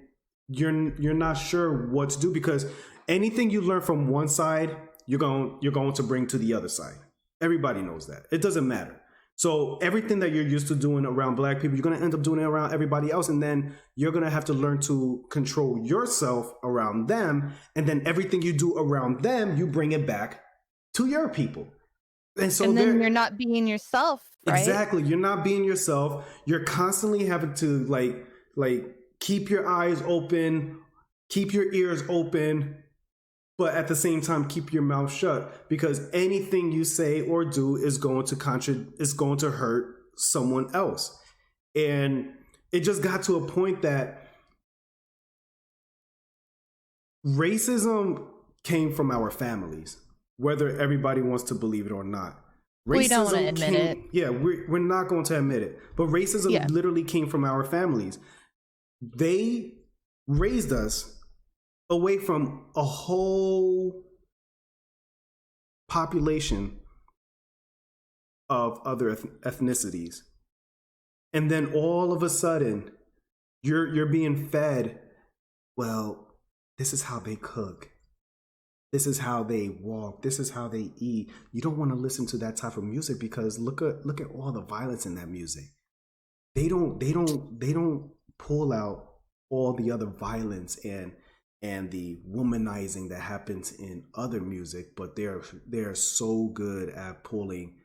you're not sure what to do, because anything you learn from one side, you're going to bring to the other side. Everybody knows that. It doesn't matter. So everything that you're used to doing around black people, you're going to end up doing it around everybody else. And then you're going to have to learn to control yourself around them. And then everything you do around them, you bring it back to your people. And so then you're not being yourself, right? Exactly. You're not being yourself. You're constantly having to like keep your eyes open, keep your ears open, but at the same time, keep your mouth shut, because anything you say or do is going to hurt someone else. And it just got to a point that racism came from our families, whether everybody wants to believe it or not. Racism we don't want to admit it. Yeah, we're not going to admit it. But racism literally came from our families. They raised us away from a whole population of other ethnicities. And then all of a sudden, you're being fed, well, this is how they cook. This is how they walk. This is how they eat. You don't want to listen to that type of music, because look at all the violence in that music. They don't pull out all the other violence and the womanizing that happens in other music, but they're so good at pulling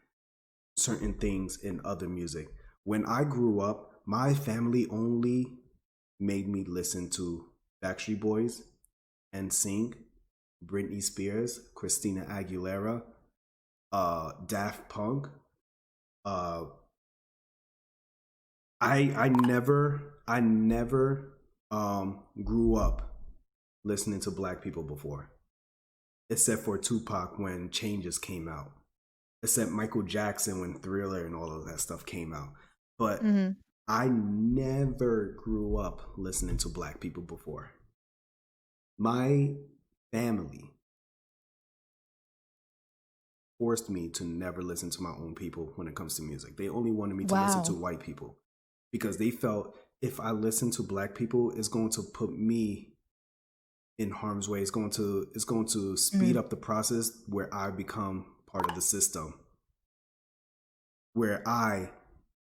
certain things in other music. When I grew up, my family only made me listen to Backstreet Boys, NSYNC, Britney Spears, Christina Aguilera, Daft Punk. I never grew up listening to black people before, except for Tupac when Changes came out, except Michael Jackson when Thriller and all of that stuff came out. But I never grew up listening to black people before. My family forced me to never listen to my own people when it comes to music. They only wanted me to listen to white people, because they felt if I listen to black people, it's going to put me in harm's way. It's going to speed up the process where I become part of the system, where I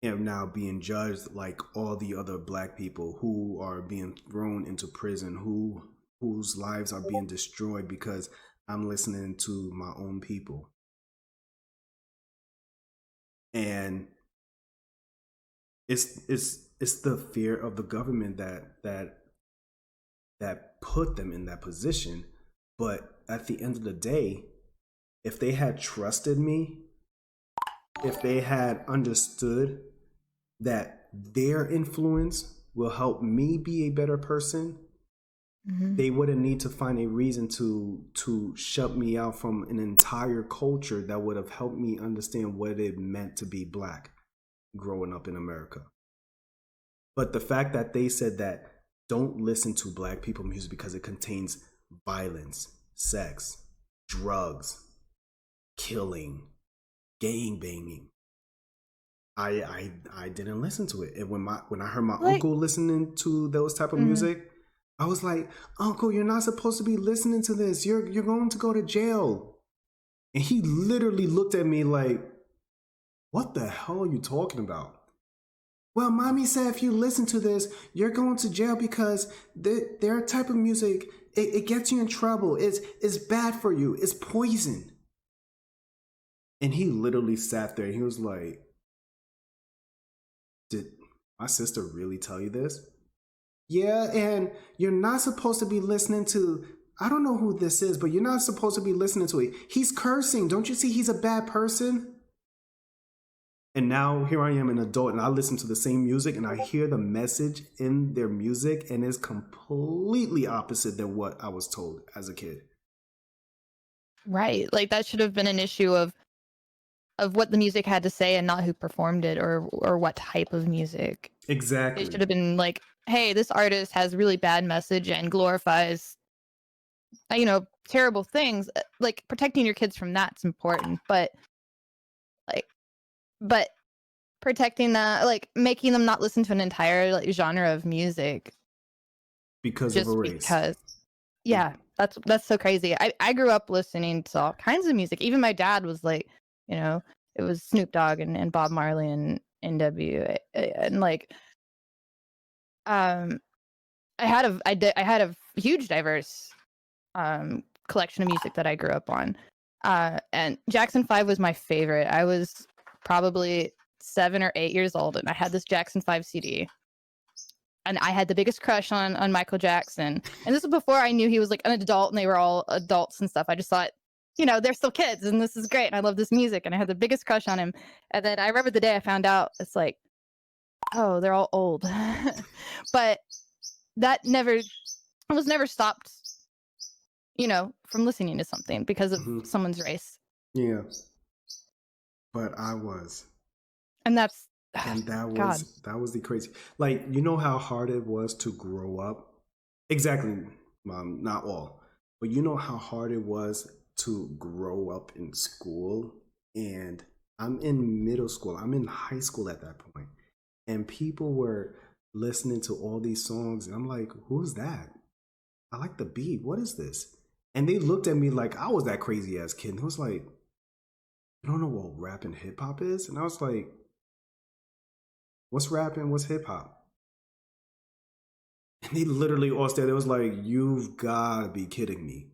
am now being judged like all the other black people who are being thrown into prison, whose lives are being destroyed because I'm listening to my own people. And it's the fear of the government that put them in that position. But at the end of the day, if they had trusted me, if they had understood that their influence will help me be a better person, they wouldn't need to find a reason to shut me out from an entire culture that would have helped me understand what it meant to be black growing up in America. But the fact that they said that don't listen to black people music because it contains violence, sex, drugs, killing, gang banging, I didn't listen to it. And when I heard my uncle listening to those type of music, I was like, Uncle, you're not supposed to be listening to this. You're going to go to jail. And he literally looked at me like, what the hell are you talking about? well, mommy said if you listen to this, you're going to jail because their type of music, it gets you in trouble. It's bad for you. It's poison. And he literally sat there and he was like, did my sister really tell you this? Yeah, and you're not supposed to be listening to, I don't know who this is, but you're not supposed to be listening to it. He's cursing. Don't you see he's a bad person? And now here I am, an adult, and I listen to the same music and I hear the message in their music and it's completely opposite than what I was told as a kid. Right. Like that should have been an issue of what the music had to say and not who performed it or what type of music. Exactly. It should have been like, hey, this artist has really bad message and glorifies, terrible things. Like protecting your kids from that's important, but protecting like making them not listen to an entire genre of music because just of a race. Because, yeah, that's so crazy. I grew up listening to all kinds of music. Even my dad was like, it was Snoop Dogg and Bob Marley and NWA and like, I had a huge diverse collection of music that I grew up on. And Jackson 5 was my favorite. I was probably 7 or 8 years old and I had this Jackson 5 CD. And I had the biggest crush on Michael Jackson. And this was before I knew he was like an adult and they were all adults and stuff. I just thought, they're still kids and this is great. And I love this music and I had the biggest crush on him. And then I remember the day I found out, it's like, oh, they're all old. But that I was never stopped, from listening to something because of someone's race. Yeah. But I was. And that was the crazy. Like, you know how hard it was to grow up? Exactly, Mom, not all. But you know how hard it was to grow up in school? And I'm in middle school. I'm in high school at that point. And people were listening to all these songs. And I'm like, who's that? I like the beat. What is this? And they looked at me like I was that crazy ass kid. And it was like, you don't know what rap and hip hop is? And I was like, what's rap and what's hip hop? And they literally all stared. It was like, you've got to be kidding me.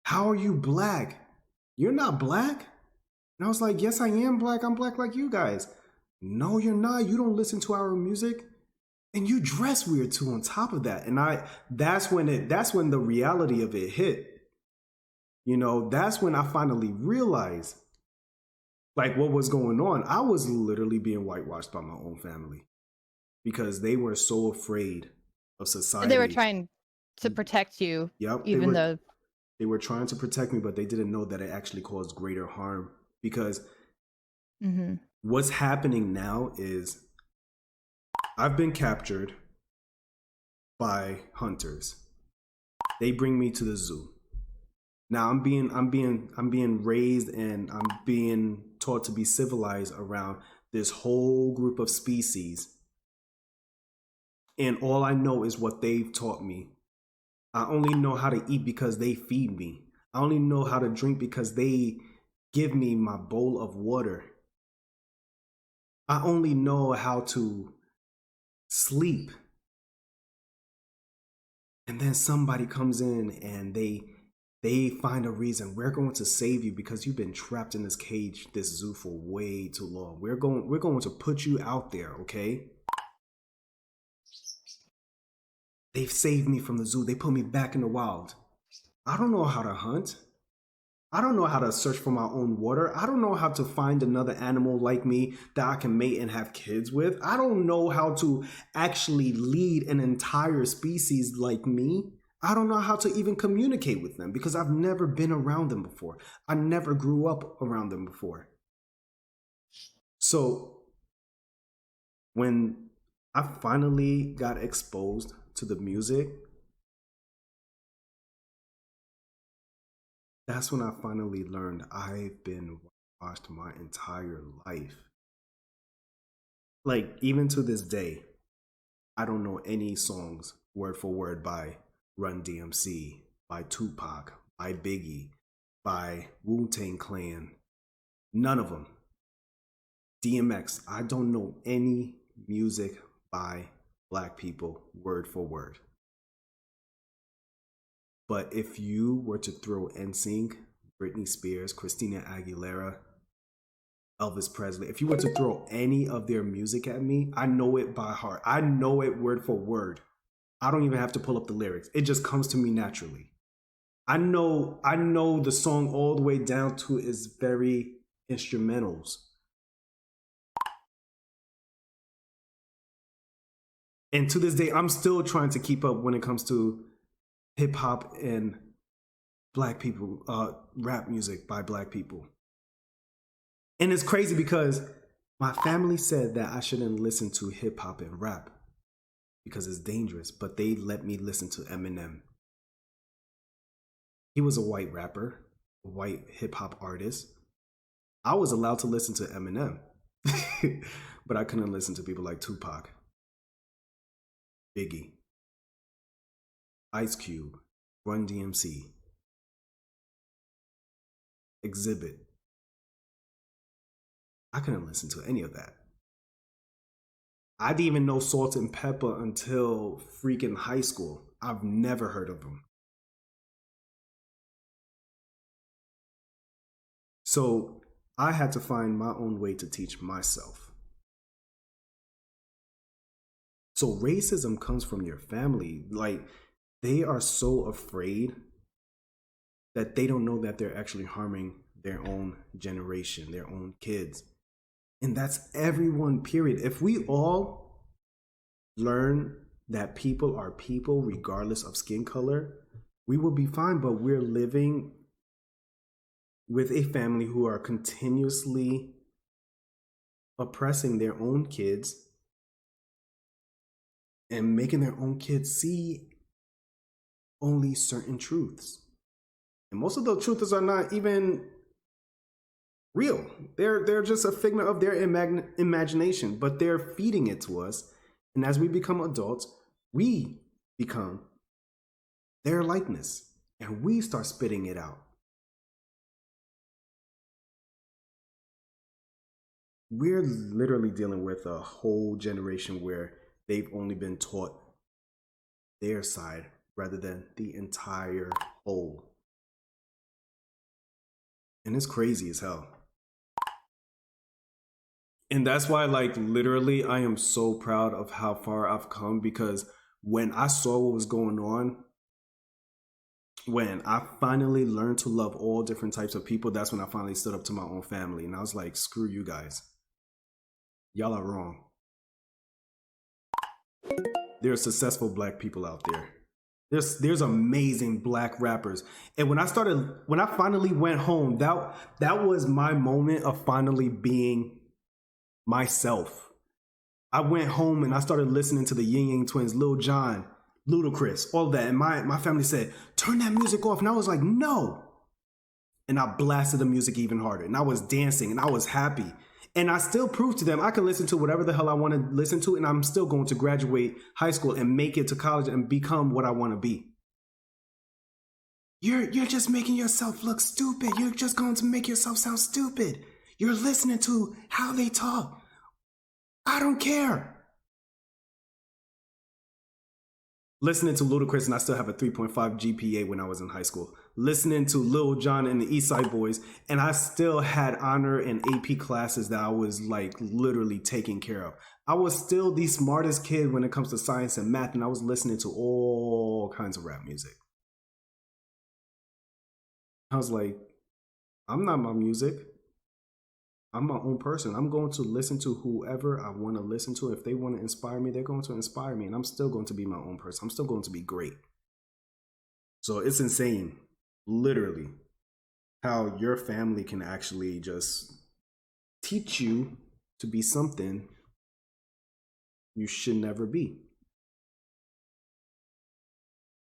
How are you black? You're not black? And I was like, yes, I am black. I'm black like you guys. No, you're not. You don't listen to our music. And you dress weird too on top of that. And that's when the reality of it hit. That's when I finally realized like what was going on. I was literally being whitewashed by my own family because they were so afraid of society. And they were trying to protect you. Yep. Even though they were trying to protect me, but they didn't know that it actually caused greater harm because what's happening now is I've been captured by hunters. They bring me to the zoo. Now I'm being raised and I'm being taught to be civilized around this whole group of species. And all I know is what they've taught me. I only know how to eat because they feed me. I only know how to drink because they give me my bowl of water. I only know how to sleep. And then somebody comes in and they find a reason. We're going to save you because you've been trapped in this cage, this zoo for way too long. We're going to put you out there, okay? They've saved me from the zoo. They put me back in the wild. I don't know how to hunt. I don't know how to search for my own water. I don't know how to find another animal like me that I can mate and have kids with. I don't know how to actually lead an entire species like me. I don't know how to even communicate with them because I've never been around them before. I never grew up around them before. So when I finally got exposed to the music, that's when I finally learned I've been whitewashed my entire life. Like, even to this day, I don't know any songs word for word by Run DMC, by Tupac, by Biggie, by Wu-Tang Clan. None of them. DMX, I don't know any music by Black people, word for word. But if you were to throw NSYNC, Britney Spears, Christina Aguilera, Elvis Presley, if you were to throw any of their music at me, I know it by heart. I know it word for word. I don't even have to pull up the lyrics. It just comes to me naturally. I know the song all the way down to its very instrumentals. And to this day, I'm still trying to keep up when it comes to hip hop and Black people, rap music by Black people. And it's crazy because my family said that I shouldn't listen to hip hop and rap because it's dangerous, but they let me listen to Eminem. He was a white rapper, a white hip hop artist. I was allowed to listen to Eminem, but I couldn't listen to people like Tupac, Biggie, Ice Cube, Run DMC, Exhibit. I couldn't listen to any of that. I didn't even know Salt and Pepper until freaking high school. I've never heard of them. So I had to find my own way to teach myself. So racism comes from your family. Like, they are so afraid that they don't know that they're actually harming their own generation, their own kids. And that's everyone, period. If we all learn that people are people regardless of skin color, we will be fine. But we're living with a family who are continuously oppressing their own kids and making their own kids see only certain truths. And most of those truths are not even real. They're just a figment of their imagination, but they're feeding it to us. And as we become adults, we become their likeness and we start spitting it out. We're literally dealing with a whole generation where they've only been taught their side rather than the entire whole. And it's crazy as hell. And that's why, like, literally, I am so proud of how far I've come, because when I saw what was going on, when I finally learned to love all different types of people, that's when I finally stood up to my own family. And I was like, screw you guys. Y'all are wrong. There are successful Black people out there. There's amazing Black rappers. And when I finally went home, that was my moment of finally being myself. I went home and I started listening to the Yin Yang Twins, Lil Jon, Ludacris, all that. And my family said, turn that music off. And I was like, no. And I blasted the music even harder. And I was dancing and I was happy. And I still proved to them I can listen to whatever the hell I want to listen to, and I'm still going to graduate high school and make it to college and become what I want to be. You're just making yourself look stupid. You're just going to make yourself sound stupid. You're listening to how they talk. I don't care. Listening to Ludacris, and I still have a 3.5 GPA when I was in high school. Listening to Lil Jon and the East Side Boys, and I still had honor and AP classes that I was like literally taking care of. I was still the smartest kid when it comes to science and math, and I was listening to all kinds of rap music. I was like, I'm not my music. I'm my own person. I'm going to listen to whoever I want to listen to. If they want to inspire me, they're going to inspire me. And I'm still going to be my own person. I'm still going to be great. So it's insane, literally, how your family can actually just teach you to be something you should never be.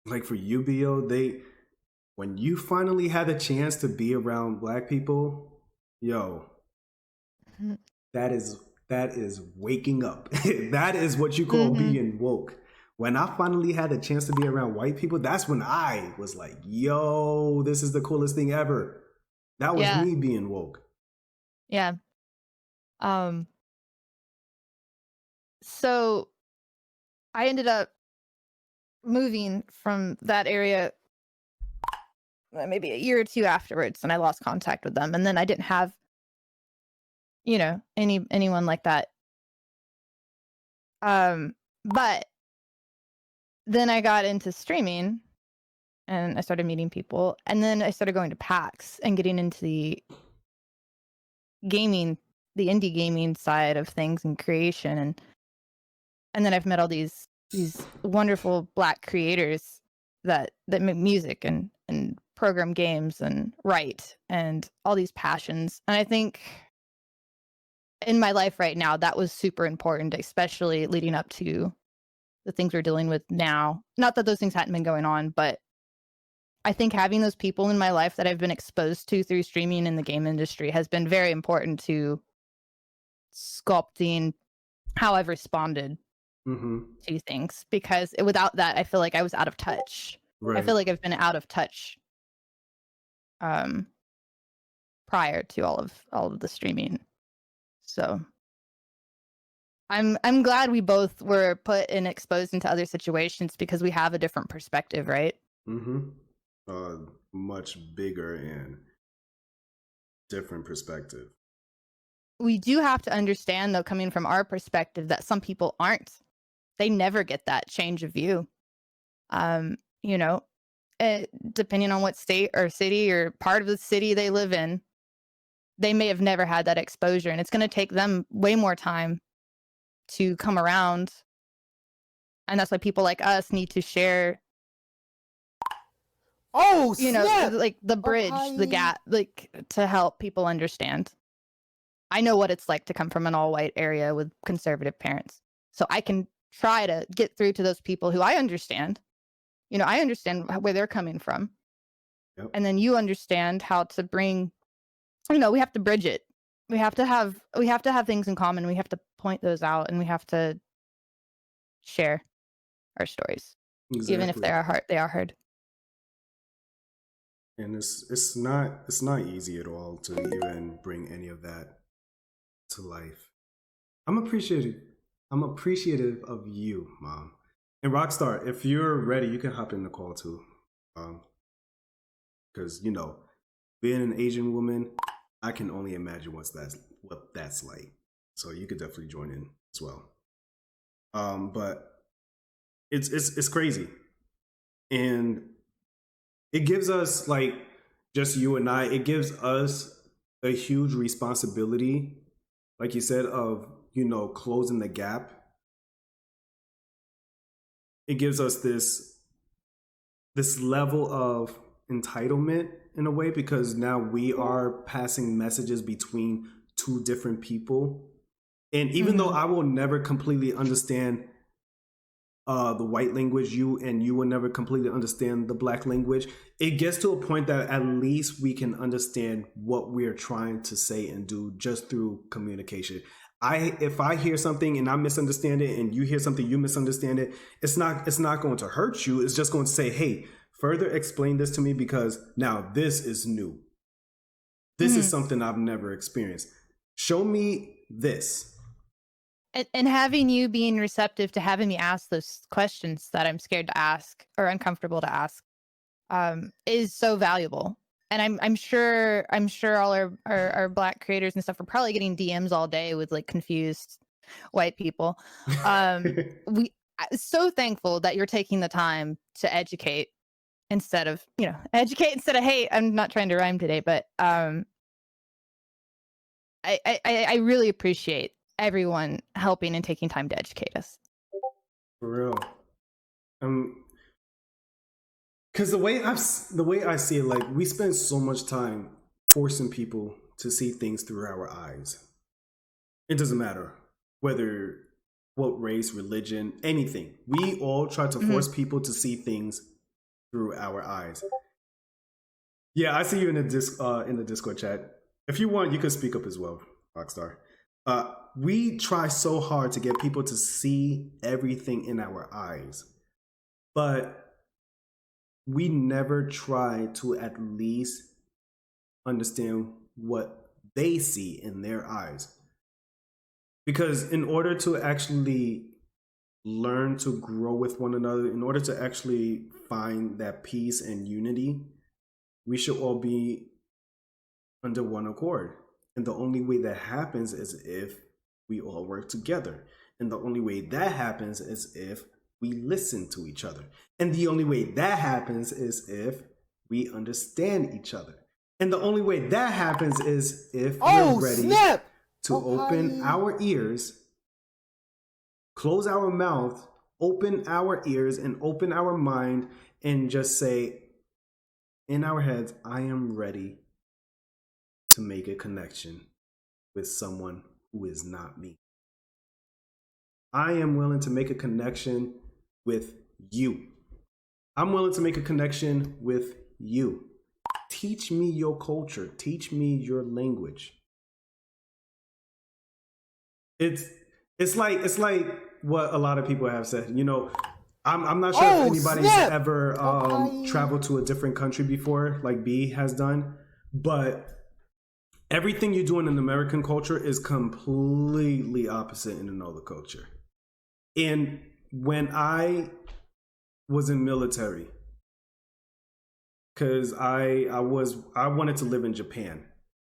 Like for you, B.O., when you finally had the chance to be around Black people, yo, that is waking up. That is what you call being woke. When I finally had the chance to be around white people, that's when I was like, yo, this is the coolest thing ever. That was me being woke. Yeah. So I ended up moving from that area maybe a year or two afterwards, and I lost contact with them. And then I didn't have, anyone like that. But then I got into streaming and I started meeting people, and then I started going to PAX and getting into the gaming, the indie gaming side of things and creation, and then I've met all these wonderful Black creators that make music and program games and write and all these passions. And I think in my life right now, that was super important, especially leading up to the things we're dealing with now. Not that those things hadn't been going on, but I think having those people in my life that I've been exposed to through streaming in the game industry has been very important to sculpting how I've responded to things. Because without that, I feel like I was out of touch. I feel like I've been out of touch prior to all of the streaming. So I'm glad we both were put and exposed into other situations because we have a different perspective, right? Much bigger and different perspective. We do have to understand, though, coming from our perspective, that some people aren't. They never get that change of view. Depending on what state or city or part of the city they live in, they may have never had that exposure, and it's going to take them way more time to come around. And that's why people like us need to share, like the bridge, the gap, like to help people understand. I know what it's like to come from an all-white area with conservative parents. So I can try to get through to those people who I understand. I understand where they're coming from. Yep. And then you understand how to bring, we have to bridge it. We have to have things in common. We have to point those out, and we have to share our stories. Even if they are hard. And it's not easy at all to even bring any of that to life. I'm appreciative of you, Mom. And Rockstar, if you're ready, you can hop in the call too. Because being an Asian woman, I can only imagine what that's like. So you could definitely join in as well. But it's crazy. And it gives us, like, just you and I, it gives us a huge responsibility, like you said, of, closing the gap. It gives us this level of entitlement in a way, because now we are passing messages between two different people. And even though I will never completely understand the white language, you will never completely understand the Black language, it gets to a point that at least we can understand what we're trying to say and do just through communication. If I hear something and I misunderstand it, and you hear something, you misunderstand it, it's not going to hurt you. It's just going to say, hey, further explain this to me, because now this is new. This is something I've never experienced. Show me this. And having you being receptive to having me ask those questions that I'm scared to ask or uncomfortable to ask is so valuable. And I'm sure all our Black creators and stuff are probably getting DMs all day with like confused white people. So thankful that you're taking the time to educate instead of hey, I'm not trying to rhyme today, but I really appreciate everyone helping and taking time to educate us. For real. Because the way I see it, like, we spend so much time forcing people to see things through our eyes. It doesn't matter what race, religion, anything. We all try to force people to see things through our eyes. Yeah, I see you in the Discord chat. If you want, you can speak up as well, Rockstar. We try so hard to get people to see everything in our eyes, but we never try to at least understand what they see in their eyes. Because in order to actually learn to grow with one another, in order to actually find that peace and unity, we should all be under one accord. And the only way that happens is if we all work together. And the only way that happens is if we listen to each other. And the only way that happens is if we understand each other. And the only way that happens is if we're ready to open our ears, close our mouth, open our ears, and open our mind, and just say in our heads, I am ready to make a connection with someone who is not me. I am willing to make a connection with you. I'm willing to make a connection with you. Teach me your culture. Teach me your language. It's like what a lot of people have said. You know, I'm not sure if anybody's ever traveled to a different country before, like B has done, but everything you do in an American culture is completely opposite in another culture. And when I was in military, because I wanted to live in Japan.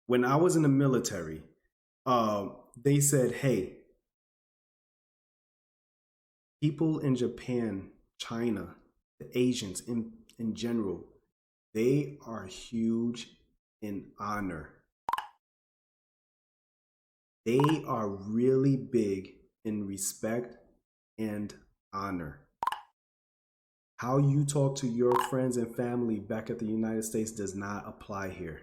When I was in the military, they said, hey, people in Japan, China, the Asians in general, they are huge in honor. They are really big in respect and honor. How you talk to your friends and family back at the United States does not apply here.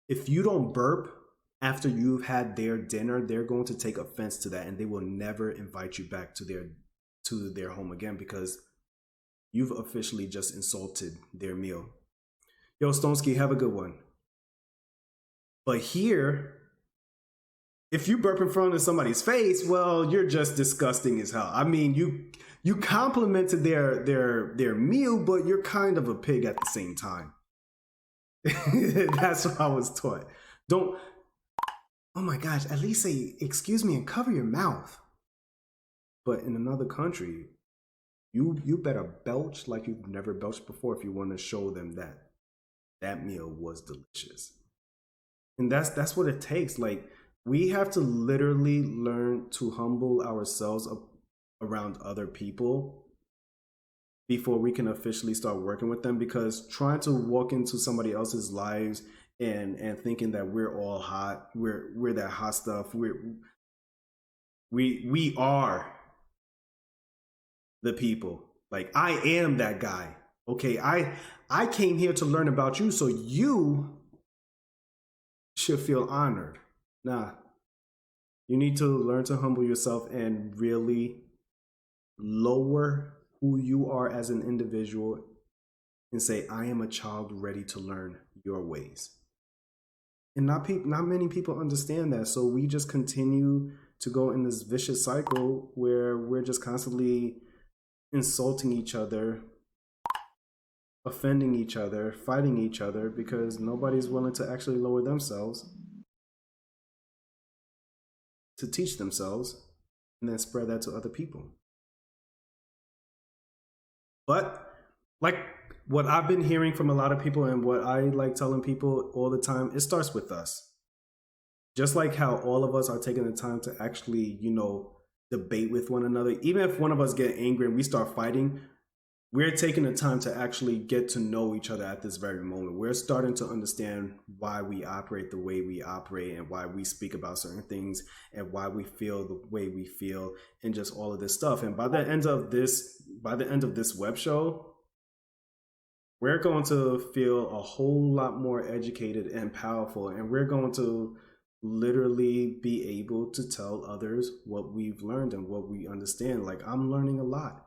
If you don't burp after you've had their dinner, they're going to take offense to that, and they will never invite you back to their home again because you've officially just insulted their meal. Yo, Stonsky, have a good one. But here, if you burp in front of somebody's face, well, you're just disgusting as hell. I mean, you complimented their meal, but you're kind of a pig at the same time. That's what I was taught. Don't, oh my gosh, at least say, excuse me and cover your mouth. But in another country, you better belch like you've never belched before if you want to show them that that meal was delicious. And that's what it takes. Like, we have to literally learn to humble ourselves around other people before we can officially start working with them, because trying to walk into somebody else's lives and thinking that we're all hot, we're that hot stuff, we are the people. Like, I am that guy. Okay, I came here to learn about you, so you should feel honored. Nah, you need to learn to humble yourself and really lower who you are as an individual and say, I am a child ready to learn your ways. And not many people understand that. So we just continue to go in this vicious cycle where we're just constantly insulting each other, offending each other, fighting each other, because nobody's willing to actually lower themselves to teach themselves and then spread that to other people. But like what I've been hearing from a lot of people and what I like telling people all the time, it starts with us. Just like how all of us are taking the time to actually, you know, debate with one another. Even if one of us get angry and we start fighting, we're taking the time to actually get to know each other at this very moment. We're starting to understand why we operate the way we operate and why we speak about certain things and why we feel the way we feel and just all of this stuff. And by the end of this web show, we're going to feel a whole lot more educated and powerful. And we're going to literally be able to tell others what we've learned and what we understand. Like, I'm learning a lot.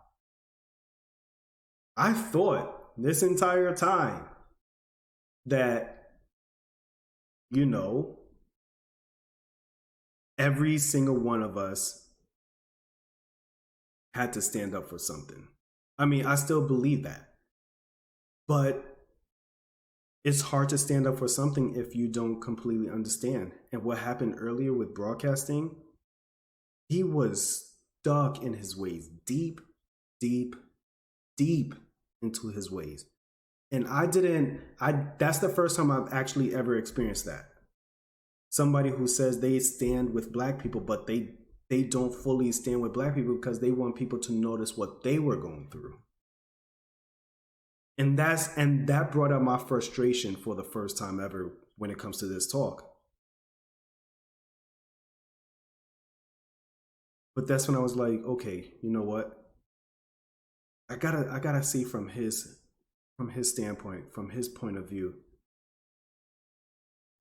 I thought this entire time that, you know, every single one of us had to stand up for something. I mean, I still believe that. But it's hard to stand up for something if you don't completely understand. And what happened earlier with broadcasting, he was stuck in his ways, deep, deep, deep into his ways. And that's the first time I've actually ever experienced that. Somebody who says they stand with black people, but they don't fully stand with black people because they want people to notice what they were going through. And that brought up my frustration for the first time ever when it comes to this talk. But that's when I was like, okay, you know what? I gotta see from his standpoint, from his point of view.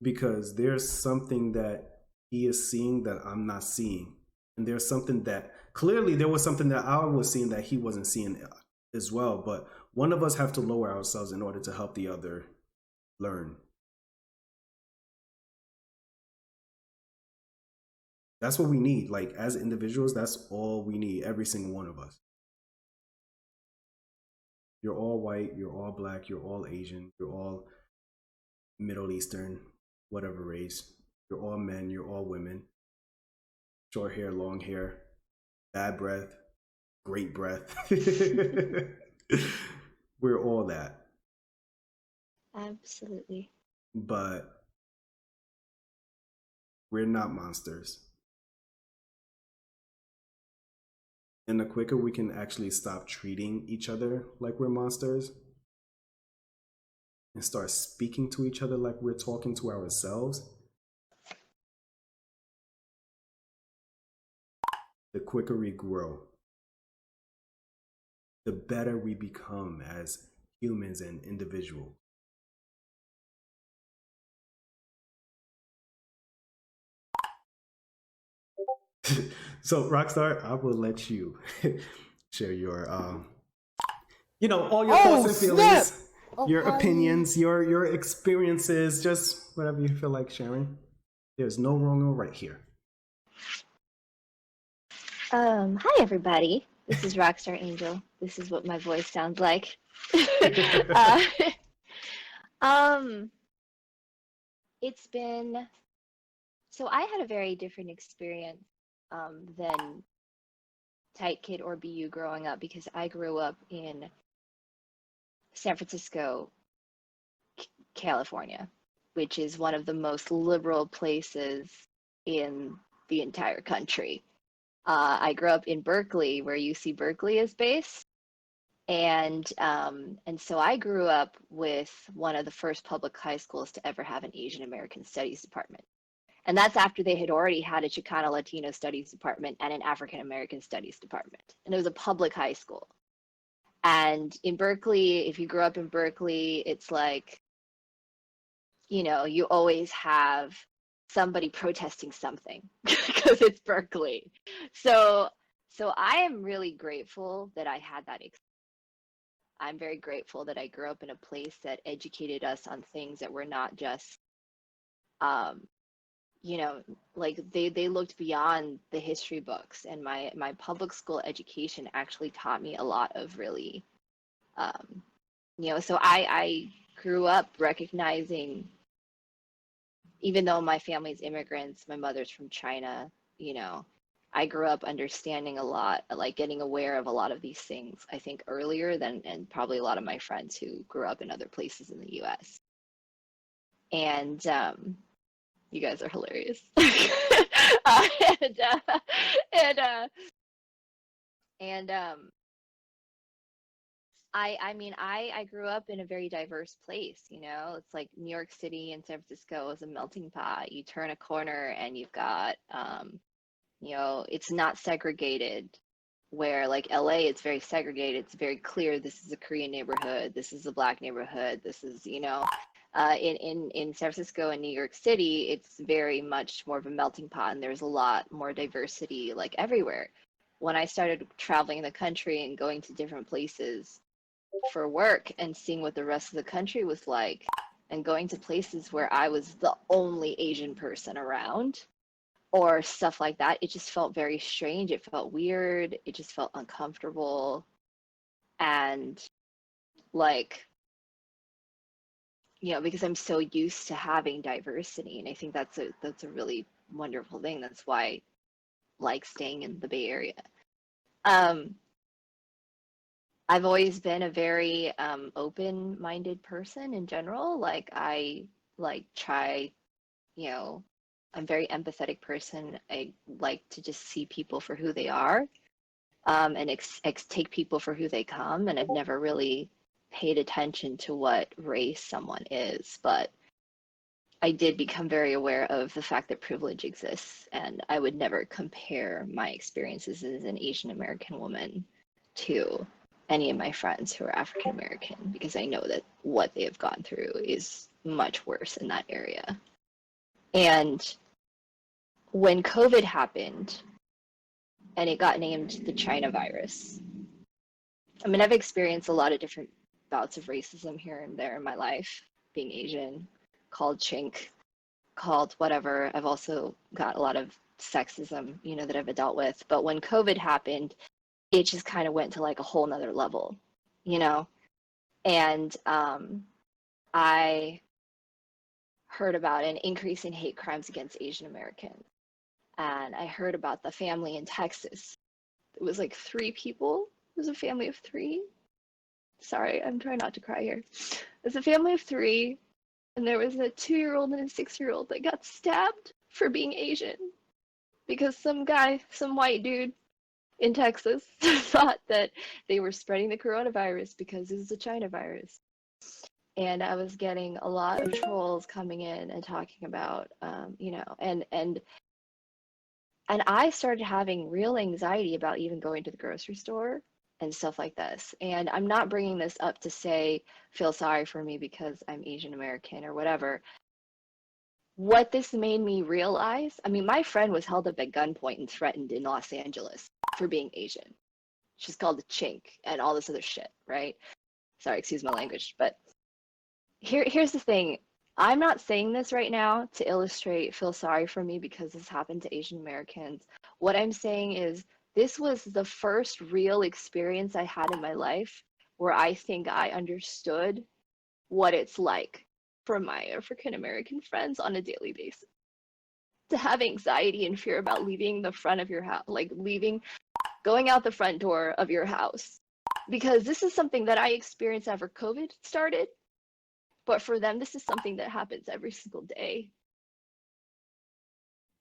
Because there's something that he is seeing that I'm not seeing. And there's something that clearly there was something that I was seeing that he wasn't seeing as well. But one of us have to lower ourselves in order to help the other learn. That's what we need. Like, as individuals, that's all we need, every single one of us. You're all white, you're all black, you're all Asian, you're all Middle Eastern, whatever race. You're all men, you're all women. Short hair, long hair, bad breath, great breath. We're all that. Absolutely. But we're not monsters. And the quicker we can actually stop treating each other like we're monsters and start speaking to each other like we're talking to ourselves, the quicker we grow, the better we become as humans and individuals. So, Rockstar, I will let you share your, all your thoughts and feelings, your opinions, your experiences, just whatever you feel like sharing. There's no wrong or right here. Hi everybody. This is Rockstar Angel. This is what my voice sounds like. It's been so I had a very different experience than TightKidd or BU growing up because I grew up in San Francisco, California, which is one of the most liberal places in the entire country. I grew up in Berkeley, where UC Berkeley is based, and so I grew up with one of the first public high schools to ever have an Asian American Studies department. And that's after they had already had a Chicano Latino Studies department and an African American Studies department. And it was a public high school. And in Berkeley, if you grew up in Berkeley, it's like, you always have somebody protesting something because it's Berkeley. So I am really grateful that I had that experience. I'm very grateful that I grew up in a place that educated us on things that were not just like they looked beyond the history books, and my public school education actually taught me a lot of really so I grew up recognizing, even though my family's immigrants, my mother's from China, I grew up understanding a lot, like getting aware of a lot of these things, I think earlier than and probably a lot of my friends who grew up in other places in the US. And you guys are hilarious. I grew up in a very diverse place, it's like New York City and San Francisco is a melting pot. You turn a corner and you've got, it's not segregated, where like LA, it's very segregated. It's very clear. This is a Korean neighborhood. This is a Black neighborhood. This is, in San Francisco and New York City, it's very much more of a melting pot, and there's a lot more diversity like everywhere. When I started traveling the country and going to different places for work and seeing what the rest of the country was like, and going to places where I was the only Asian person around or stuff like that, it just felt very strange. It felt weird. It just felt uncomfortable. And like, because I'm so used to having diversity, and I think that's a really wonderful thing. That's why I like staying in the Bay Area. Um, I've always been a very open-minded person in general. Like I like try, I'm a very empathetic person. I like to just see people for who they are, and take people for who they come. And I've never really paid attention to what race someone is, but I did become very aware of the fact that privilege exists, and I would never compare my experiences as an Asian American woman to any of my friends who are African American, because I know that what they have gone through is much worse in that area. And when COVID happened and it got named the China virus, I mean, I've experienced a lot of different bouts of racism here and there in my life, being Asian, called chink, called whatever. I've also got a lot of sexism, that I've dealt with. But when COVID happened, it just kind of went to like a whole nother level, And I heard about an increase in hate crimes against Asian Americans. And I heard about the family in Texas. It was like 3 people. It was a family of 3. Sorry, I'm trying not to cry here. It was a family of 3, and there was a 2-year-old and a 6-year-old that got stabbed for being Asian because some white dude in Texas thought that they were spreading the coronavirus because this is a China virus. And I was getting a lot of trolls coming in and talking about, and I started having real anxiety about even going to the grocery store and stuff like this. And I'm not bringing this up to say, feel sorry for me because I'm Asian American or whatever. What this made me realize, I mean, my friend was held up at gunpoint and threatened in Los Angeles for being Asian. She's called a chink and all this other shit, right? Sorry, excuse my language. But here's the thing. I'm not saying this right now to illustrate, feel sorry for me because this happened to Asian Americans. What I'm saying is this was the first real experience I had in my life where I think I understood what it's like for my African American friends on a daily basis. To have anxiety and fear about leaving the front of your house, like going out the front door of your house. Because this is something that I experienced after COVID started. But for them, this is something that happens every single day.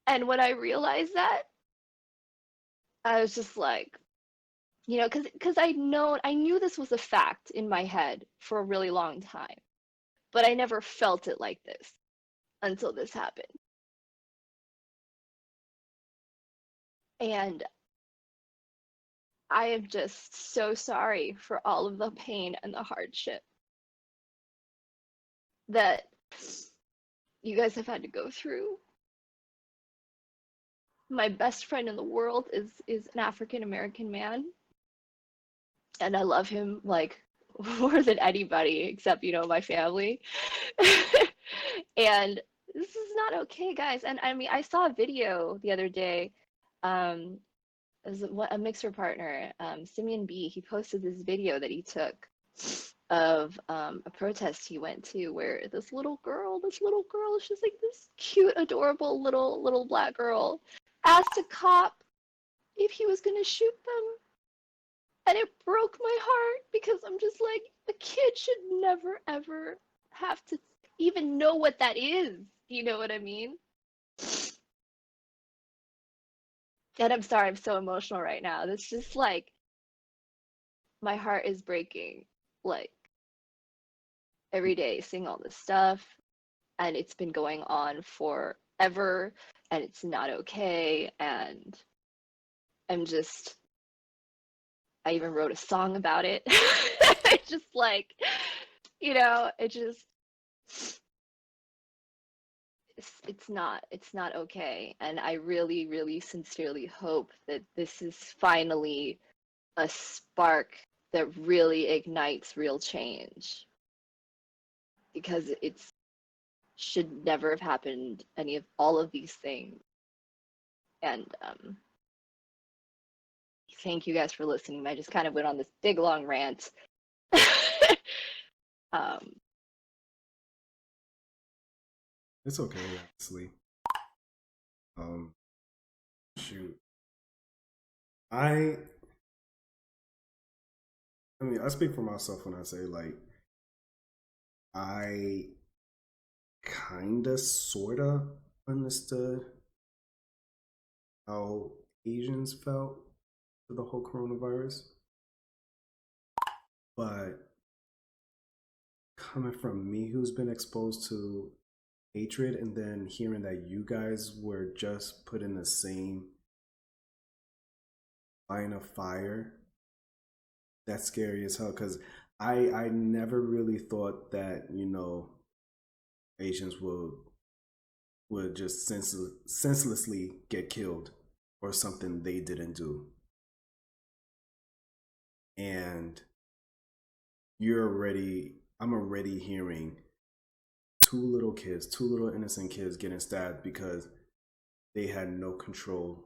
And when I realized that, I was just like, because I knew this was a fact in my head for a really long time, but I never felt it like this until this happened. And I am just so sorry for all of the pain and the hardship that you guys have had to go through. My best friend in the world is an African American man, and I love him like more than anybody except my family. And this is not okay, guys. And I mean, I saw a video the other day. As a mixer partner, Simeon B, he posted this video that he took of a protest he went to where this little girl, she's like this cute, adorable little black girl, asked a cop if he was gonna shoot them. And it broke my heart because I'm just like, a kid should never ever have to even know what that is. You know what I mean? And I'm sorry, I'm so emotional right now. That's just like, my heart is breaking. Like, every day seeing all this stuff, and it's been going on forever, and it's not okay. And I even wrote a song about it. It's just like, it's not okay. And I really, really sincerely hope that this is finally a spark that really ignites real change, because it should never have happened, all of these things. And thank you guys for listening. I just kind of went on this big long rant. It's okay, honestly. Shoot. I mean, I speak for myself when I say, like, I kinda sorta understood how Asians felt for the whole coronavirus. But coming from me, who's been exposed to hatred, and then hearing that you guys were just put in the same line of fire, that's scary as hell. Because I never really thought that, you know, Asians would just senselessly get killed or something they didn't do. And I'm already hearing two little innocent kids getting stabbed because they had no control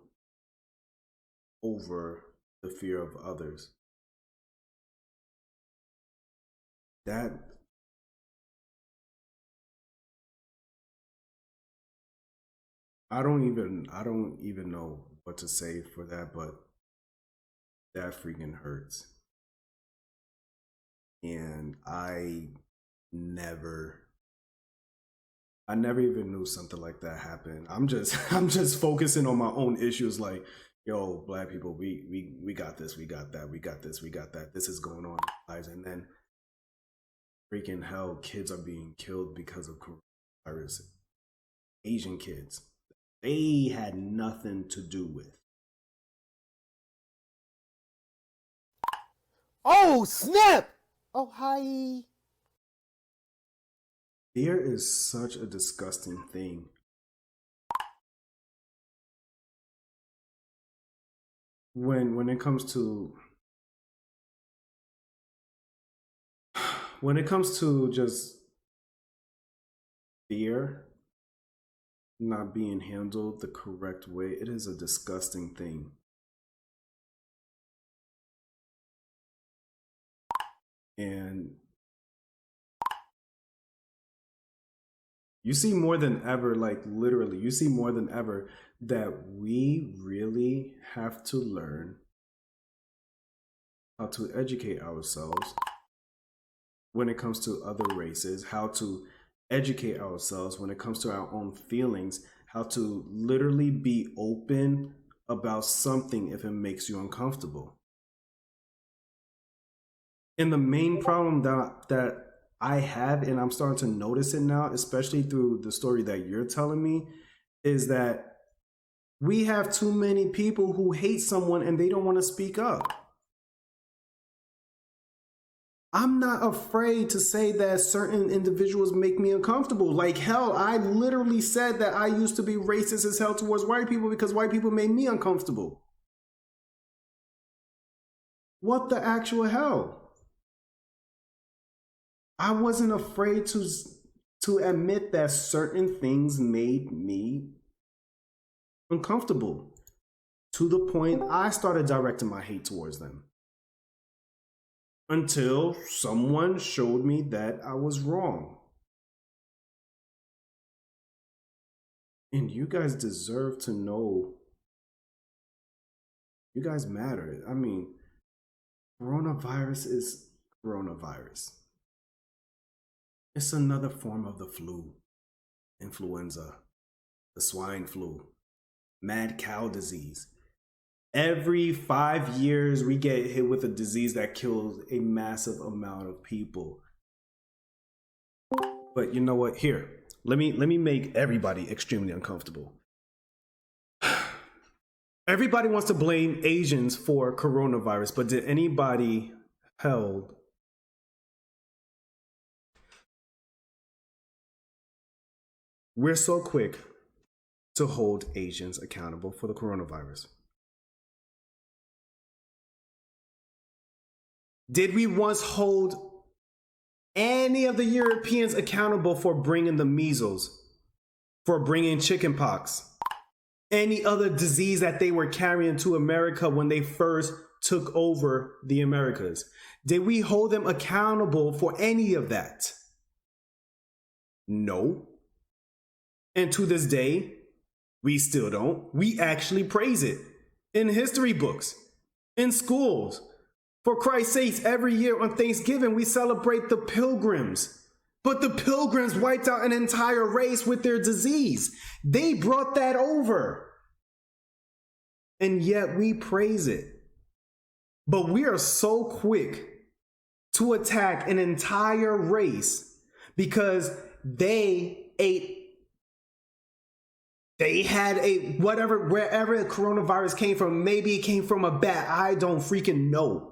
over the fear of others. That I don't even know what to say for that, but that freaking hurts. And I never even knew something like that happened. I'm just focusing on my own issues, like, yo, black people, we got this, we got that, we got this, we got that. This is going on, guys. And then freaking hell, kids are being killed because of coronavirus. Asian kids. They had nothing to do with. Oh, snap! Oh, hi. Fear is such a disgusting thing. When it comes to just fear not being handled the correct way, it is a disgusting thing. And you see more than ever, like literally, you see more than ever that we really have to learn how to educate ourselves when it comes to other races, how to educate ourselves when it comes to our own feelings, how to literally be open about something if it makes you uncomfortable. And the main problem that I have, and I'm starting to notice it now, especially through the story that you're telling me, is that we have too many people who hate someone and they don't want to speak up. I'm not afraid to say that certain individuals make me uncomfortable. Like, hell, I literally said that I used to be racist as hell towards white people because white people made me uncomfortable. What the actual hell? I wasn't afraid to admit that certain things made me uncomfortable, to the point I started directing my hate towards them. Until someone showed me that I was wrong. And you guys deserve to know. You guys matter. I mean, coronavirus is coronavirus. It's another form of the flu, influenza, the swine flu, mad cow disease. Every 5 years, we get hit with a disease that kills a massive amount of people. But you know what? Here, let me make everybody extremely uncomfortable. Everybody wants to blame Asians for coronavirus, but did anybody held? We're so quick to hold Asians accountable for the coronavirus. Did we once hold any of the Europeans accountable for bringing the measles, for bringing chickenpox, any other disease that they were carrying to America when they first took over the Americas? Did we hold them accountable for any of that? No. And to this day, we still don't. We actually praise it in history books, in schools. For Christ's sakes, every year on Thanksgiving, we celebrate the Pilgrims. But the Pilgrims wiped out an entire race with their disease. They brought that over. And yet we praise it. But we are so quick to attack an entire race because they had a whatever, wherever the coronavirus came from. Maybe it came from a bat. I don't freaking know.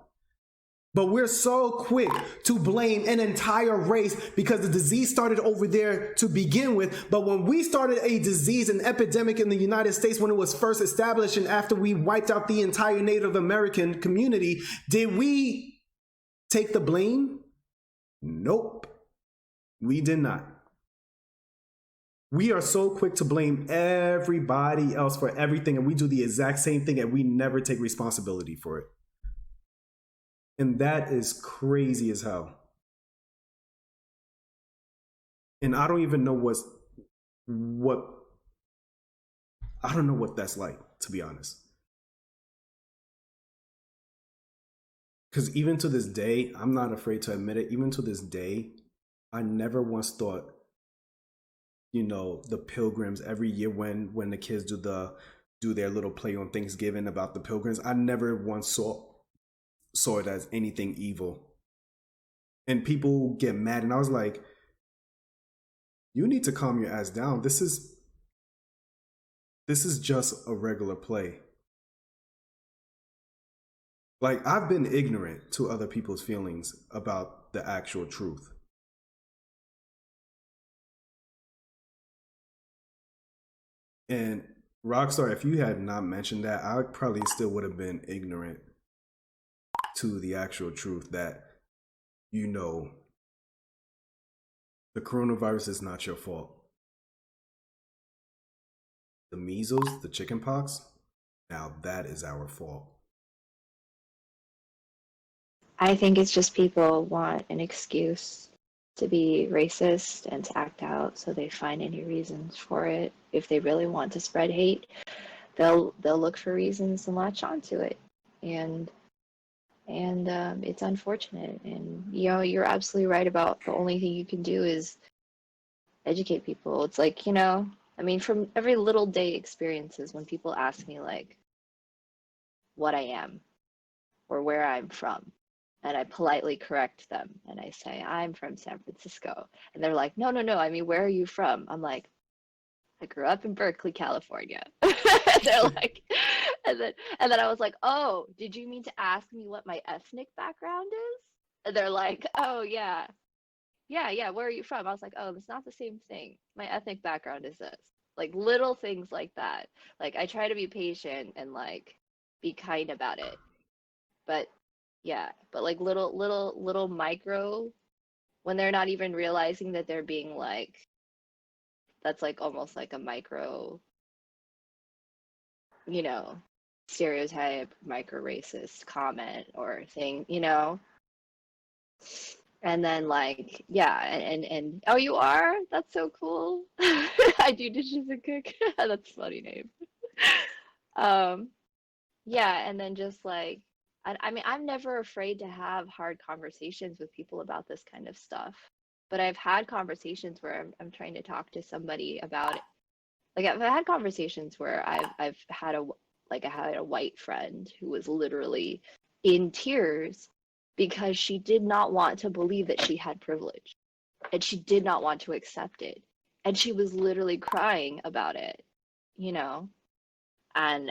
But we're so quick to blame an entire race because the disease started over there to begin with. But when we started a disease, an epidemic in the United States, when it was first established and after we wiped out the entire Native American community, did we take the blame? Nope, we did not. We are so quick to blame everybody else for everything, and we do the exact same thing and we never take responsibility for it. And that is crazy as hell. And I don't even know I don't know what that's like, to be honest. Because even to this day, I'm not afraid to admit it, even to this day, I never once thought, you know, the Pilgrims every year when the kids do their little play on Thanksgiving about the Pilgrims, I never once saw it as anything evil. And people get mad, and I was like, you need to calm your ass down. This is just a regular play. Like, I've been ignorant to other people's feelings about the actual truth. And Rockstar, if you had not mentioned that, I probably still would have been ignorant to the actual truth that, you know, the coronavirus is not your fault. The measles, the chickenpox, now that is our fault. I think it's just people want an excuse to be racist and to act out, so they find any reasons for it. If they really want to spread hate, they'll look for reasons and latch onto it. And it's unfortunate. And you know, you're absolutely right about the only thing you can do is educate people. It's like, you know, I mean, from every little day experiences, when people ask me like what I am or where I'm from, and I politely correct them and I say, I'm from San Francisco. And they're like, no, I mean, where are you from? I'm like, I grew up in Berkeley, California. They're like, and then I was like, oh, did you mean to ask me what my ethnic background is? And they're like, oh, yeah, where are you from? I was like, oh, that's not the same thing. My ethnic background is this. Like little things like that. Like I try to be patient and like be kind about it. But yeah, but like little micro, when they're not even realizing that they're being like, that's like almost like a micro, you know, stereotype, micro racist comment or thing, you know. And then like, yeah, and oh, you are? That's so cool. I do dishes and cook. That's a funny name. Yeah, and then just like, I mean, I'm never afraid to have hard conversations with people about this kind of stuff. But I've had conversations where I'm trying to talk to somebody about it. Like I've had conversations where I've had I had a white friend who was literally in tears because she did not want to believe that she had privilege and she did not want to accept it. And she was literally crying about it, you know? And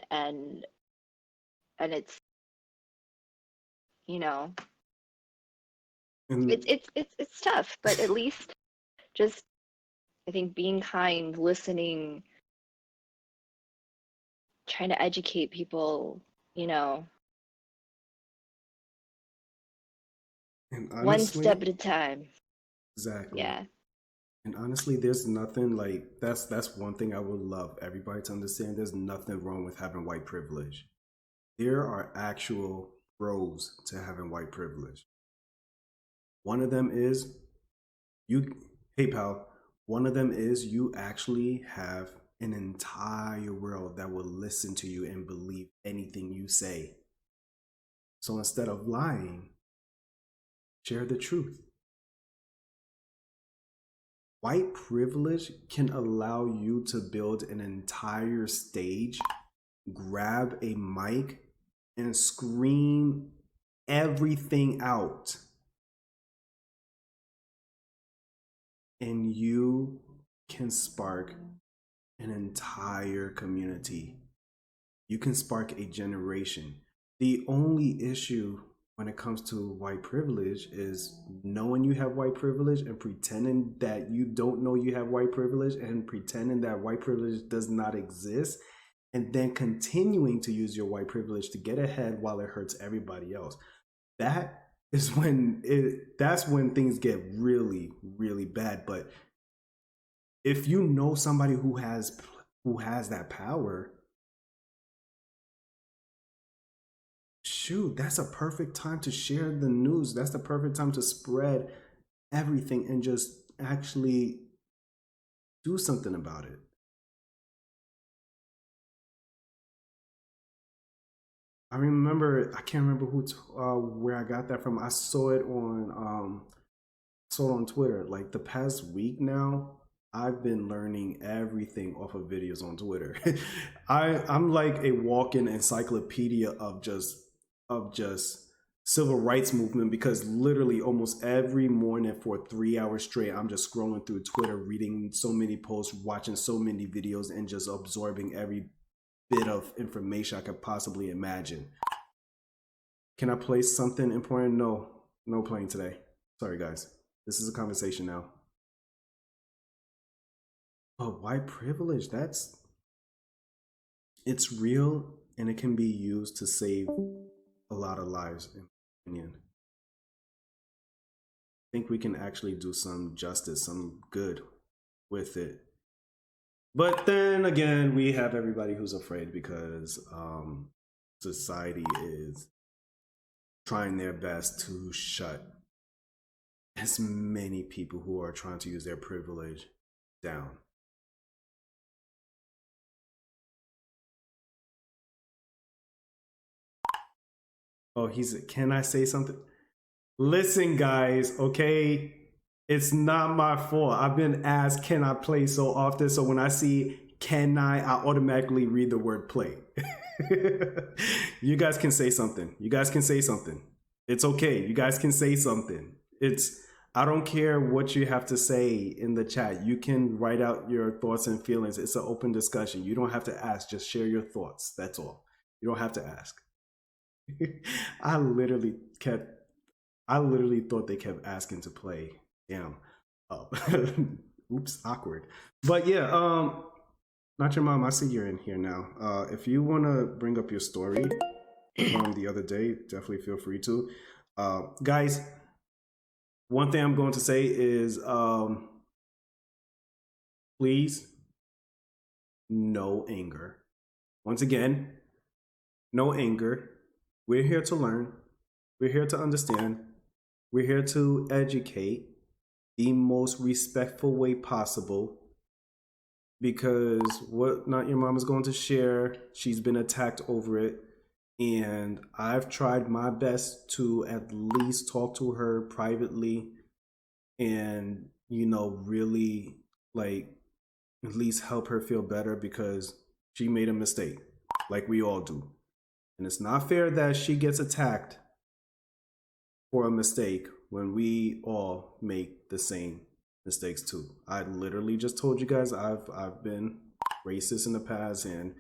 it's, you know, it's tough, but at least just, I think, being kind, listening, trying to educate people, you know, and honestly, one step at a time. Exactly. Yeah. And honestly, there's nothing like that's one thing I would love everybody to understand. There's nothing wrong with having white privilege. There are actual pros to having white privilege. One of them is hey pal, One of them is you actually have an entire world that will listen to you and believe anything you say. So instead of lying, share the truth. White privilege can allow you to build an entire stage, grab a mic, and scream everything out. And you can spark an entire community. You can spark a generation. The only issue when it comes to white privilege is knowing you have white privilege and pretending that you don't know you have white privilege and pretending that white privilege does not exist, and then continuing to use your white privilege to get ahead while it hurts everybody else. That's when things get really, really bad. But if you know somebody who has that power, shoot, that's a perfect time to share the news. That's the perfect time to spread everything and just actually do something about it. I can't remember where I got that from. I saw it on Twitter. Like the past week now, I've been learning everything off of videos on Twitter. I'm like a walking encyclopedia of just civil rights movement, because literally almost every morning for 3 hours straight, I'm just scrolling through Twitter, reading so many posts, watching so many videos, and just absorbing every bit of information I could possibly imagine. Can I play something important? No playing today. Sorry guys. This is a conversation now. But white privilege, it's real, and it can be used to save a lot of lives, in my opinion. I think we can actually do some justice, some good with it. But then again, we have everybody who's afraid because society is trying their best to shut as many people who are trying to use their privilege down. Oh, can I say something? Listen, guys, okay? It's not my fault. I've been asked, can I play so often? So when I see can I automatically read the word play. You guys can say something. You guys can say something. It's okay. You guys can say something. I don't care what you have to say in the chat. You can write out your thoughts and feelings. It's an open discussion. You don't have to ask. Just share your thoughts. That's all. You don't have to ask. I literally thought they kept asking to play. Damn. Oh. Oops, awkward. But yeah, not your mom. I see you're in here now. If you want to bring up your story from the other day, definitely feel free to. Guys, one thing I'm going to say is, please, no anger. Once again, no anger. We're here to learn. We're here to understand. We're here to educate the most respectful way possible, because what Not Your Mom is going to share, she's been attacked over it. And I've tried my best to at least talk to her privately and, really like at least help her feel better, because she made a mistake like we all do. And it's not fair that she gets attacked for a mistake when we all make the same mistakes too. I literally just told you guys I've been racist in the past, and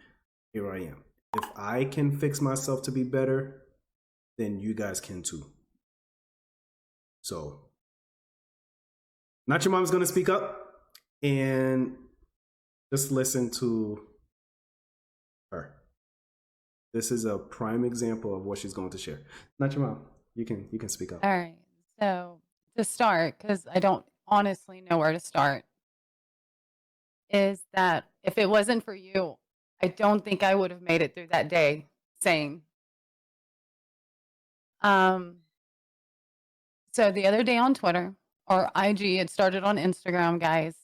here I am. If I can fix myself to be better, then you guys can too. So, Not Your Mom's gonna speak up and just listen to her. This is a prime example of what she's going to share. Not Your Mom, you can speak up. All right. So to start, because I don't honestly know where to start, is that if it wasn't for you, I don't think I would have made it through that day sane. So the other day on Twitter or IG, it started on Instagram, guys.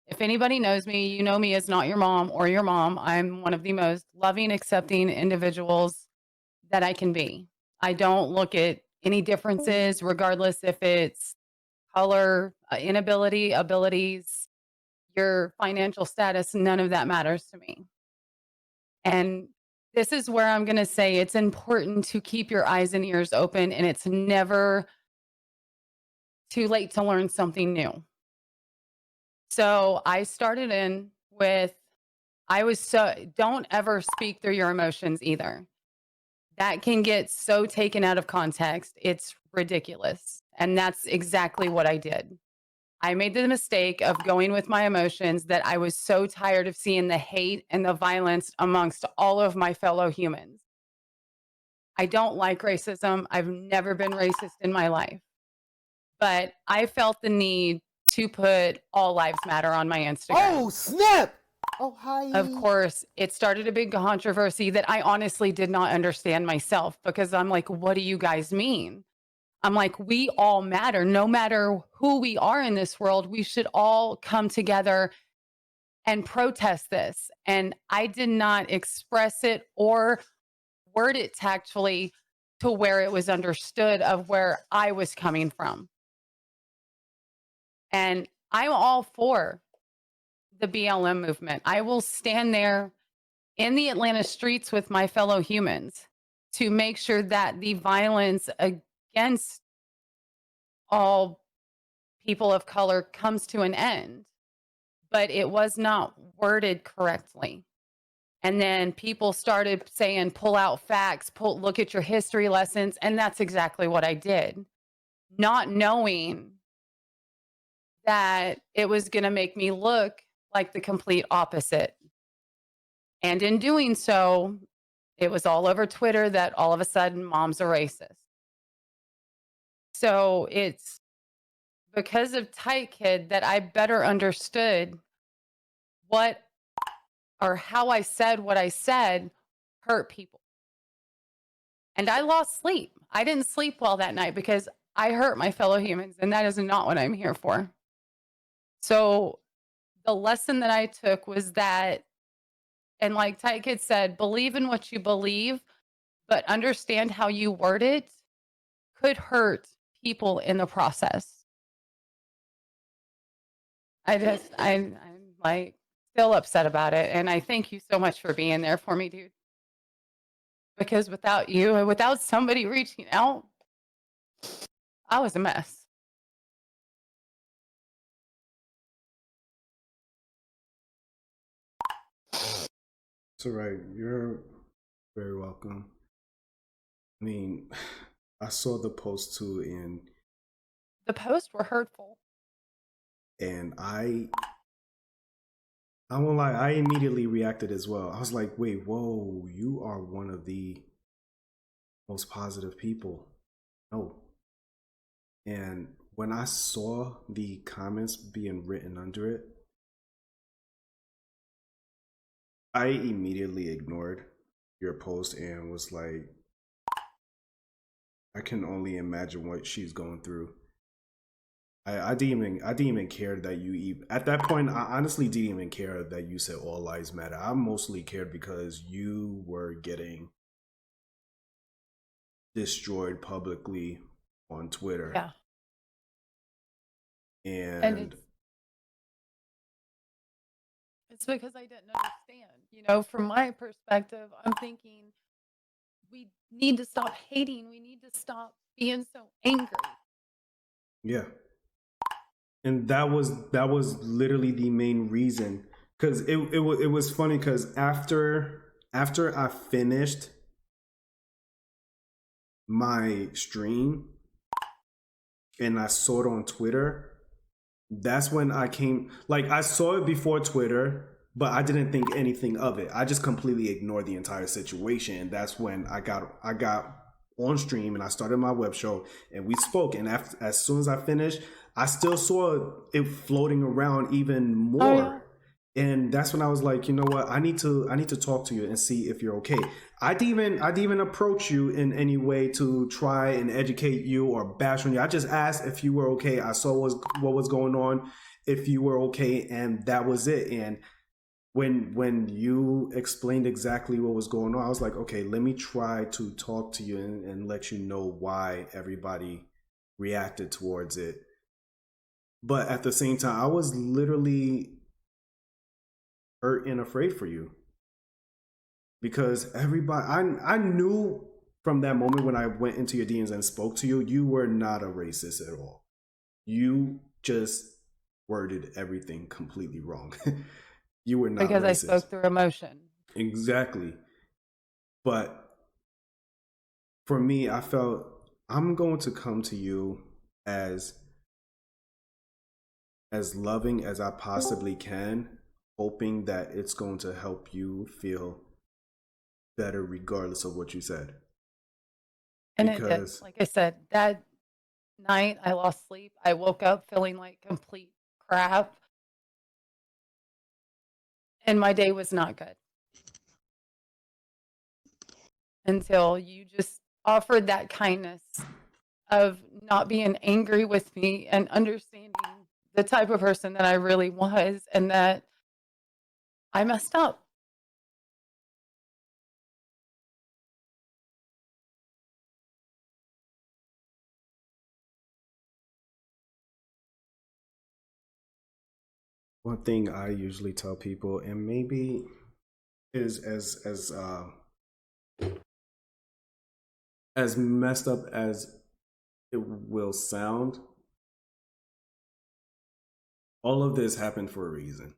If anybody knows me, you know me as not your mom or your mom. I'm one of the most loving, accepting individuals that I can be. I don't look at any differences, regardless if it's color, inability, abilities, your financial status, none of that matters to me. And this is where I'm going to say it's important to keep your eyes and ears open, and it's never too late to learn something new. So I started in with, don't ever speak through your emotions either. That can get so taken out of context. It's ridiculous. And that's exactly what I did. I made the mistake of going with my emotions that I was so tired of seeing the hate and the violence amongst all of my fellow humans. I don't like racism. I've never been racist in my life. But I felt the need to put all lives matter on my Instagram. Oh, snap! Oh, hi. Of course, it started a big controversy that I honestly did not understand myself, because I'm like, what do you guys mean? I'm like, we all matter. No matter who we are in this world, we should all come together and protest this. And I did not express it or word it tactfully to where it was understood of where I was coming from. And I'm all for the BLM movement. I will stand there in the Atlanta streets with my fellow humans to make sure that the violence against all people of color comes to an end. But it was not worded correctly. And then people started saying, pull out facts, look at your history lessons. And that's exactly what I did, not knowing that it was going to make me look like the complete opposite. And in doing so, it was all over Twitter that all of a sudden moms are racist. So it's because of TightKidd that I better understood what or how I said what I said hurt people. And I lost sleep. I didn't sleep well that night because I hurt my fellow humans, and that is not what I'm here for. So the lesson that I took was that, and like TightKidd said, believe in what you believe, but understand how you word it could hurt people in the process. I'm like still upset about it. And I thank you so much for being there for me, dude. Because without you and without somebody reaching out, I was a mess. It's all right. You're very welcome. I mean, I saw the post too, and the posts were hurtful. And I won't lie, I immediately reacted as well. I was like, wait, whoa, you are one of the most positive people. No. And when I saw the comments being written under it, I immediately ignored your post and was like, I can only imagine what she's going through. I didn't even care that you at that point. I honestly didn't even care that you said all lives matter. I mostly cared because you were getting destroyed publicly on Twitter. Yeah. And it's because I didn't understand. You know, from my perspective, I'm thinking we need to stop hating. We need to stop being so angry. Yeah. And that was literally the main reason, because it was funny because after I finished my stream and I saw it on Twitter, that's when I came, like I saw it before Twitter, but I didn't think anything of it. I just completely ignored the entire situation. And that's when I got on stream and I started my web show and we spoke. And as soon as I finished, I still saw it floating around even more. Oh, yeah. And that's when I was like, you know what? I need to talk to you and see if you're okay. I'd even approach you in any way to try and educate you or bash on you. I just asked if you were okay. I saw what was going on, if you were okay, and that was it. And when you explained exactly what was going on, I was like, okay, let me try to talk to you and let you know why everybody reacted towards it. But at the same time, I was literally hurt and afraid for you, because everybody, I knew from that moment when I went into your DMs and spoke to you, you were not a racist at all. You just worded everything completely wrong. You were not Because racist. I spoke through emotion. Exactly. But for me, I felt I'm going to come to you as loving as I possibly can, hoping that it's going to help you feel better regardless of what you said. And it did. Like I said, that night I lost sleep. I woke up feeling like complete crap. And my day was not good. Until you just offered that kindness of not being angry with me and understanding the type of person that I really was, and that I messed up. One thing I usually tell people, and maybe is as messed up as it will sound, all of this happened for a reason.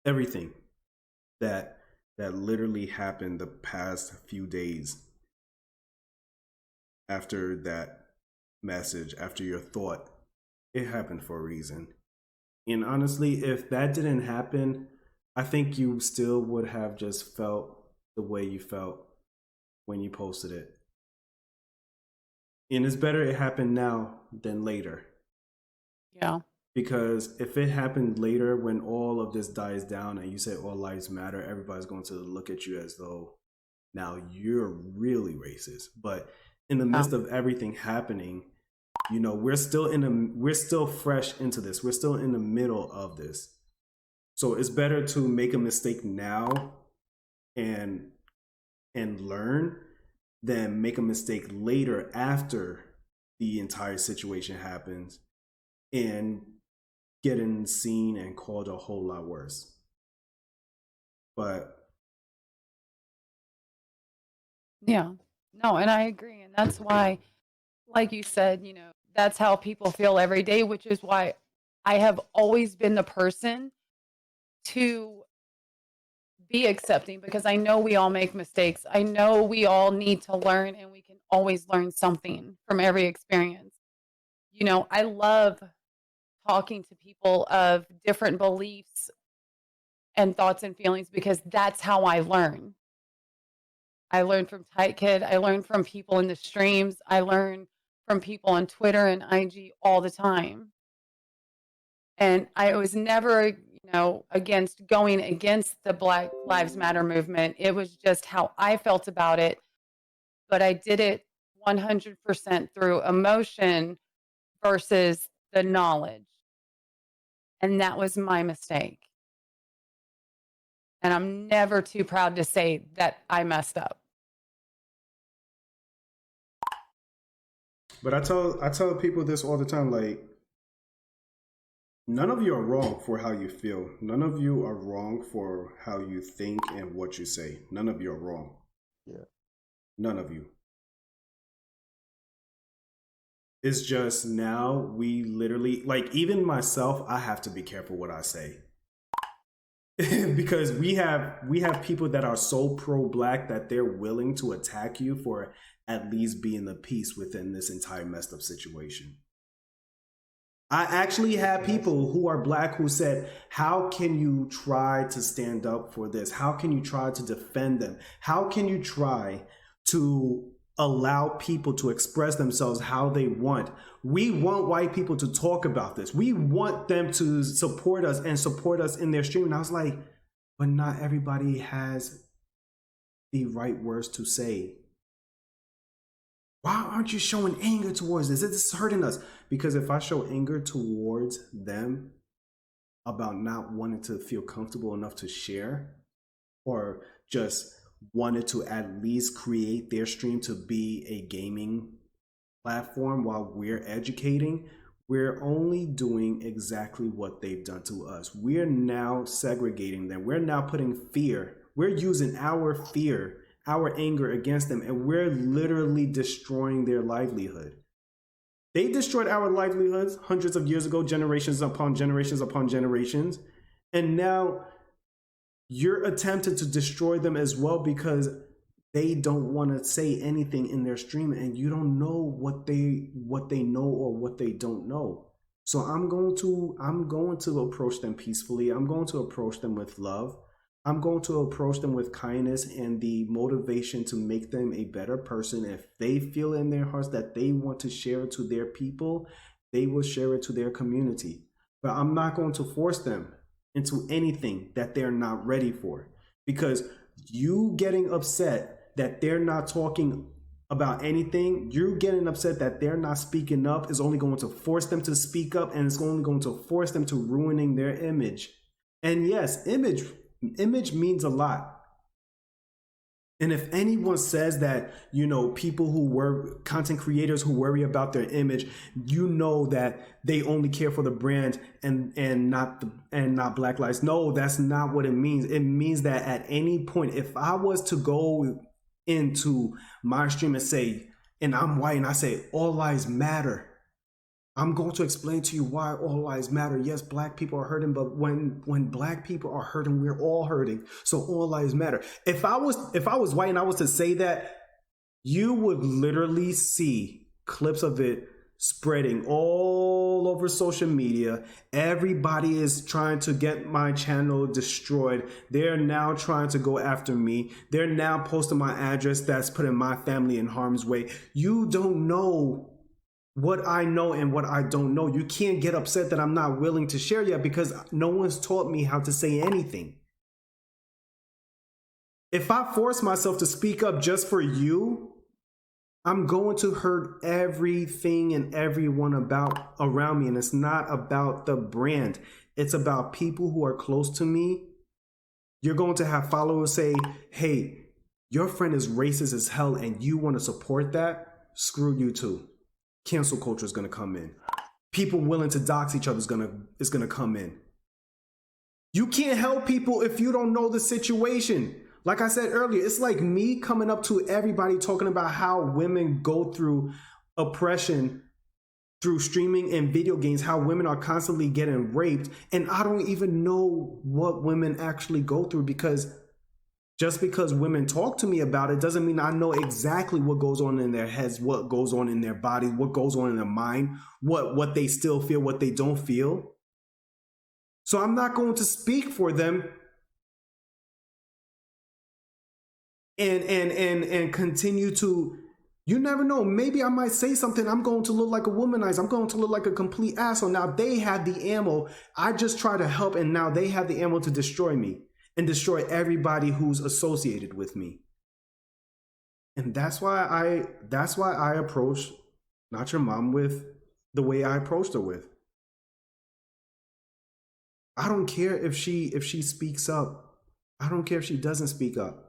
Everything that literally happened the past few days after that message, after your thought, it happened for a reason. And honestly, if that didn't happen, I think you still would have just felt the way you felt when you posted it. And it's better it happened now than later. Yeah. Because if it happened later, when all of this dies down and you say all lives matter, everybody's going to look at you as though now you're really racist. But in the midst of everything happening, you know, we're still fresh into this. We're still in the middle of this. So it's better to make a mistake now and learn than make a mistake later after the entire situation happens and getting seen and called a whole lot worse. But yeah, no, and I agree. And that's why, like you said, you know, that's how people feel every day, which is why I have always been the person to be accepting, because I know we all make mistakes. I know we all need to learn, and we can always learn something from every experience. You know, I love talking to people of different beliefs and thoughts and feelings, because that's how I learn. I learn from TightKidd. I learn from people in the streams. I learn from people on Twitter and IG all the time. And I was never, you know, going against the Black Lives Matter movement. It was just how I felt about it. But I did it 100% through emotion versus the knowledge. And that was my mistake. And I'm never too proud to say that I messed up. I tell people this all the time, like, none of you are wrong for how you feel. None of you are wrong for how you think and what you say. None of you are wrong. Yeah. None of you. It's just now we literally, like, even myself, I have to be careful what I say. Because we have people that are so pro-Black that they're willing to attack you for at least being the peace within this entire messed up situation. I actually have people who are Black who said, how can you try to stand up for this? How can you try to defend them? How can you try to allow people to express themselves how they want? We want white people to talk about this. We want them to support us and support us in their stream. And I was like, but not everybody has the right words to say. Why aren't you showing anger towards this? It's hurting us. Because if I show anger towards them about not wanting to feel comfortable enough to share, or just wanted to at least create their stream to be a gaming platform while we're educating, we're only doing exactly what they've done to us. We're now segregating them. We're now putting fear. We're using our fear, our anger against them, and we're literally destroying their livelihood. They destroyed our livelihoods hundreds of years ago, generations upon generations upon generations. And now you're attempting to destroy them as well because they don't want to say anything in their stream, and you don't know what they know or what they don't know. So I'm going to approach them peacefully. I'm going to approach them with love. I'm going to approach them with kindness and the motivation to make them a better person. If they feel in their hearts that they want to share it to their people, they will share it to their community. But I'm not going to force them into anything that they're not ready for, because you getting upset that they're not talking about anything, you're getting upset that they're not speaking up, is only going to force them to speak up, and it's only going to force them to ruining their image. And yes, image means a lot. And if anyone says that, you know, people who were content creators who worry about their image, you know that they only care for the brand and not Black lives. No, that's not what it means. It means that at any point, if I was to go into my stream and say, and I'm white, and I say all lives matter, I'm going to explain to you why all lives matter. Yes, Black people are hurting, but when Black people are hurting, we're all hurting. So all lives matter. If I was white and I was to say that, you would literally see clips of it spreading all over social media. Everybody is trying to get my channel destroyed. They're now trying to go after me. They're now posting my address that's putting my family in harm's way. You don't know what I know and what I don't know. You can't get upset that I'm not willing to share yet, because no one's taught me how to say anything. If I force myself to speak up just for you, I'm going to hurt everything and everyone around me. And it's not about the brand. It's about people who are close to me. You're going to have followers say, hey, your friend is racist as hell and you want to support that? Screw you too. Cancel culture is going to come in. People willing to dox each other is going to come in. You can't help people if you don't know the situation. Like I said earlier, it's like me coming up to everybody talking about how women go through oppression through streaming and video games, how women are constantly getting raped, and I don't even know what women actually go through, because just because women talk to me about it doesn't mean I know exactly what goes on in their heads, what goes on in their bodies, what goes on in their mind, what they still feel, what they don't feel. So I'm not going to speak for them and continue to, you never know, maybe I might say something, I'm going to look like a womanizer, I'm going to look like a complete asshole. Now they have the ammo, I just try to help, and now they have the ammo to destroy me and destroy everybody who's associated with me. And that's why I approach Not Your Mom with the way I approached her with. I don't care if she speaks up. I don't care if she doesn't speak up.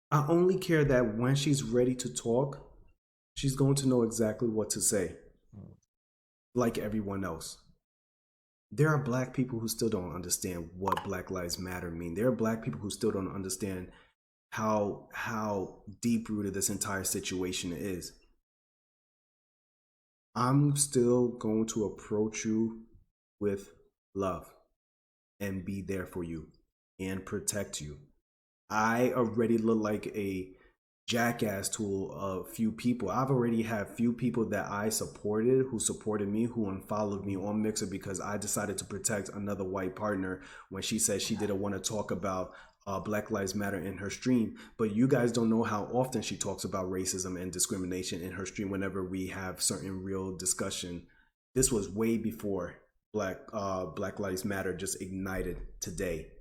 I only care that when she's ready to talk, she's going to know exactly what to say, like everyone else. There are Black people who still don't understand what Black Lives Matter mean. There are Black people who still don't understand how deep-rooted this entire situation is. I'm still going to approach you with love and be there for you and protect you. I already look like a jackass to a few people. I've already had few people that I supported, who supported me, who unfollowed me on Mixer because I decided to protect another white partner when she said she didn't want to talk about Black Lives Matter in her stream. But you guys don't know how often she talks about racism and discrimination in her stream whenever we have certain real discussion. This was way before Black Lives Matter just ignited today.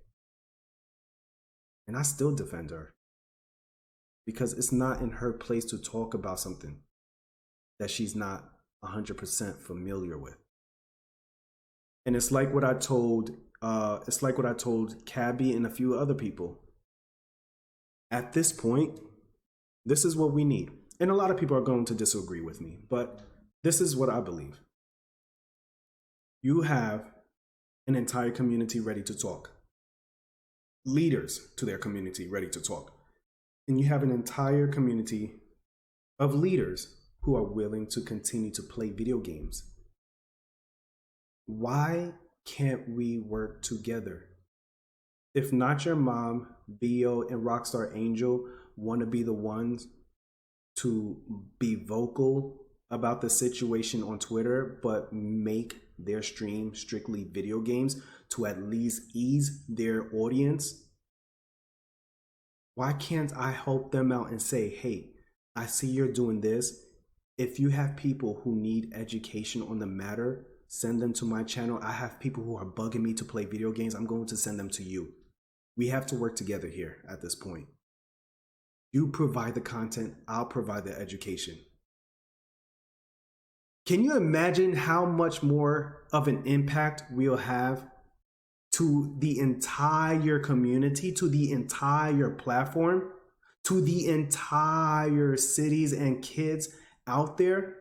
And I still defend her. because it's not in her place to talk about something that she's not 100% familiar with. And it's like what I told Cabby and a few other people. At this point, this is what we need. And a lot of people are going to disagree with me, but this is what I believe. You have an entire community ready to talk. Leaders to their community ready to talk. And you have an entire community of leaders who are willing to continue to play video games. Why can't we work together? If Not Your Mom, Bio, and Rockstar Angel want to be the ones to be vocal about the situation on Twitter, but make their stream strictly video games to at least ease their audience, why can't I help them out and say, hey, I see you're doing this. If you have people who need education on the matter, send them to my channel. I have people who are bugging me to play video games. I'm going to send them to you. We have to work together here at this point. You provide the content, I'll provide the education. Can you imagine how much more of an impact we'll have to the entire community, to the entire platform, to the entire cities and kids out there?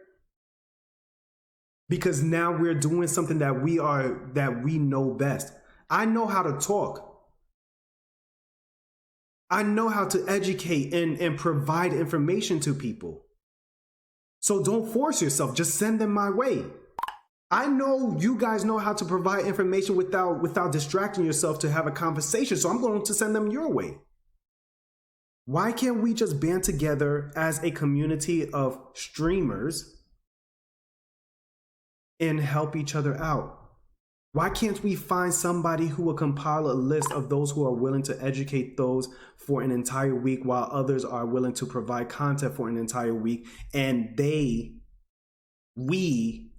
Because now we're doing something that we know best. I know how to talk. I know how to educate and provide information to people. So don't force yourself, just send them my way. I know you guys know how to provide information without distracting yourself to have a conversation, so I'm going to send them your way. Why can't we just band together as a community of streamers and help each other out? Why can't we find somebody who will compile a list of those who are willing to educate those for an entire week while others are willing to provide content for an entire week, and we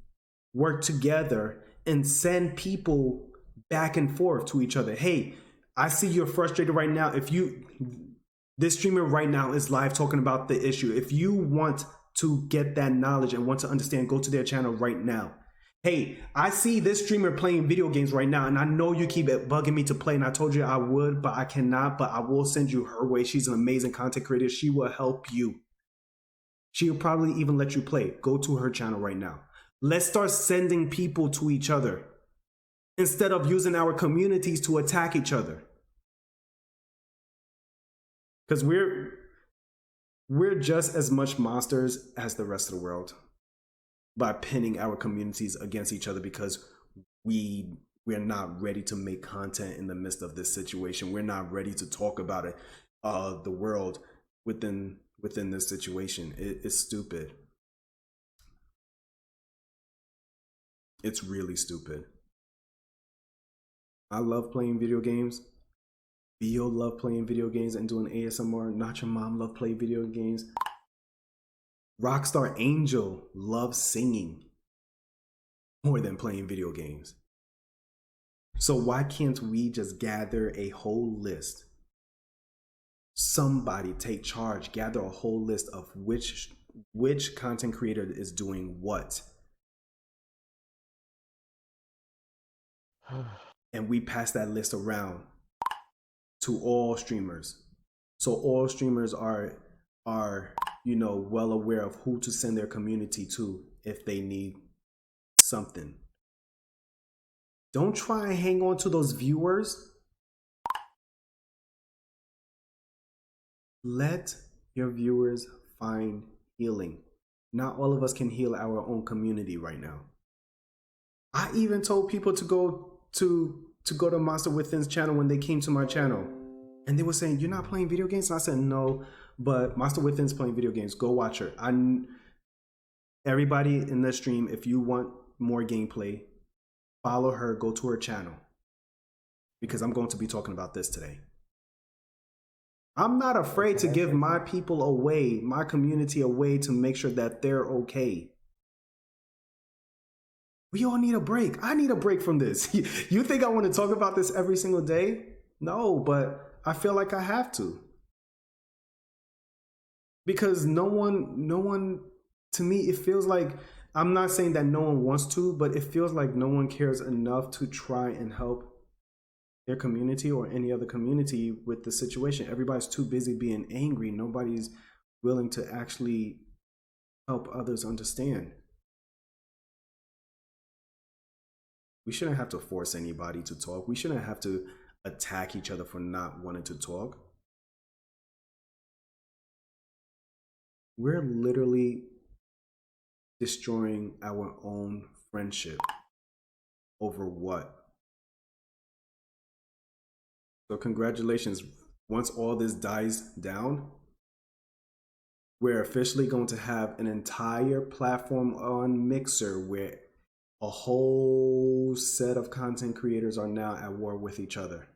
work together and send people back and forth to each other? Hey, I see you're frustrated right now. This streamer right now is live talking about the issue. If you want to get that knowledge and want to understand, go to their channel right now. Hey, I see this streamer playing video games right now, and I know you keep bugging me to play, and I told you I would, but I cannot, but I will send you her way. She's an amazing content creator. She will help you. She'll probably even let you play. Go to her channel right now. Let's start sending people to each other instead of using our communities to attack each other. Because we're just as much monsters as the rest of the world by pinning our communities against each other because we're not ready to make content in the midst of this situation. We're not ready to talk about it, the world within this situation. It's stupid. It's really stupid. I love playing video games. Bio love playing video games and doing ASMR. Not Your Mom love playing video games. Rockstar Angel loves singing more than playing video games. So why can't we just gather a whole list? Somebody take charge, gather a whole list of which content creator is doing what. And we pass that list around to all streamers. So all streamers are well aware of who to send their community to if they need something. Don't try and hang on to those viewers. Let your viewers find healing. Not all of us can heal our own community right now. I even told people to go to Monster Within's channel when they came to my channel. And they were saying, you're not playing video games? And I said, no, but Monster Within's playing video games. Go watch her. Everybody in the stream, if you want more gameplay, follow her, go to her channel. Because I'm going to be talking about this today. I'm not afraid to give my people away, my community away, to make sure that they're okay. We all need a break. I need a break from this. You think I want to talk about this every single day? No, but I feel like I have to. because no one, to me, it feels like, I'm not saying that no one wants to, but it feels like no one cares enough to try and help their community or any other community with the situation. Everybody's too busy being angry. Nobody's willing to actually help others understand. We shouldn't have to force anybody to talk. We shouldn't have to attack each other for not wanting to talk. We're literally destroying our own friendship over what? So congratulations. Once all this dies down, we're officially going to have an entire platform on Mixer where a whole set of content creators are now at war with each other.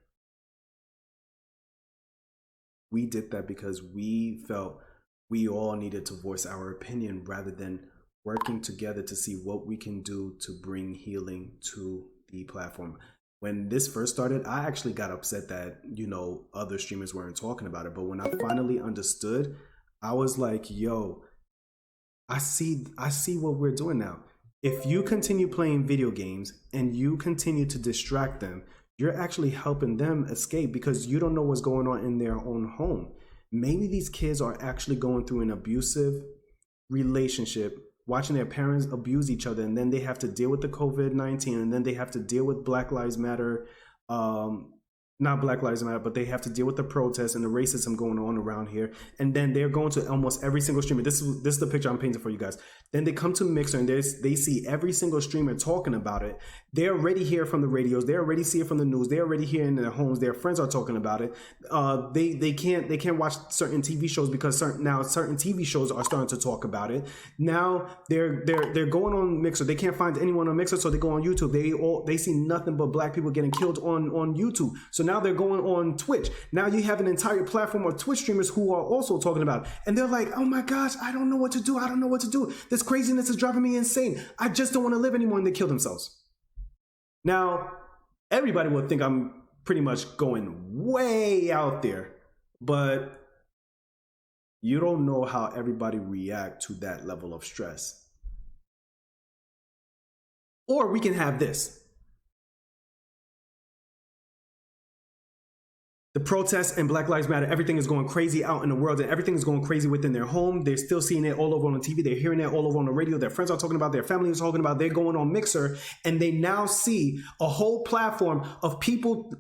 We did that because we felt we all needed to voice our opinion rather than working together to see what we can do to bring healing to the platform. When this first started, I actually got upset that, you know, other streamers weren't talking about it. But when I finally understood, I was like, yo, I see what we're doing now. If you continue playing video games and you continue to distract them, you're actually helping them escape because you don't know what's going on in their own home. Maybe these kids are actually going through an abusive relationship, watching their parents abuse each other, and then they have to deal with the COVID-19, and then they have to deal with Black Lives Matter, not Black Lives Matter, but they have to deal with the protests and the racism going on around here. And then they're going to almost every single streamer. This is the picture I'm painting for you guys. Then they come to Mixer and they see every single streamer talking about it. They already hear from the radios. They already see it from the news. They already hear in their homes. Their friends are talking about it. They can't watch certain TV shows because certain TV shows are starting to talk about it. Now they're going on Mixer. They can't find anyone on Mixer, so they go on YouTube. They see nothing but Black people getting killed on YouTube. So now they're going on Twitch. Now you have an entire platform of Twitch streamers who are also talking about it. And they're like, oh my gosh, I don't know what to do. I don't know what to do. This craziness is driving me insane. I just don't want to live anymore. And they kill themselves. Now, everybody would think I'm pretty much going way out there, but you don't know how everybody react to that level of stress. Or we can have this. The protests and Black Lives Matter, everything is going crazy out in the world and everything is going crazy within their home. They're still seeing it all over on the TV. They're hearing it all over on the radio. Their friends are talking about, their family is talking about, they're going on Mixer, and they now see a whole platform of people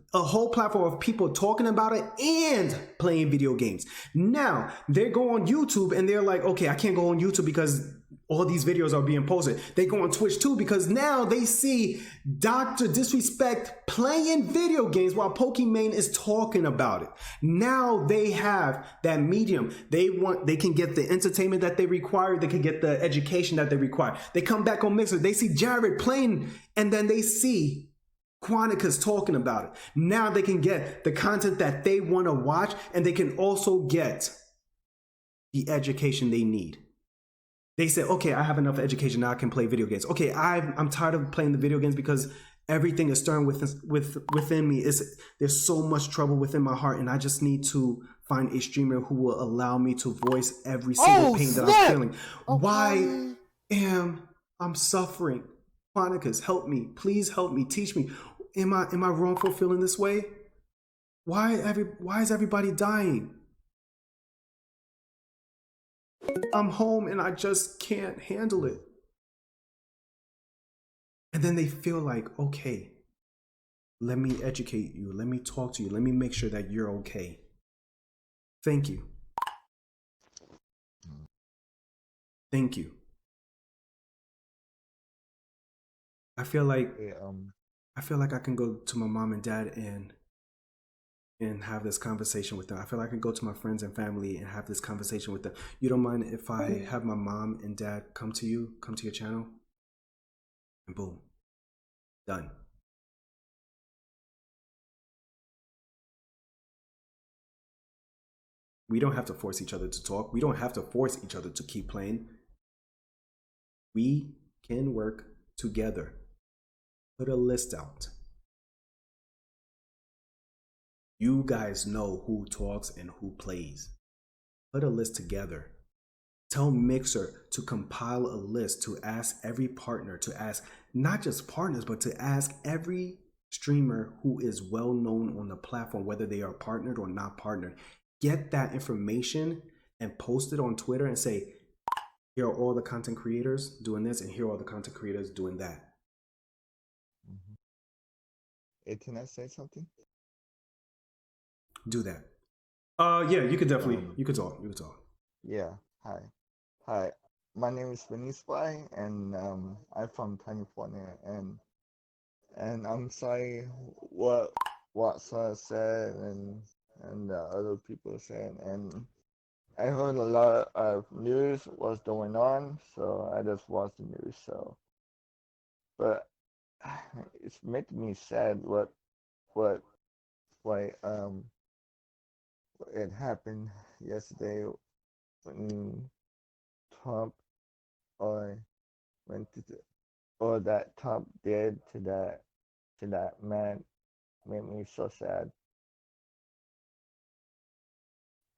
talking about it and playing video games. Now they go on YouTube and they're like, okay, I can't go on YouTube because all these videos are being posted. They go on Twitch too because now they see Dr. Disrespect playing video games while Pokimane is talking about it. Now they have that medium. They can get the entertainment that they require. They can get the education that they require. They come back on Mixer. They see Jared playing, and then they see Quantica's talking about it. Now they can get the content that they want to watch, and they can also get the education they need. They said, okay, I have enough education now. I can play video games. Okay, I'm tired of playing the video games because everything is stirring within me. There's so much trouble within my heart, and I just need to find a streamer who will allow me to voice every single pain that I'm feeling. Why am I suffering? Chronicus, help me. Please help me. Teach me. Am I wrong for feeling this way? Why is everybody dying? I'm home and I just can't handle it. And then they feel like, okay, let me educate you. Let me talk to you. Let me make sure that you're okay. Thank you. Thank you. I feel like I can go to my mom and dad and have this conversation with them. I feel like I can go to my friends and family and have this conversation with them. You don't mind if I have my mom and dad come to your channel? And boom, done. We don't have to force each other to talk. We don't have to force each other to keep playing. We can work together. Put a list out. You guys know who talks and who plays. Put a list together Tell Mixer to compile a list to ask every partner, to ask not just partners, but to ask every streamer who is well known on the platform, whether they are partnered or not partnered. Get that information and post it on Twitter and say, here are all the content creators doing this, and here are all the content creators doing that. Hey, can I say something? Do that. Yeah, you could definitely, you could talk. Yeah, hi. My name is Vinny Spy, and I'm from California, and I'm sorry what Sar said and other people said, and I heard a lot of news was going on, so I just watched the news. So, but it's making me sad what it happened yesterday when Trump or went to or that Trump did to that man made me so sad.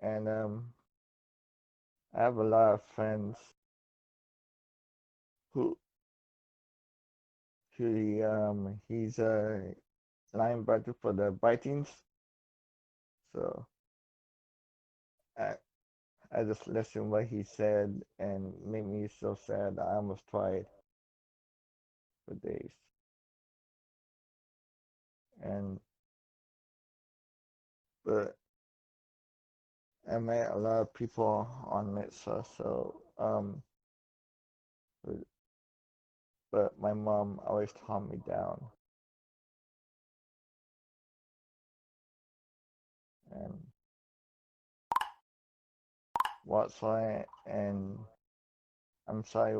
And I have a lot of friends who he's a linebacker for the Vikings. So I just listened what he said and made me so sad I almost cried for days. But I met a lot of people on Mitzvah, so but my mom always calmed me down. And what's why, and I'm sorry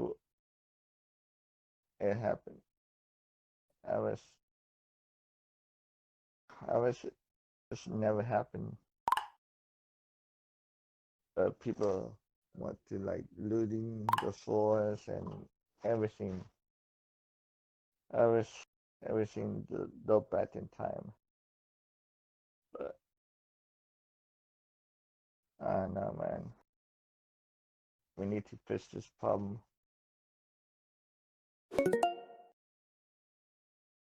it happened. I wish this never happened. But people want to like looting the stores and everything. I wish everything go back in time. But I don't know, man. We need to fix this problem.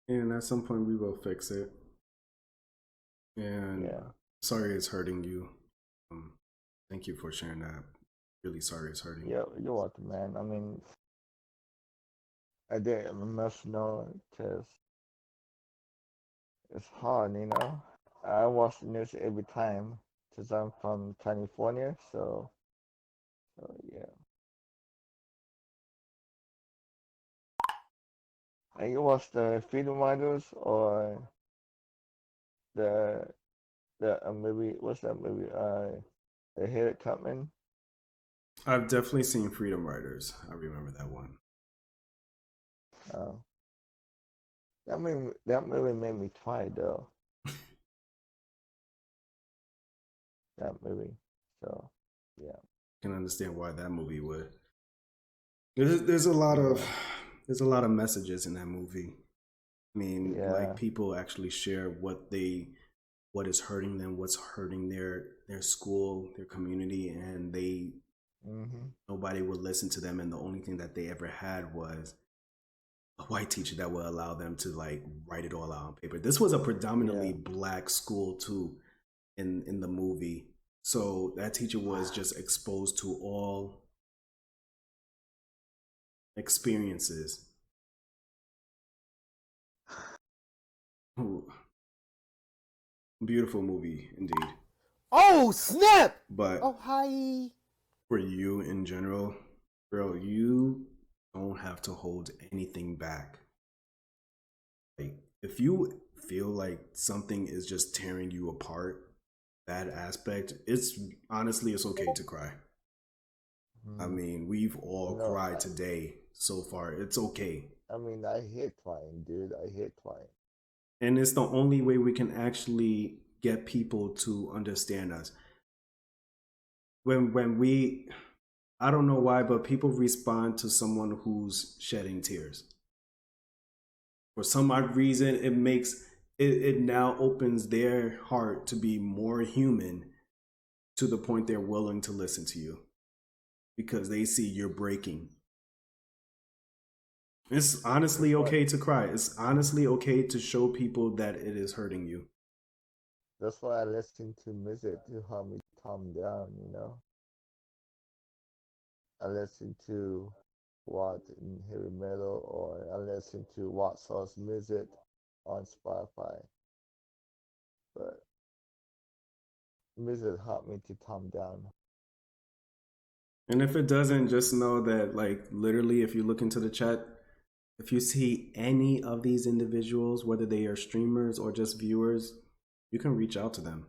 And at some point we will fix it. And sorry it's hurting you. Thank you for sharing that. Really sorry it's hurting you. Yeah, you're welcome, man. I mean, I get emotional because it's hard, you know. I watch the news every time because I'm from California, so yeah. And you watch the Freedom Riders or the movie? What's that movie? The Harriet Tubman. I've definitely seen Freedom Riders. I remember that one. Oh, that movie made me cry though. That movie. So yeah. I can understand why that movie would. There's a lot of messages in that movie. I mean, like people actually share what is hurting them, what's hurting their school, their community, and nobody would listen to them, and the only thing that they ever had was a white teacher that would allow them to like write it all out on paper. This was a predominantly black school too in the movie. So that teacher was just exposed to all experiences. Ooh. Beautiful movie indeed. Oh snap! But oh hi. For you in general, girl, you don't have to hold anything back. Like if you feel like something is just tearing you apart, that aspect, it's okay to cry. I mean, we've all cried today so far. It's okay. I mean, I hate crying, dude. I hate crying. And it's the only way we can actually get people to understand us. When we, I don't know why, but people respond to someone who's shedding tears. For some odd reason, it now opens their heart to be more human to the point they're willing to listen to you. because they see you're breaking. It's honestly okay to cry. It's honestly okay to show people that it is hurting you. That's why I listen to music to help me calm down, you know. I listen to what in heavy metal, or I listen to what source music on Spotify. But music helped me to calm down. And if it doesn't, just know that, like, literally, if you look into the chat, if you see any of these individuals, whether they are streamers or just viewers, you can reach out to them.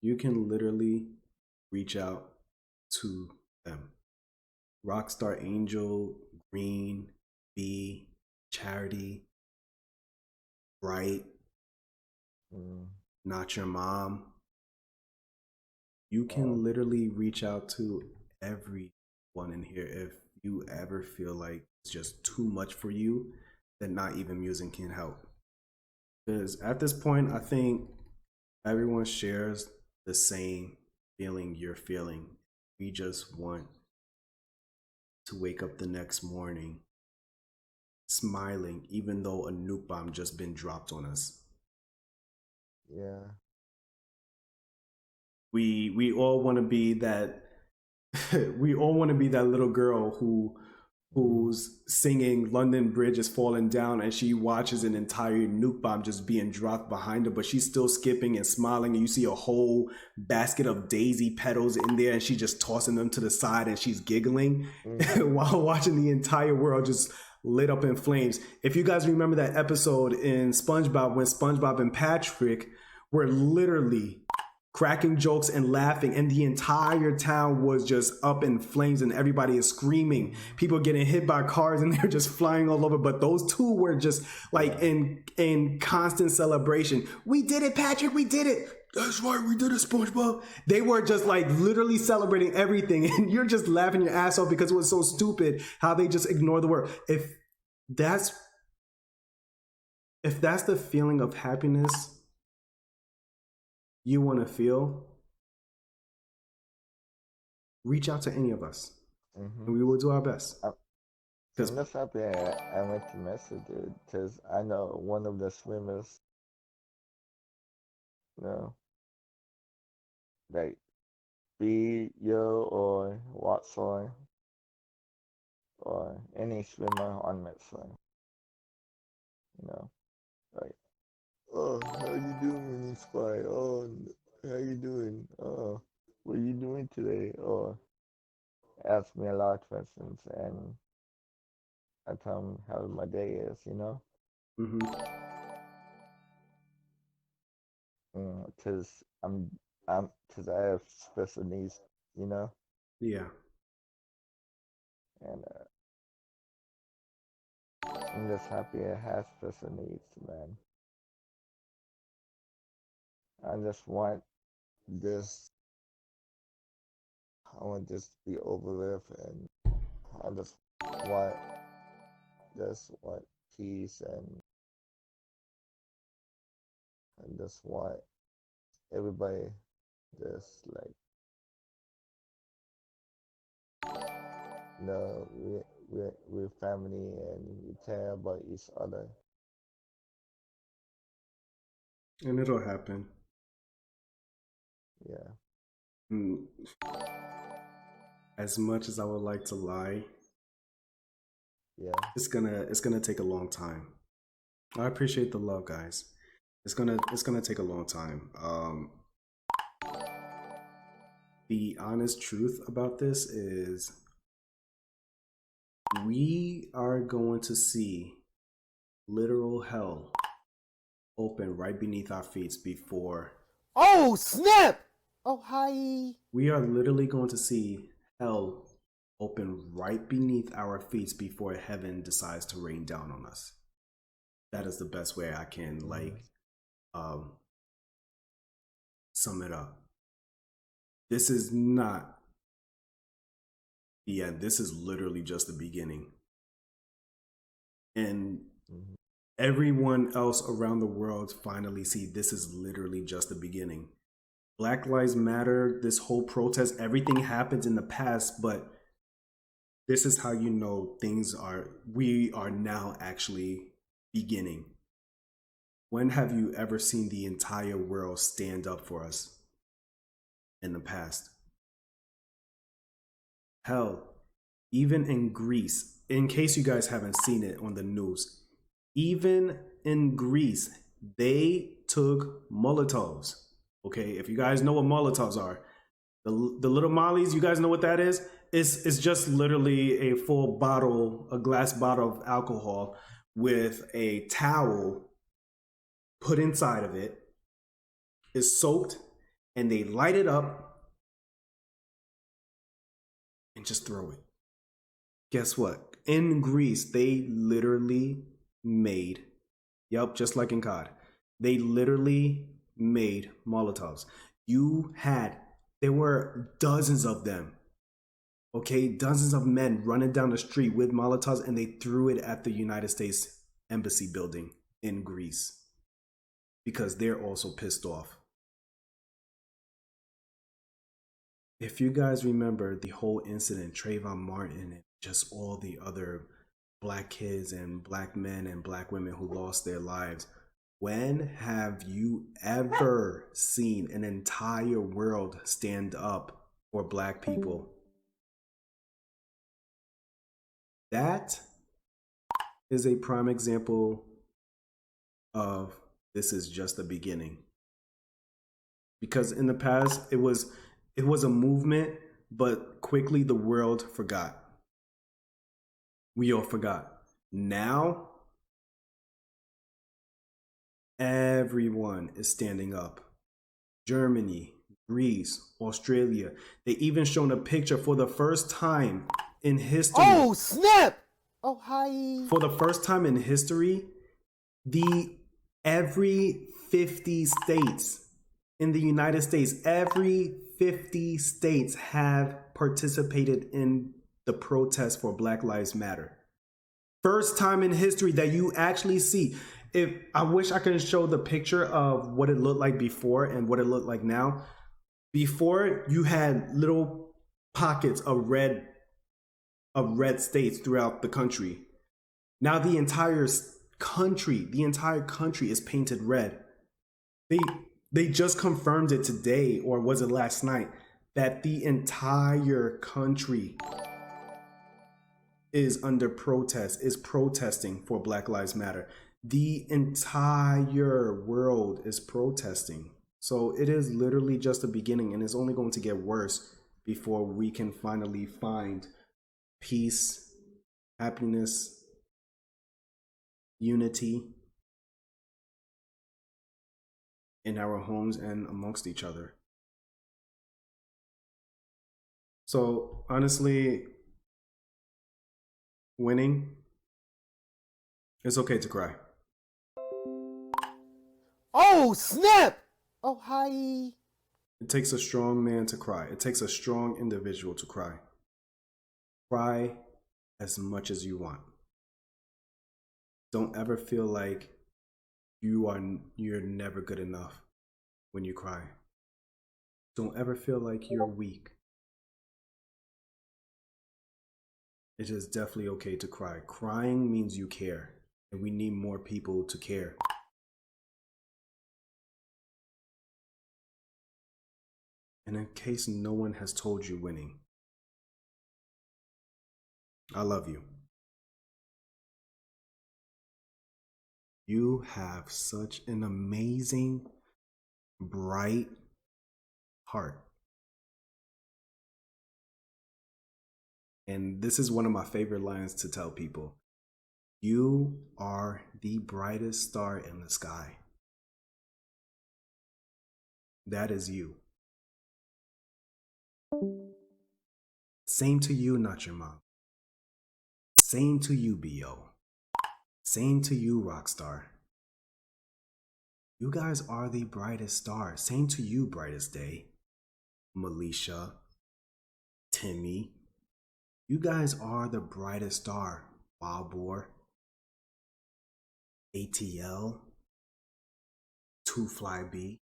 You can literally reach out to them. Rockstar Angel, Green, B, Charity, Bright, Not Your Mom. You can literally reach out to everyone in here if you ever feel like it's just too much for you, then not even music can help. Because at this point, I think everyone shares the same feeling you're feeling. We just want to wake up the next morning smiling, even though a nuke bomb just been dropped on us. Yeah. We all want to be that we all want to be that little girl who's singing London Bridge is falling down, and she watches an entire nuke bomb just being dropped behind her, but she's still skipping and smiling, and you see a whole basket of daisy petals in there, and she's just tossing them to the side, and she's giggling while watching the entire world just lit up in flames. If you guys remember that episode in SpongeBob when SpongeBob and Patrick were literally cracking jokes and laughing, and the entire town was just up in flames and everybody is screaming, people getting hit by cars and they're just flying all over, but those two were just like in constant celebration. We did it, Patrick, we did it. That's right, we did it, SpongeBob. They were just like literally celebrating everything, and you're just laughing your ass off because it was so stupid how they just ignore the word. If that's the feeling of happiness you want to feel, reach out to any of us, and we will do our best. I'm just happy I went to message, dude, because I know one of the swimmers, you know, like B, Yo, or Watson, or any swimmer on Metso, you know, like, oh, how you doing, Mini Spy? Oh, how you doing? Oh, what are you doing today? Or ask me a lot of questions, and I tell them how my day is, you know? Cause cause I have special needs, you know? Yeah. And I'm just happy I have special needs, man. I just want this. I want this to be over with, and I just want peace, and I just want everybody just like, no, we're family and we care about each other. And it'll happen. Yeah. As much as I would like to lie, yeah, it's gonna take a long time. I appreciate the love, guys. It's gonna take a long time. The honest truth about this is we are going to see literal hell open right beneath our feet before. Oh, snap! Oh, hi. We are literally going to see hell open right beneath our feet before heaven decides to rain down on us. That is the best way I can sum it up. This is not the end. This is literally just the beginning. And everyone else around the world finally see this is literally just the beginning. Black Lives Matter, this whole protest, everything happens in the past, but this is how you know we are now actually beginning. When have you ever seen the entire world stand up for us in the past? Hell, even in Greece, in case you guys haven't seen it on the news, even in Greece, they took Molotovs. Okay, if you guys know what Molotovs are, the little mollies, you guys know what that is? It's just literally a full bottle, a glass bottle of alcohol with a towel put inside of it. It's soaked, and they light it up and just throw it. Guess what? In Greece, they literally made, yep, just like in COD, they literally made Molotovs. There were dozens of them. Okay, dozens of men running down the street with Molotovs, and they threw it at the United States Embassy building in Greece because they're also pissed off. If you guys remember the whole incident, Trayvon Martin and just all the other black kids and black men and black women who lost their lives, when have you ever seen an entire world stand up for black people? That is a prime example of this is just the beginning. Because in the past, it was a movement, but quickly the world forgot. We all forgot. Now, everyone is standing up. Germany, Greece, Australia. They even shown a picture for the first time in history. Oh, snap! Oh, hi. For the first time in history, every 50 states in the United States, every 50 states have participated in the protest for Black Lives Matter. First time in history that you actually see. I wish I could show the picture of what it looked like before and what it looked like now. Before, you had little pockets of red states throughout the country. Now the entire country is painted red. They just confirmed it today, or was it last night, that the entire country is under protest, is protesting for Black Lives Matter. The entire world is protesting. So it is literally just the beginning, and it's only going to get worse before we can finally find peace, happiness, unity in our homes and amongst each other. So honestly, winning, it's okay to cry. Oh, snap! Oh, hi. It takes a strong man to cry. It takes a strong individual to cry. Cry as much as you want. Don't ever feel like you're never good enough when you cry. Don't ever feel like you're weak. It is definitely okay to cry. Crying means you care, and we need more people to care. And in case no one has told you, winning, I love you. You have such an amazing, bright heart. And this is one of my favorite lines to tell people. You are the brightest star in the sky. That is you. Same to you, not your mom. Same to you, B.O. Same to you, Rockstar. You guys are the brightest star. Same to you, Brightest Day. Melisha, Timmy. You guys are the brightest star. Wild Boar, ATL, 2 Fly B.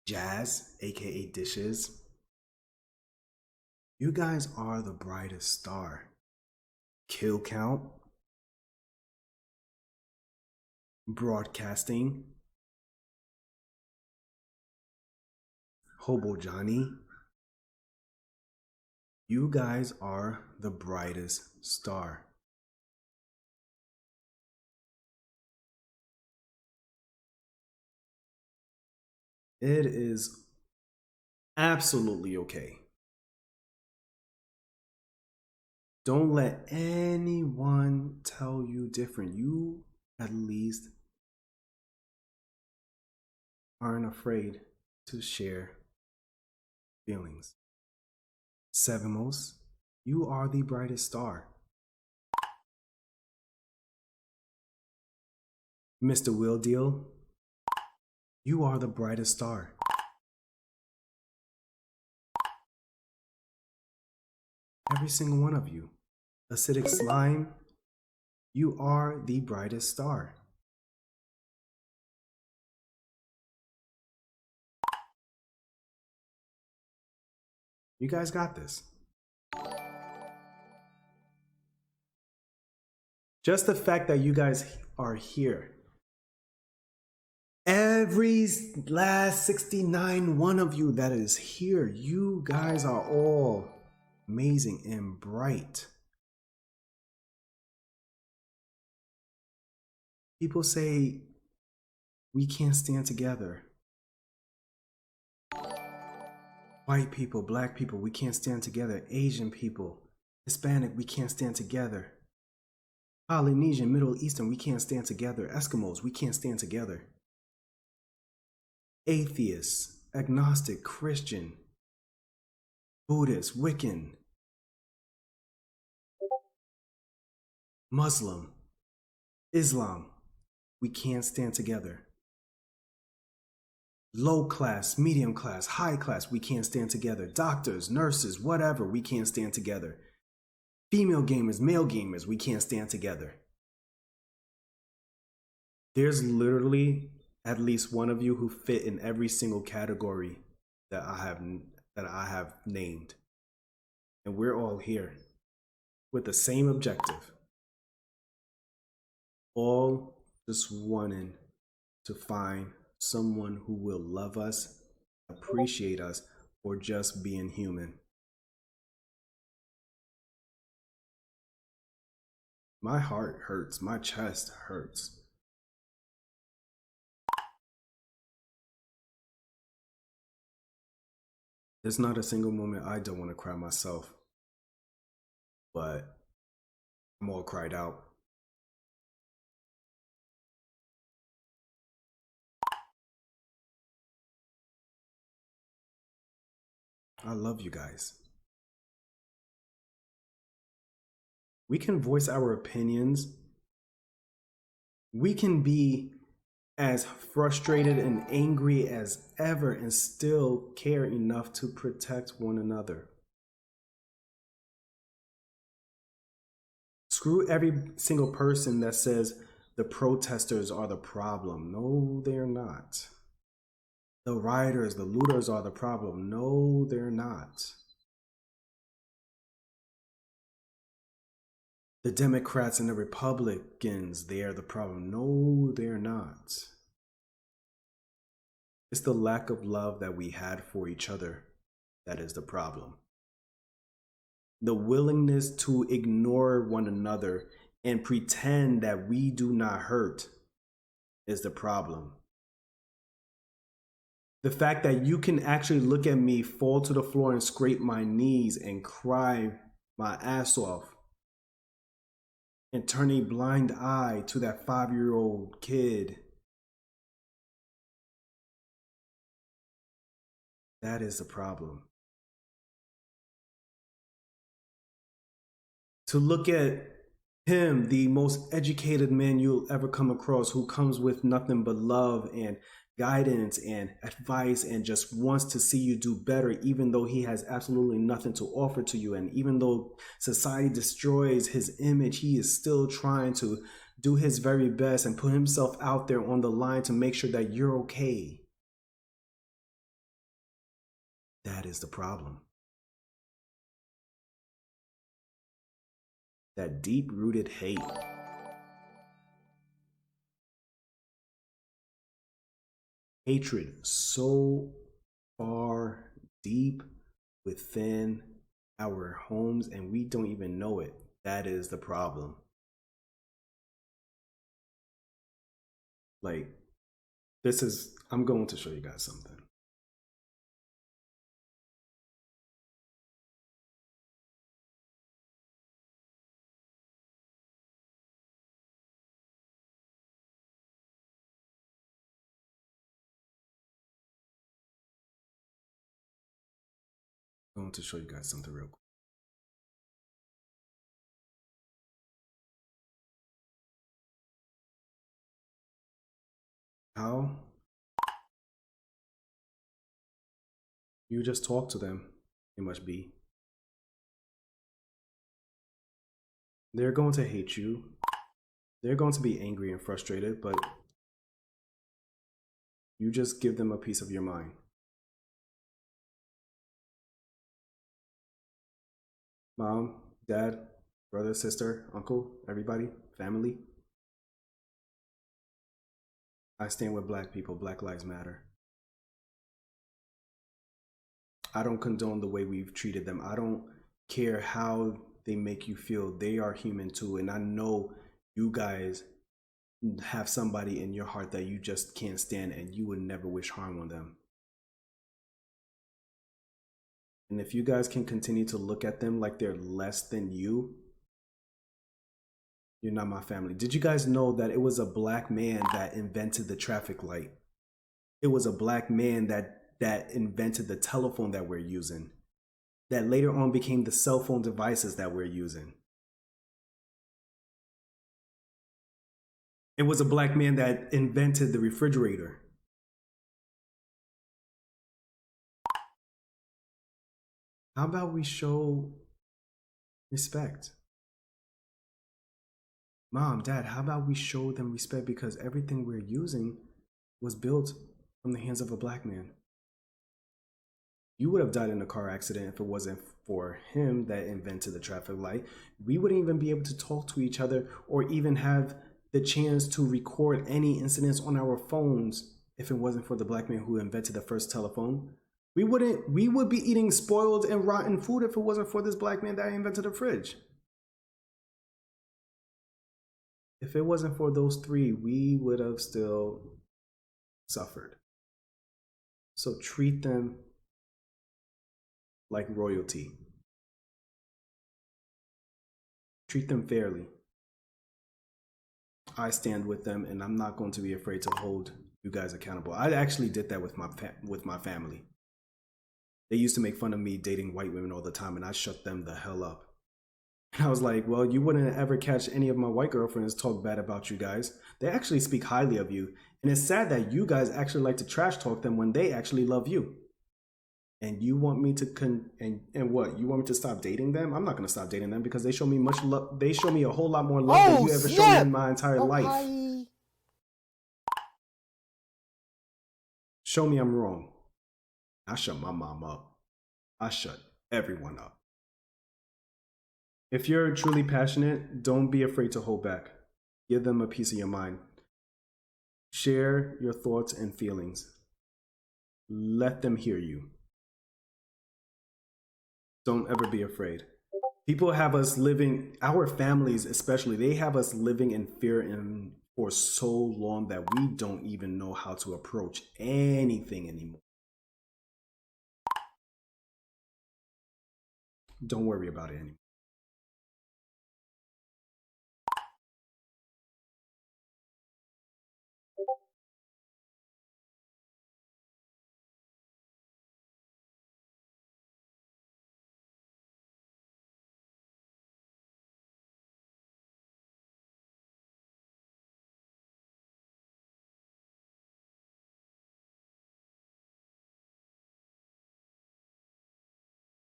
Jazz, aka Dishes. You guys are the brightest star. Kill count. Broadcasting. Hobo Johnny. You guys are the brightest star. It is absolutely okay. Don't let anyone tell you different. You at least aren't afraid to share feelings. Sevimos, you are the brightest star. Mr. Will Deal, you are the brightest star. Every single one of you. Acidic Slime, you are the brightest star. You guys got this. Just the fact that you guys are here. Every last 69 one of you that is here, you guys are all amazing and bright. People say we can't stand together. White people, black people, we can't stand together. Asian people, Hispanic, we can't stand together. Polynesian, Middle Eastern, we can't stand together. Eskimos, we can't stand together. Atheists, agnostic, Christian, Buddhist, Wiccan, Muslim, Islam, we can't stand together. Low class, medium class, high class, we can't stand together. Doctors, nurses, whatever, we can't stand together. Female gamers, male gamers, we can't stand together. There's literally at least one of you who fit in every single category that I have named. And we're all here with the same objective. All just wanting to find someone who will love us, appreciate us for just being human. My heart hurts, my chest hurts. There's not a single moment I don't want to cry myself, but I'm all cried out. I love you guys. We can voice our opinions. We can be as frustrated and angry as ever and still care enough to protect one another. Screw every single person that says the protesters are the problem. No, they're not. The rioters, the looters are the problem. No, they're not. The Democrats and the Republicans, they are the problem. No, they're not. It's the lack of love that we had for each other that is the problem. The willingness to ignore one another and pretend that we do not hurt is the problem. The fact that you can actually look at me, fall to the floor and scrape my knees and cry my ass off and turn a blind eye to that 5-year-old kid, that is the problem. To look at him, the most educated man you'll ever come across, who comes with nothing but love and guidance and advice and just wants to see you do better, even though he has absolutely nothing to offer to you. And even though society destroys his image, he is still trying to do his very best and put himself out there on the line to make sure that you're okay. That is the problem. That deep-rooted hate. Hatred so far deep within our homes and we don't even know it. That is the problem. Like, I'm going to show you guys something. I'm going to show you guys something real quick. How you just talk to them, it must be. They're going to hate you. They're going to be angry and frustrated, but you just give them a piece of your mind. Mom, dad, brother, sister, uncle, everybody, family. I stand with black people. Black lives matter. I don't condone the way we've treated them. I don't care how they make you feel. They are human too. And I know you guys have somebody in your heart that you just can't stand and you would never wish harm on them. And if you guys can continue to look at them like they're less than you, you're not my family. Did you guys know that it was a black man that invented the traffic light? It was a black man that invented the telephone that we're using, that later on became the cell phone devices that we're using. It was a black man that invented the refrigerator. How about we show respect? Mom, Dad, how about we show them respect because everything we're using was built from the hands of a black man. You would have died in a car accident if it wasn't for him that invented the traffic light. We wouldn't even be able to talk to each other or even have the chance to record any incidents on our phones if it wasn't for the black man who invented the first telephone. We would be eating spoiled and rotten food if it wasn't for this black man that invented the fridge. If it wasn't for those three, we would have still suffered. So treat them like royalty. Treat them fairly. I stand with them and I'm not going to be afraid to hold you guys accountable. I actually did that with my family. They used to make fun of me dating white women all the time and I shut them the hell up. And I was like, well, you wouldn't ever catch any of my white girlfriends talk bad about you guys. They actually speak highly of you. And it's sad that you guys actually like to trash talk them when they actually love you. And you want me to and what? You want me to stop dating them? I'm not going to stop dating them because they show me much love. They show me a whole lot more love than you ever showed me in my entire life. Hi. Show me I'm wrong. I shut my mom up. I shut everyone up. If you're truly passionate, don't be afraid to hold back. Give them a piece of your mind. Share your thoughts and feelings. Let them hear you. Don't ever be afraid. People have us living, our families especially, they have us living in fear and for so long that we don't even know how to approach anything anymore. Don't worry about it anymore.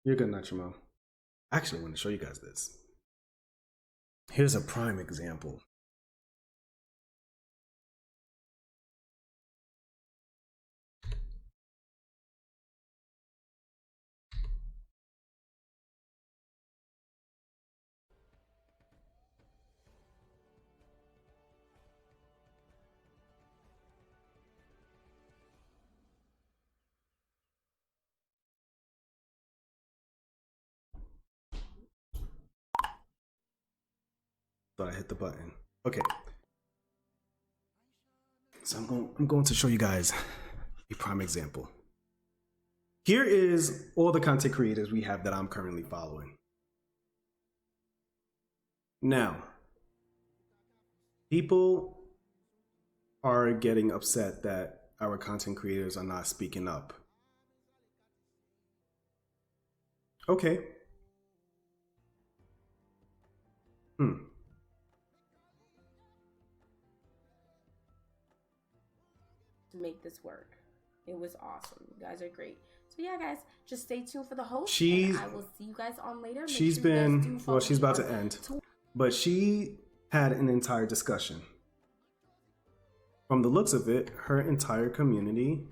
You're good, not your mom. I actually want to show you guys this. Here's a prime example. So I hit the button. Okay. So I'm going to show you guys a prime example. Here is all the content creators we have that I'm currently following. Now, people are getting upset that our content creators are not speaking up. Okay. To make this work. It was awesome. You guys are great. So yeah, guys, just stay tuned for the host. And I will see you guys on later. Make She's sure you guys do been, follow well, she's me about on to end, but she had an entire discussion. From the looks of it, her entire community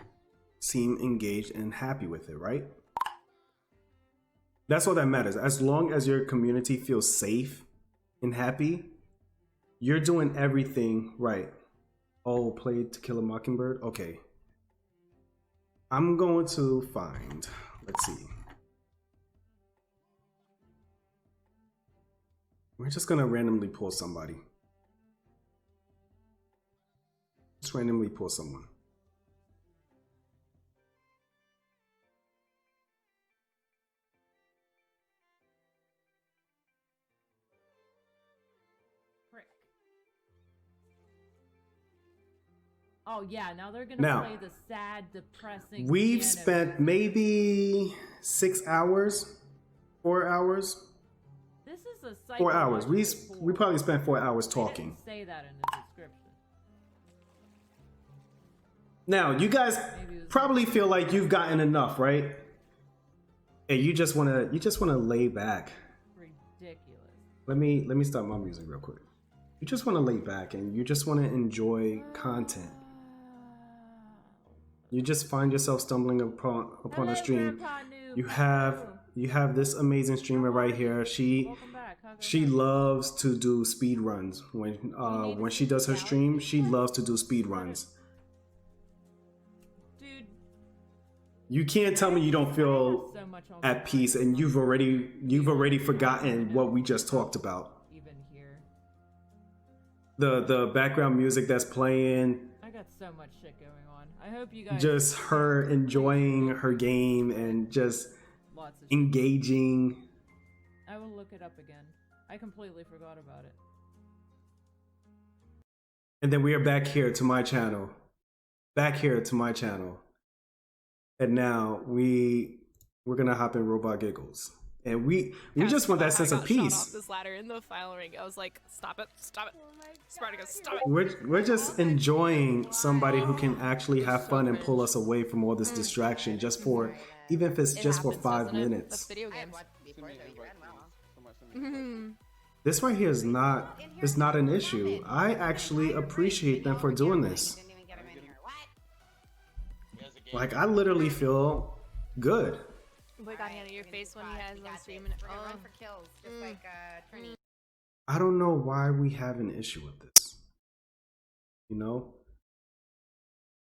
seemed engaged and happy with it, right? That's all that matters. As long as your community feels safe and happy, you're doing everything right. Oh, played To Kill a Mockingbird? Okay. I'm going to find, let's see. We're just gonna randomly pull somebody. Just randomly pull someone. Oh yeah, now they're gonna Now, play the sad, depressing. We've piano. spent maybe 6 hours, 4 hours. This is a 4 hours. We psychological probably spent 4 hours They talking. didn't say that in the description. Now, you guys probably feel like you've gotten enough, right? And you just wanna lay back. Ridiculous. Let me stop my music real quick. You just wanna lay back and you just wanna enjoy content. You just find yourself stumbling upon a stream. You have this amazing streamer right here. She loves to do speed runs. When she does her stream, she loves to do speed runs. You can't tell me you don't feel at peace and you've already forgotten what we just talked about. Even here. The background music that's playing, I got so much shit going on. I hope you guys just her enjoying her game and just Lots of engaging. I will look it up again. I completely forgot about it. And then we are back here to my channel. Back here to my channel. And now we're gonna hop in Robot Giggles. And we just want that sense of I got shot off peace. this ladder in the firing. I was like, stop it, stop it. Spartacus, stop it. We're just enjoying somebody who can actually have fun and pull us away from all this distraction just for, even if it's just for 5 minutes. That's video games. This right here is not an issue. I actually appreciate them for doing this. Like, I literally feel good. Boy got out of your face when he has on stream and run for kills, just like Trini. I don't know why we have an issue with this. You know?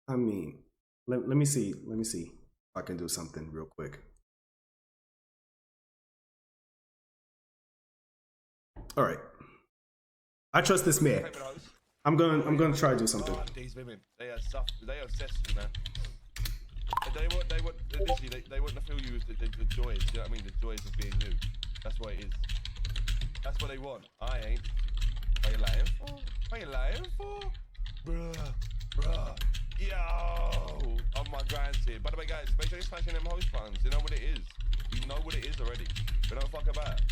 I mean, let me see if I can do something real quick. All right. I trust this man. I'm gonna try to do something. These women, they are obsessed, man. They want to feel you as the joys, you know what I mean? The joys of being you. That's what it is. That's what they want. I ain't. What are you lying for? What are you lying for? Bruh. Yo! On my grinds here. By the way, guys, make sure you're smashing them host buttons. You know what it is. You know what it is already. But don't fuck about it.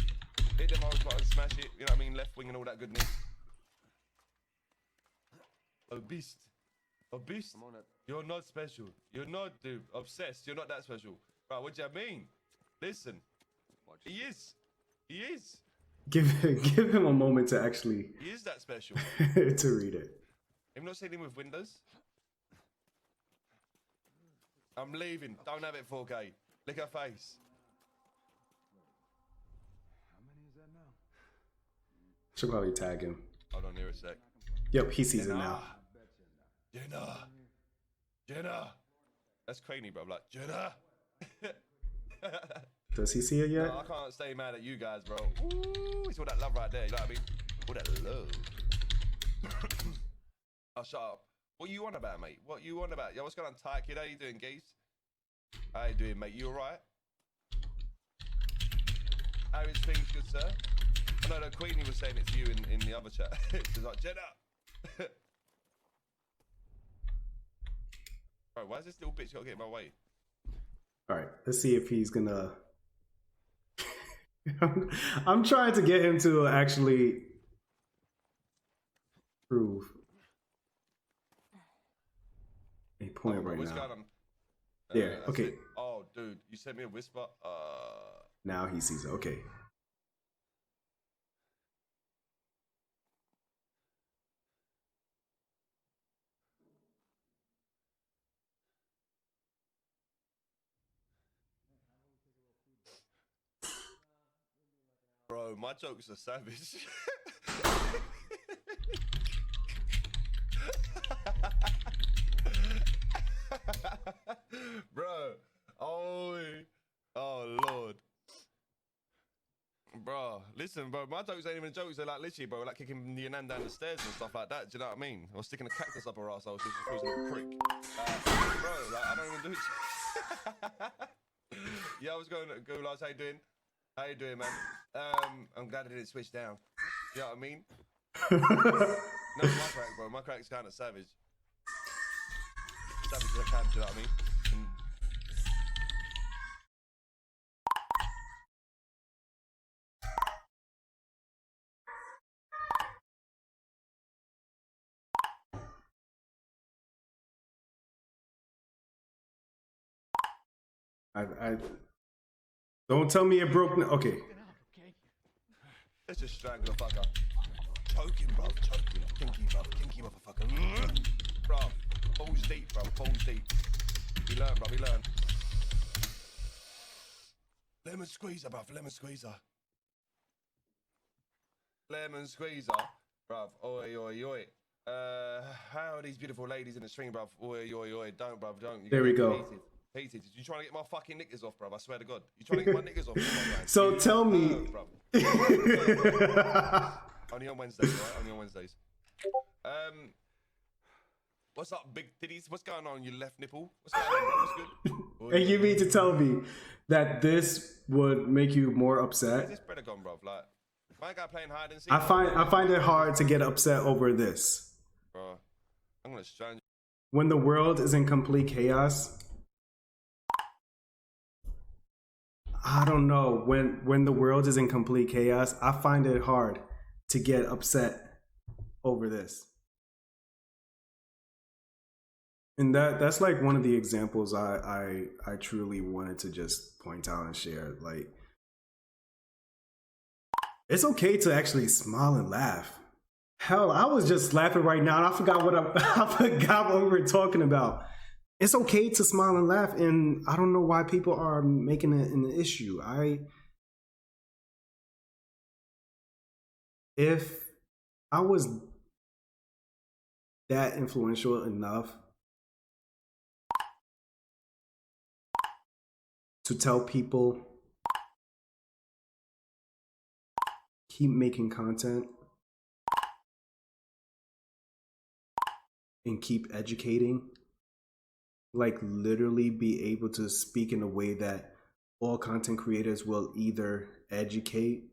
Hit them host buttons, smash it. You know what I mean? Left wing and all that goodness. A beast. A beast? You're not special. You're not, dude. Obsessed. You're not that special. Right, what do you mean? Listen. He is. He is. Give him a moment to actually He is that special. to read it. I'm not sitting with Windows. I'm leaving. Don't have it 4K. Lick her face. Should probably tag him. Hold on here a sec. Yep, he sees it now. Jenna. That's crazy, bro. Like, Jenna. Does he see it yet? No, I can't stay mad at you guys, bro. Ooh, it's all that love right there. You know what I mean? What a low. Oh, shut up. What you on about, mate? What you on about? Yo, what's going on, TightKidd? How you doing, geese? How you doing, mate? You alright? How is things, good sir? I know that Queenie was saying it to you in the other chat. She's like, Jenna! Bro, why is this little bitch got to get in my way? All right, let's see if he's gonna. I'm trying to get him to actually prove a point right what's now. going on? Yeah, okay. It. Oh, dude, you sent me a whisper. Now he sees it. Okay. Bro, my jokes are savage. Bro, oh Lord. Bro, listen, bro, my jokes ain't even jokes. They're like literally, bro, like kicking your nan down the stairs and stuff like that. Do you know what I mean? Or sticking a cactus up her ass. I was just causing a prick. Bro, like, I don't even do it. Yeah, I was going to go, lads. How you doing? How you doing, man? I'm glad I didn't switch down. You know what I mean? No, my crack, bro. My crack's kind of savage. Savage as I can, do you know what I mean? I don't tell me it broke. Okay. Let's just strangle a fucker. Choking, bro. Choking. Kinky, bro. Kinky motherfucker. Bro. Balls deep, bro. Balls deep. We learn, bro. We learn. Lemon squeezer, bro. Lemon squeezer. Lemon squeezer. Bro. Oi, oi, oi. How are these beautiful ladies in the stream, bro? Oi, oi, oi. Don't, bro. Don't. You're There we go. Heated. You trying to get my fucking knickers off, bro? I swear to God. You trying to get my knickers off? So tell me. Only on Wednesdays, right? Only on Wednesdays. What's up, big titties? What's going on, your left nipple? What's going on? What's good? And you mean to tell me that this would make you more upset? Where's this brother gone, bro? Like, my guy playing hide and seek. I find it hard to get upset over this. Bro, I'm gonna strangle. When the world is in complete chaos. I don't know. When the world is in complete chaos, I find it hard to get upset over this. And that's like one of the examples I truly wanted to just point out and share. Like, it's okay to actually smile and laugh. Hell, I was just laughing right now and I forgot what we were talking about. It's okay to smile and laugh, and I don't know why people are making it an issue. If I was that influential enough to tell people, keep making content and keep educating, like literally be able to speak in a way that all content creators will either educate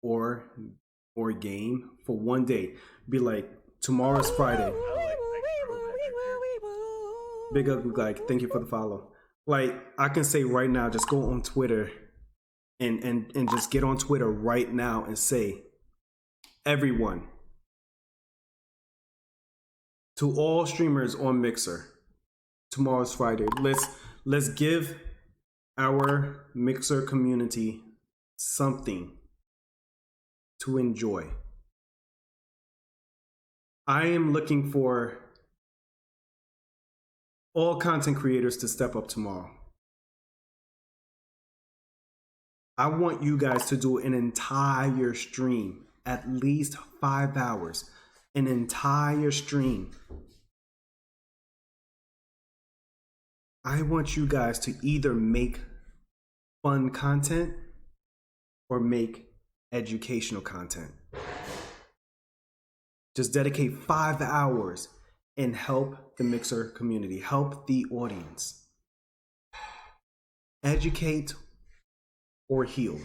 or game for one day. Be like, tomorrow's Friday. Big up, like, thank you for the follow. Like, I can say right now, just go on Twitter and just get on Twitter right now and say, everyone, to all streamers on Mixer, tomorrow's Friday. Let's give our Mixer community something to enjoy. I am looking for all content creators to step up tomorrow. I want you guys to do an entire stream, at least 5 hours, an entire stream. I want you guys to either make fun content or make educational content. Just dedicate 5 hours and help the Mixer community, help the audience. Educate or heal.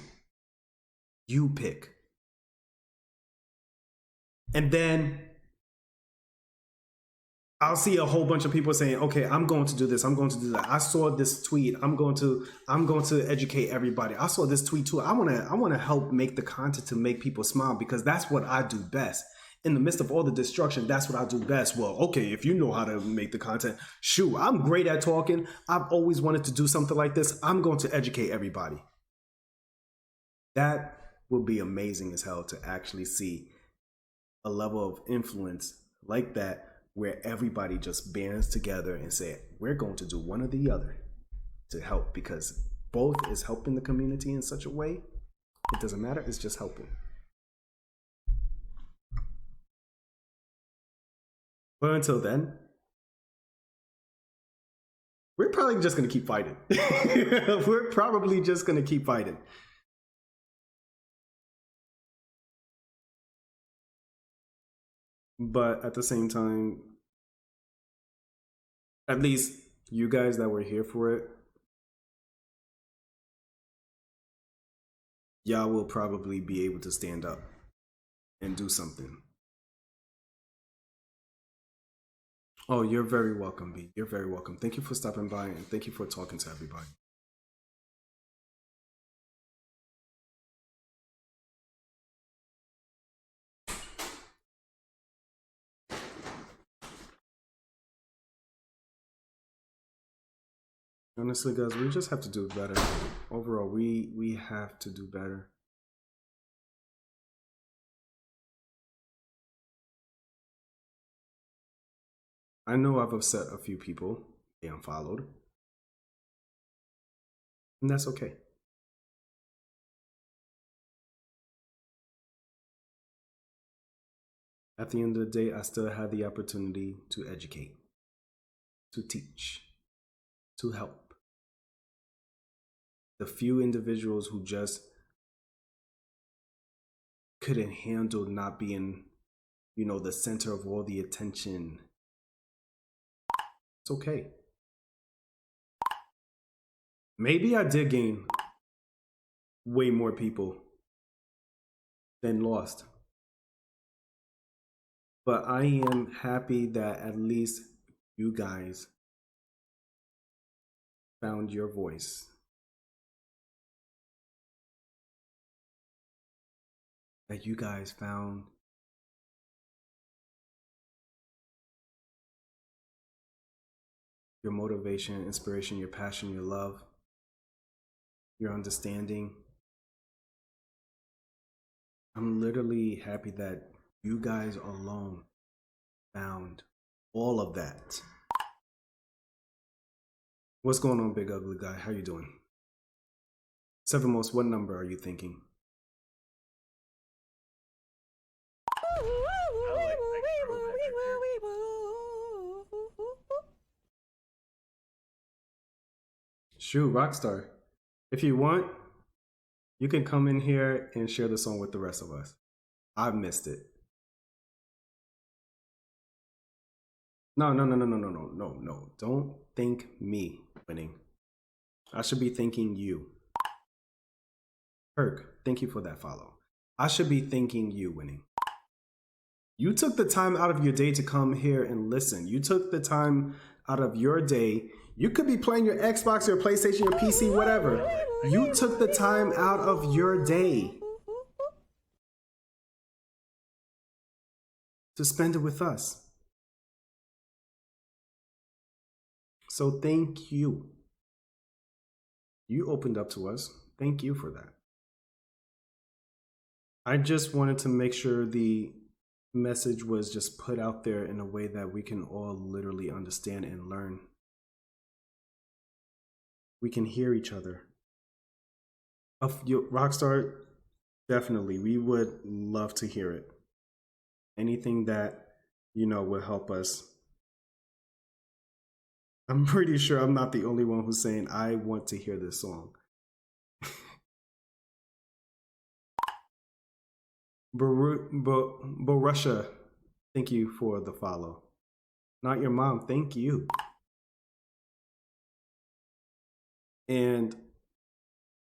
You pick. And then I'll see a whole bunch of people saying, okay, I'm going to do this. I'm going to do that. I saw this tweet. I'm going to educate everybody. I saw this tweet too. I want to help make the content to make people smile, because that's what I do best. In the midst of all the destruction, that's what I do best. Well, okay, if you know how to make the content, shoot, I'm great at talking. I've always wanted to do something like this. I'm going to educate everybody. That will be amazing as hell to actually see a level of influence like that, where everybody just bands together and say, we're going to do one or the other to help, because both is helping the community in such a way. It doesn't matter, it's just helping. But until then, we're probably just going to keep fighting. We're probably just going to keep fighting. But at the same time, at least you guys that were here for it, y'all will probably be able to stand up and do something. Oh, you're very welcome, B. You're very welcome. Thank you for stopping by, and thank you for talking to everybody. Honestly, guys, we just have to do better. Overall, we have to do better. I know I've upset a few people. They unfollowed. And that's okay. At the end of the day, I still had the opportunity to educate, to teach, to help. The few individuals who just couldn't handle not being, the center of all the attention. It's okay. Maybe I did gain way more people than lost. But I am happy that at least you guys found your voice. That you guys found your motivation, inspiration, your passion, your love, your understanding. I'm literally happy that you guys alone found all of that. What's going on, Big Ugly Guy? How you doing? Sevenmost, what number are you thinking? Shoot, Rockstar. If you want, you can come in here and share the song with the rest of us. I've missed it. No. Don't thank me winning. I should be thanking you. Perk, thank you for that follow. I should be thanking you winning. You took the time out of your day to come here and listen. You took the time out of your day. You could be playing your Xbox, your PlayStation, your PC, whatever. You took the time out of your day to spend it with us. So thank you. You opened up to us. Thank you for that. I just wanted to make sure the message was just put out there in a way that we can all literally understand and learn. We can hear each other. Rockstar, definitely, we would love to hear it. Anything that, will help us. I'm pretty sure I'm not the only one who's saying, I want to hear this song. Russia, thank you for the follow. Not your mom, thank you. And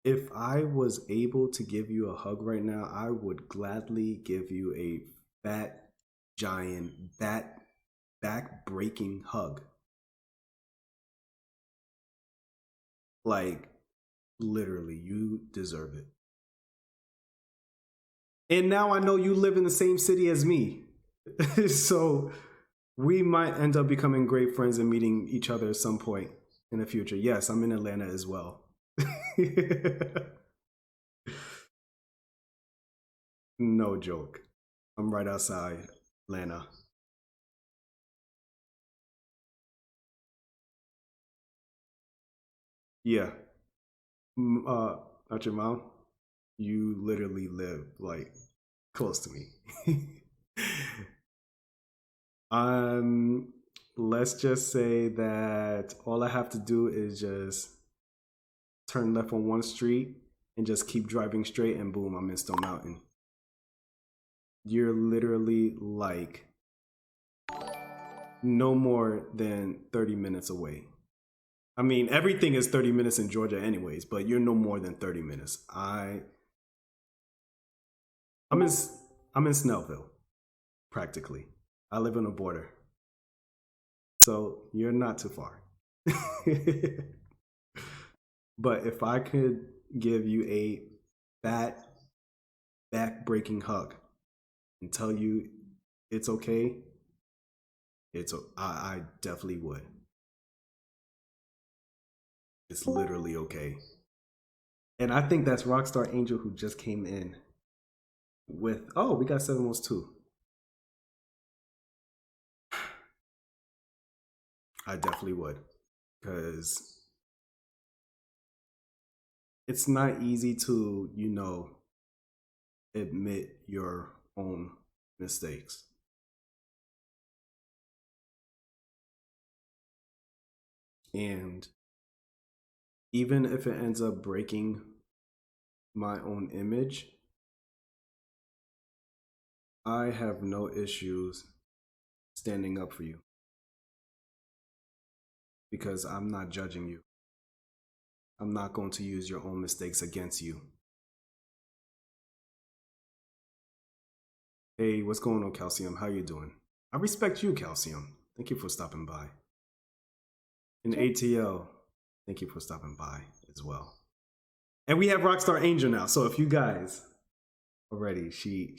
if I was able to give you a hug right now, I would gladly give you a fat, giant, back-breaking hug. Like, literally, you deserve it. And now I know you live in the same city as me. So we might end up becoming great friends and meeting each other at some point in the future. Yes, I'm in Atlanta as well. No joke. I'm right outside Atlanta. Yeah. Not your mom? You literally live like close to me. Let's just say that all I have to do is just turn left on one street and just keep driving straight, and boom, I'm in Stone Mountain. You're literally like no more than 30 minutes away. I mean, everything is 30 minutes in Georgia anyways, but you're no more than 30 minutes. I'm in Snellville, practically. I live on the border. So you're not too far. But if I could give you a fat, back-breaking hug and tell you it's okay, I definitely would. It's literally okay. And I think that's Rockstar Angel who just came in with, oh, we got 7 Most too. I definitely would, because it's not easy to, you know, admit your own mistakes. And even if it ends up breaking my own image, I have no issues standing up for you, because I'm not judging you. I'm not going to use your own mistakes against you. Hey, what's going on, Calcium? How you doing? I respect you, Calcium. Thank you for stopping by. And ATL, thank you for stopping by as well. And we have Rockstar Angel now. So if you guys are ready, she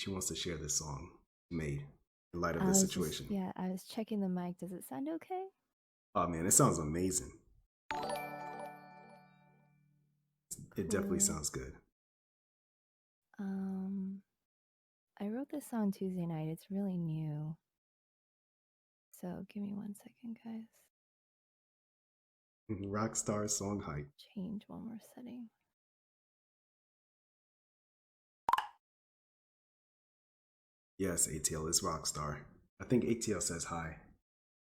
wants to share this song made in light of this situation. Yeah, I was checking the mic. Does it sound okay? Oh man, it sounds amazing. It definitely sounds good. I wrote this song Tuesday night. It's really new. So give me 1 second, guys. Rockstar song hype. Change one more setting. Yes, ATL is Rockstar. I think ATL says hi.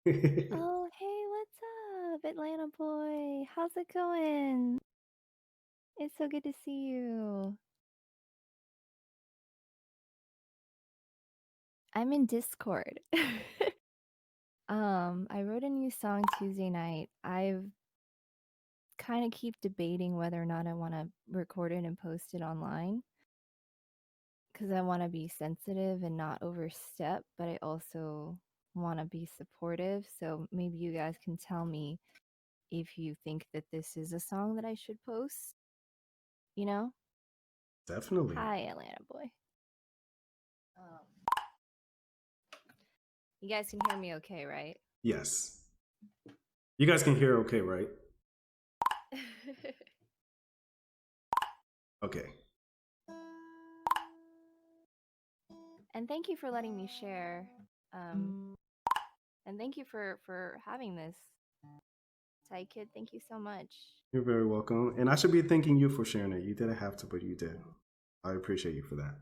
Oh, hey, what's up, Atlanta boy? How's it going? It's so good to see you. I'm in Discord. I wrote a new song Tuesday night. I've kind of keep debating whether or not I want to record it and post it online, because I want to be sensitive and not overstep, but I also want to be supportive. So maybe you guys can tell me if you think that this is a song that I should post, you know? Definitely. Hi, Atlanta boy. You guys can hear me okay, right? Yes. You guys can hear okay, right? Okay. And thank you for letting me share. And thank you for having this. TightKidd, thank you so much. You're very welcome. And I should be thanking you for sharing it. You didn't have to, but you did. I appreciate you for that.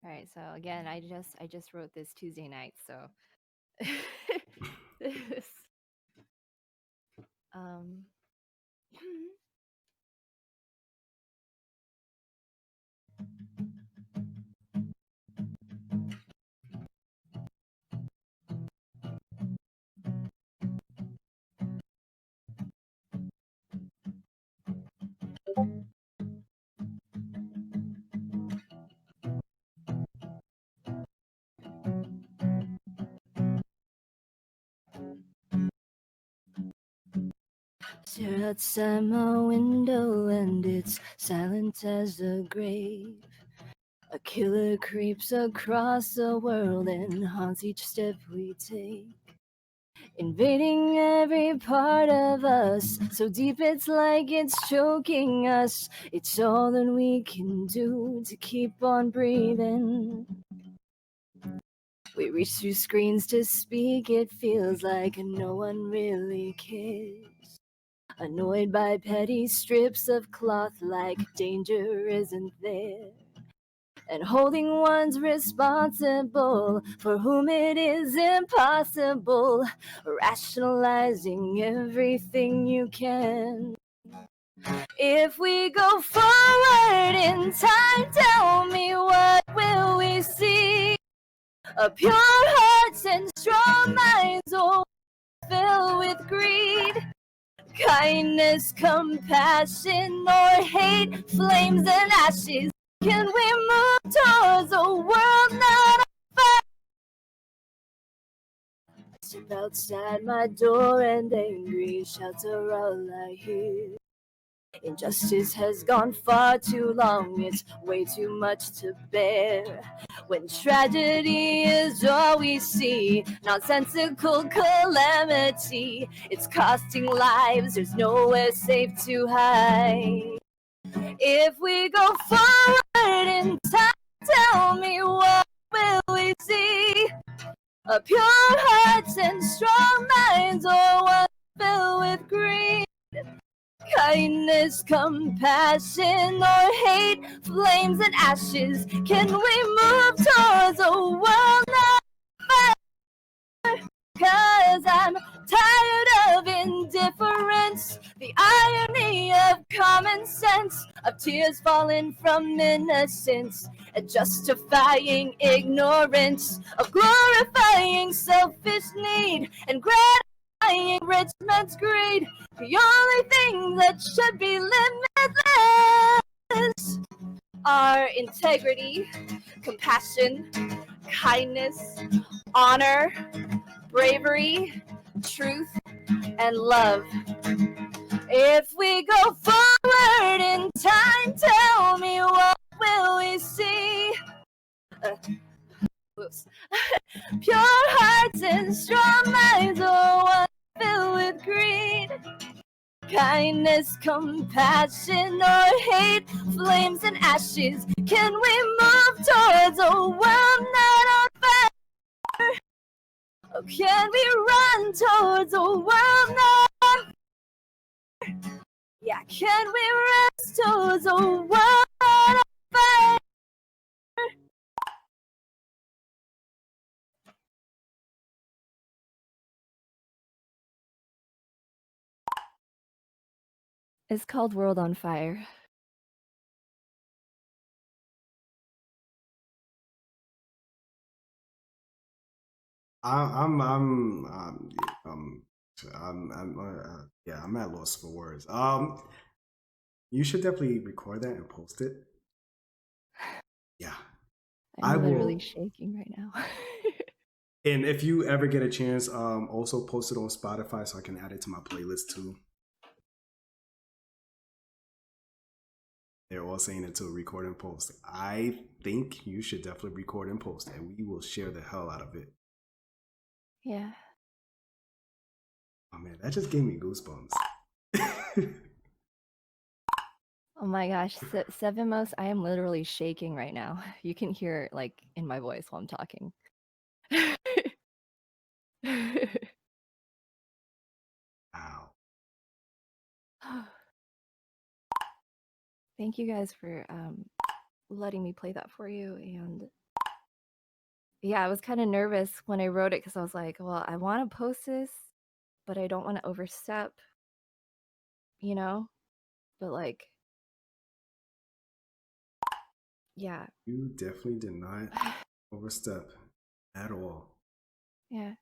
All right, so again, I just wrote this Tuesday night, so this Stare outside my window and it's silent as the grave. A killer creeps across the world and haunts each step we take, invading every part of us, so deep it's like it's choking us. It's all that we can do to keep on breathing. We reach through screens to speak, it feels like no one really cares. Annoyed by petty strips of cloth like danger isn't there. And holding one's responsible for whom it is impossible. Rationalizing everything you can. If we go forward in time, tell me what will we see? A pure hearts and strong minds, all filled with greed. Kindness, compassion, or hate, flames and ashes. Can we move towards a world not on fire? Step outside my door and angry shouts are all I hear. Injustice has gone far too long, it's way too much to bear. When tragedy is all we see, nonsensical calamity, it's costing lives, there's nowhere safe to hide. If we go forward in time, tell me what will we see? A pure hearts and strong minds, or one filled with greed. Kindness, compassion, or hate, flames and ashes. Can we move towards a world not fire? 'Cause I'm tired of indifference, the irony of common sense, of tears falling from innocence, and justifying ignorance, of glorifying selfish need and gratifying rich man's greed. The only thing that should be limitless are integrity, compassion, kindness, honor, bravery, truth, and love. If we go forward in time, tell me what will we see? Pure hearts and strong minds, or one filled with greed. Kindness, compassion, or hate, flames and ashes. Can we move towards a world not on fire? Oh, can we run towards a world not on fire? Yeah, can we rest towards a world not on fire? It's called World on Fire. Yeah, I'm at loss for words. You should definitely record that and post it. Yeah, I'm literally shaking right now. And if you ever get a chance, also post it on Spotify so I can add it to my playlist too. They're all saying it to record and post. I think you should definitely record and post, and we will share the hell out of it. Yeah. Oh man, that just gave me goosebumps. Oh my gosh, Seven Most, I am literally shaking right now. You can hear it like in my voice while I'm talking. Wow. Thank you guys for letting me play that for you. And yeah, I was kind of nervous when I wrote it because I was like, well, I want to post this, but I don't want to overstep, you know? But like, yeah. You definitely did not overstep at all. Yeah.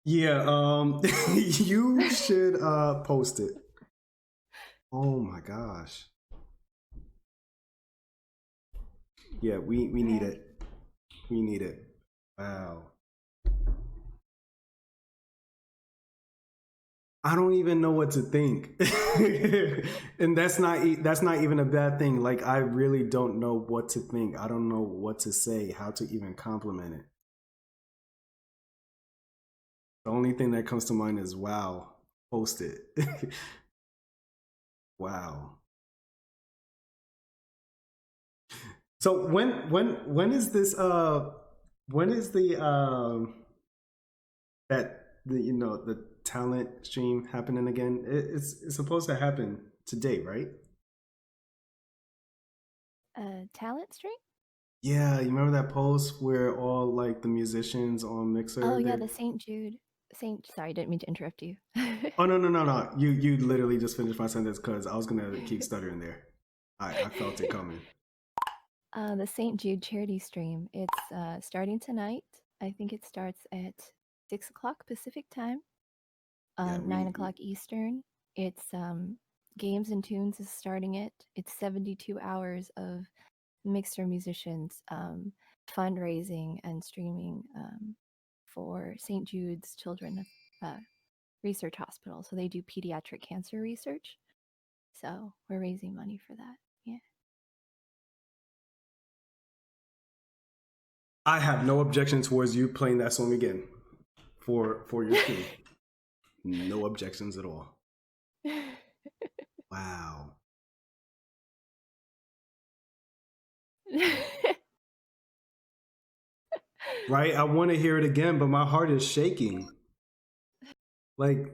Yeah, you should post it. Oh my gosh. Yeah, we need it. We need it. Wow. I don't even know what to think. And that's not even a bad thing. Like I really don't know what to think. I don't know what to say, how to even compliment it. The only thing that comes to mind is wow. Post it. Wow. So when is this when is the that the the talent stream happening again? It's supposed to happen today, right? Talent stream? Yeah, you remember that post where all like the musicians on Mixer? Oh yeah, the St. Jude. Sorry, didn't mean to interrupt you. Oh no. You literally just finished my sentence because I was gonna keep stuttering there. I felt it coming. The St. Jude charity stream. It's starting tonight. I think it starts at 6 o'clock Pacific time, 9 o'clock Eastern. It's Games and Tunes is starting it. It's 72 hours of Mixer musicians fundraising and streaming for St. Jude's Children's Research Hospital. So they do pediatric cancer research. So we're raising money for that. Yeah. I have no objection towards you playing that song again for your team. No objections at all. Wow. Right? I want to hear it again, but my heart is shaking. Like,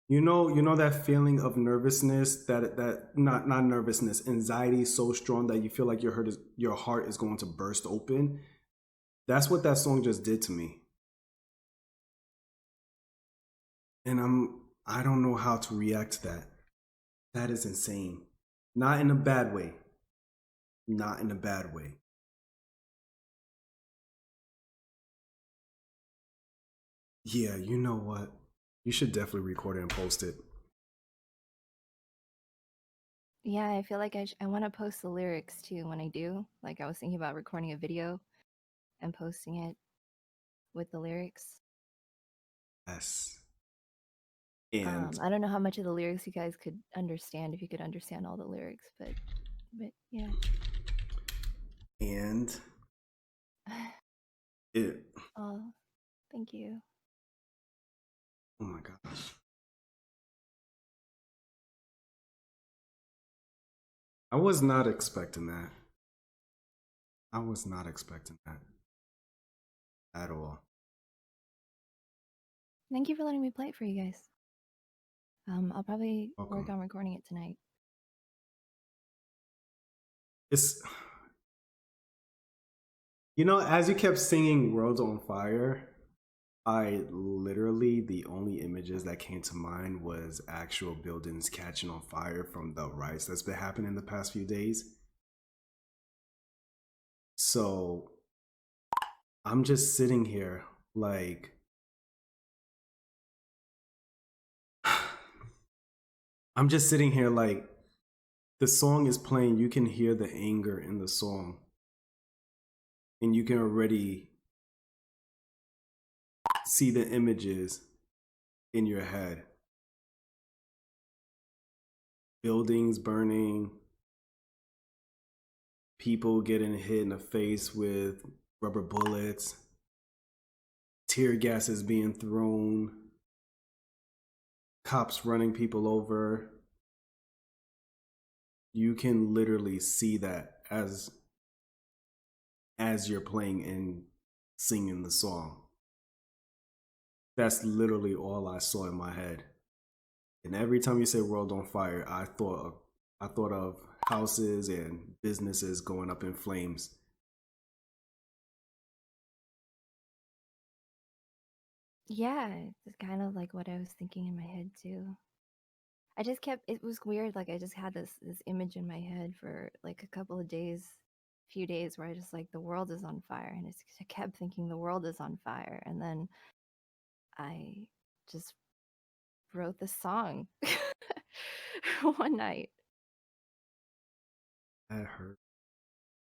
you know that feeling of nervousness, that not nervousness, anxiety so strong that you feel like your heart is going to burst open. That's what that song just did to me. And I don't know how to react to that. That is insane. Not in a bad way. Not in a bad way. Yeah, you know what? You should definitely record it and post it. Yeah, I feel like I want to post the lyrics too when I do. Like I was thinking about recording a video and posting it with the lyrics. Yes. And I don't know how much of the lyrics you guys could understand if you could understand all the lyrics, but yeah. And it. Oh, thank you. Oh my gosh. I was not expecting that. I was not expecting that at all. Thank you for letting me play it for you guys. I'll probably work on recording it tonight. It's, as you kept singing World's on Fire, I literally, the only images that came to mind was actual buildings catching on fire from the riots that's been happening the past few days. So I'm just sitting here like, I'm just sitting here like, the song is playing, you can hear the anger in the song. And you can already see the images in your head. Buildings burning, people getting hit in the face with rubber bullets, tear gas is being thrown, cops running people over. You can literally see that as you're playing and singing the song. That's literally all I saw in my head. And every time you say World on Fire, I thought of houses and businesses going up in flames. Yeah, it's kind of like what I was thinking in my head too. I just kept, it was weird, like I just had this image in my head for like a couple of days, few days, where I just like, the world is on fire, and I kept thinking the world is on fire, and then I just wrote the song one night. That hurt.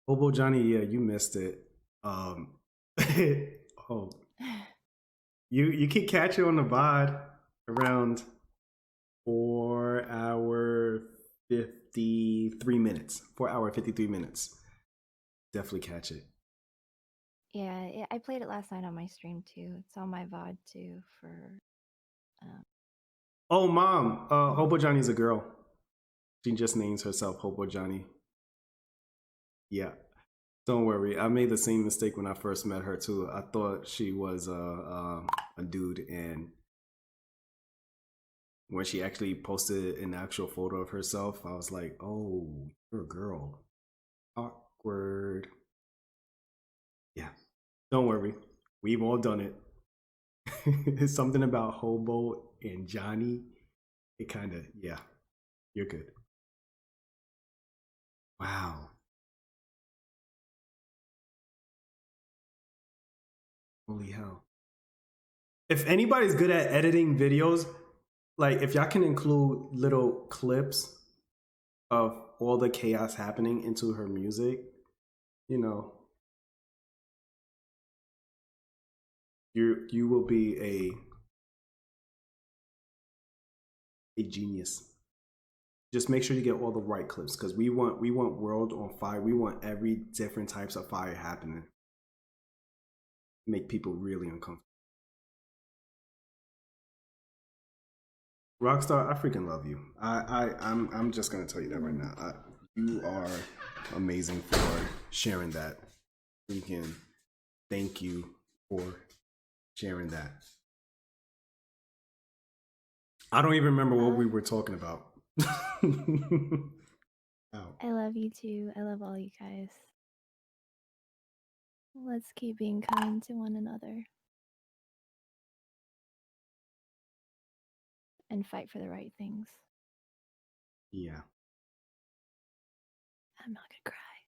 Hobo Johnny, yeah, you missed it. Oh, you can catch it on the VOD around 4 hour 53 minutes. 4 hour 53 minutes. Definitely catch it. Yeah, I played it last night on my stream too. It's on my VOD too for. Oh, mom, Hobo Johnny's a girl. She just names herself Hobo Johnny. Yeah, don't worry. I made the same mistake when I first met her too. I thought she was a dude, and when she actually posted an actual photo of herself, I was like, "Oh, you're a girl." Awkward. Yeah, don't worry. We've all done it. It's something about Hobo and Johnny. It kind of, yeah, you're good. Wow. Holy hell. If anybody's good at editing videos, like if y'all can include little clips of all the chaos happening into her music, you know, you will be a genius. Just make sure you get all the right clips, because we want World on Fire. We want every different types of fire happening. Make people really uncomfortable. Rockstar, I freaking love you. I'm just gonna tell you that right now. You are amazing for sharing that. Freaking thank you for sharing that. I don't even remember what we were talking about. I love you too. I love all you guys. Let's keep being kind to one another. And fight for the right things. Yeah. I'm not gonna cry.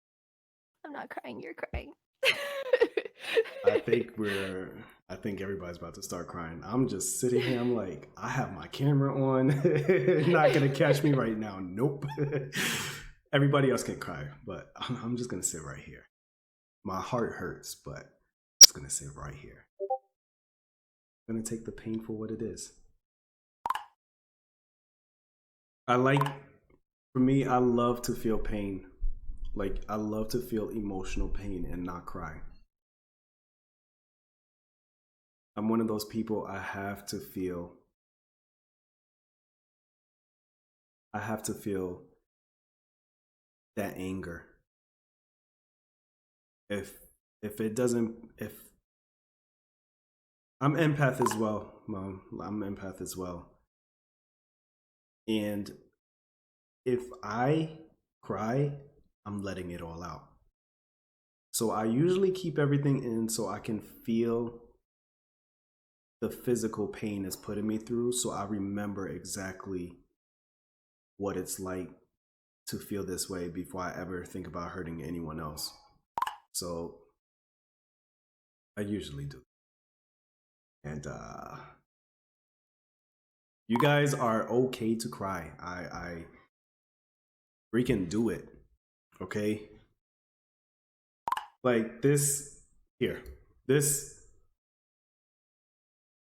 I'm not crying, you're crying. I think everybody's about to start crying. I'm just sitting here, I'm like, I have my camera on. Not gonna catch me right now. Nope. Everybody else can cry, but I'm just gonna sit right here. My heart hurts, but I'm just gonna sit right here. I'm gonna take the pain for what it is. For me, I love to feel pain. Like, I love to feel emotional pain and not cry. I'm one of those people, I have to feel that anger. If I'm empath as well, Mom. I'm empath as well. And if I cry, I'm letting it all out. So I usually keep everything in so I can feel the physical pain it's putting me through, so I remember exactly what it's like to feel this way before I ever think about hurting anyone else. So I usually do. And you guys are okay to cry. I freaking do it. Okay? Like this here.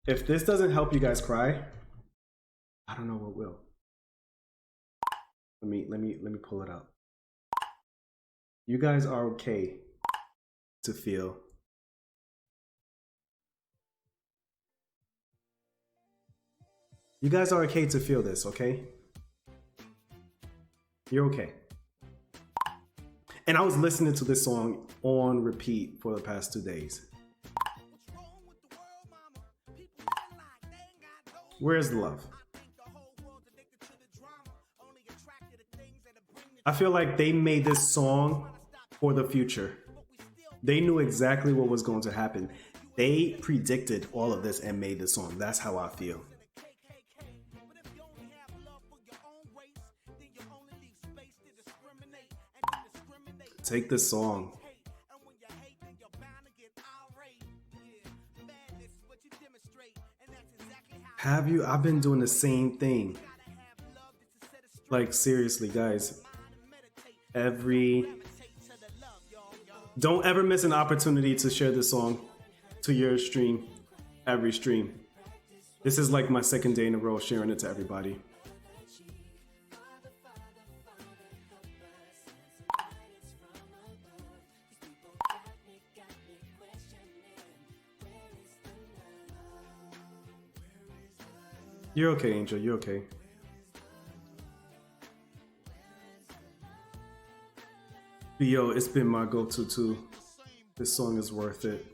If this doesn't help you guys cry, I don't know what will. Let me pull it up. You guys are okay to feel. You guys are okay to feel this, okay? You're okay. And I was listening to this song on repeat for the past 2 days. Where's the love? I feel like they made this song for the future. They knew exactly what was going to happen. They predicted all of this and made this song. That's how I feel. Take this song. Have you? I've been doing the same thing. Like, seriously, guys. Don't ever miss an opportunity to share this song to your stream, every stream. This is like my second day in a row sharing it to everybody. You're okay, Angel. You're okay. But yo, it's been my go-to too. This song is worth it.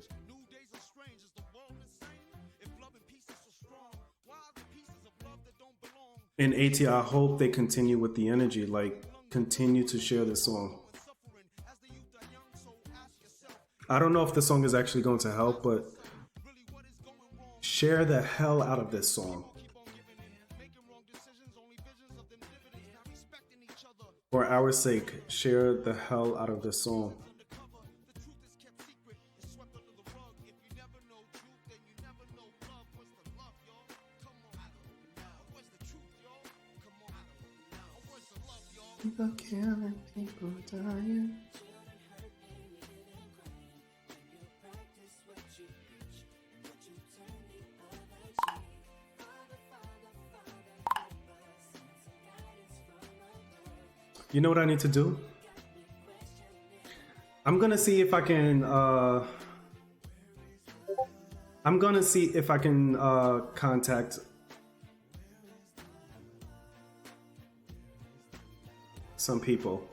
And AT, I hope they continue with the energy. Like, continue to share this song. I don't know if the song is actually going to help, but share the hell out of this song. For our sake, share the hell out of this song. People killing, people dying. You know what I need to do? I'm gonna see if I can contact some people.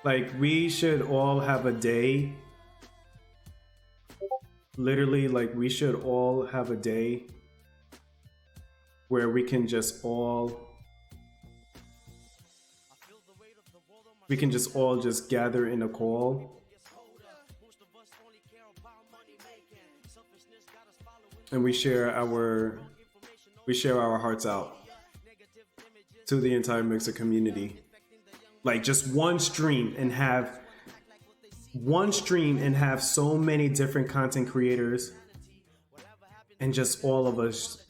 Like, we should all have a day. Literally, like, we should all have a day where we can just all just gather in a call and we share our hearts out to the entire Mixer community. Like, just one stream and have so many different content creators, and just all of us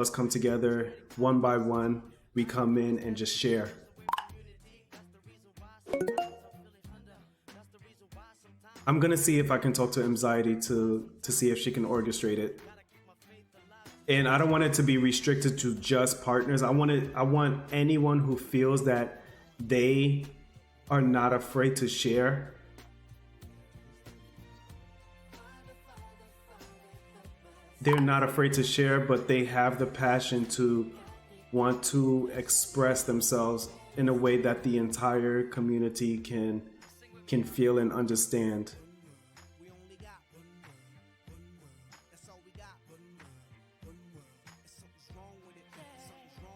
come together one by one. We come in and just share. I'm gonna see if I can talk to Anxiety to see if she can orchestrate it. And I don't want it to be restricted to just partners. I want anyone who feels that they are not afraid to share. They're not afraid to share, but they have the passion to want to express themselves in a way that the entire community can feel and understand.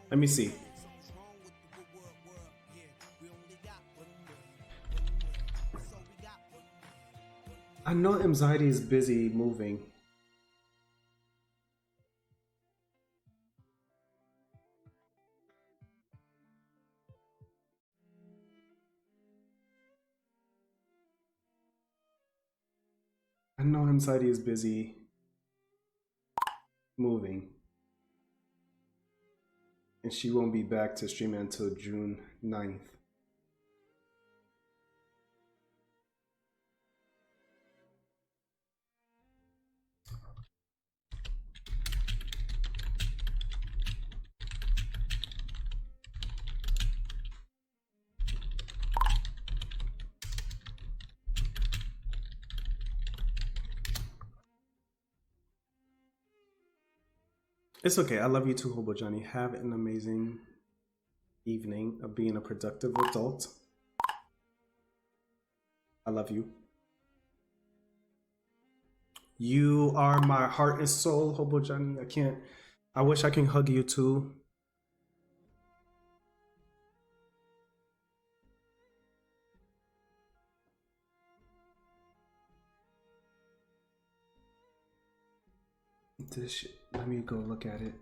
Let me see. I know Anxiety is busy moving. I know Anxiety is busy moving. And she won't be back to stream until June 9th. It's okay. I love you too, Hobo Johnny. Have an amazing evening of being a productive adult. I love you. You are my heart and soul, Hobo Johnny. I wish I can hug you too. This shit, let me go look at it.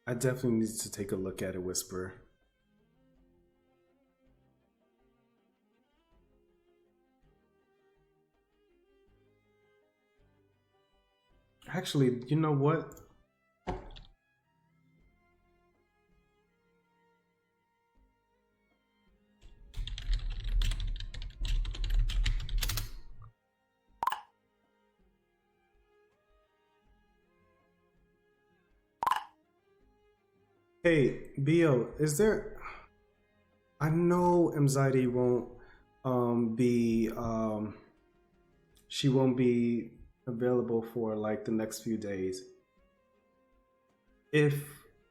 I definitely need to take a look at it, Whisper. Actually, you know what? Hey, Bio, is there... I know Anxiety won't be she won't be available for like the next few days. If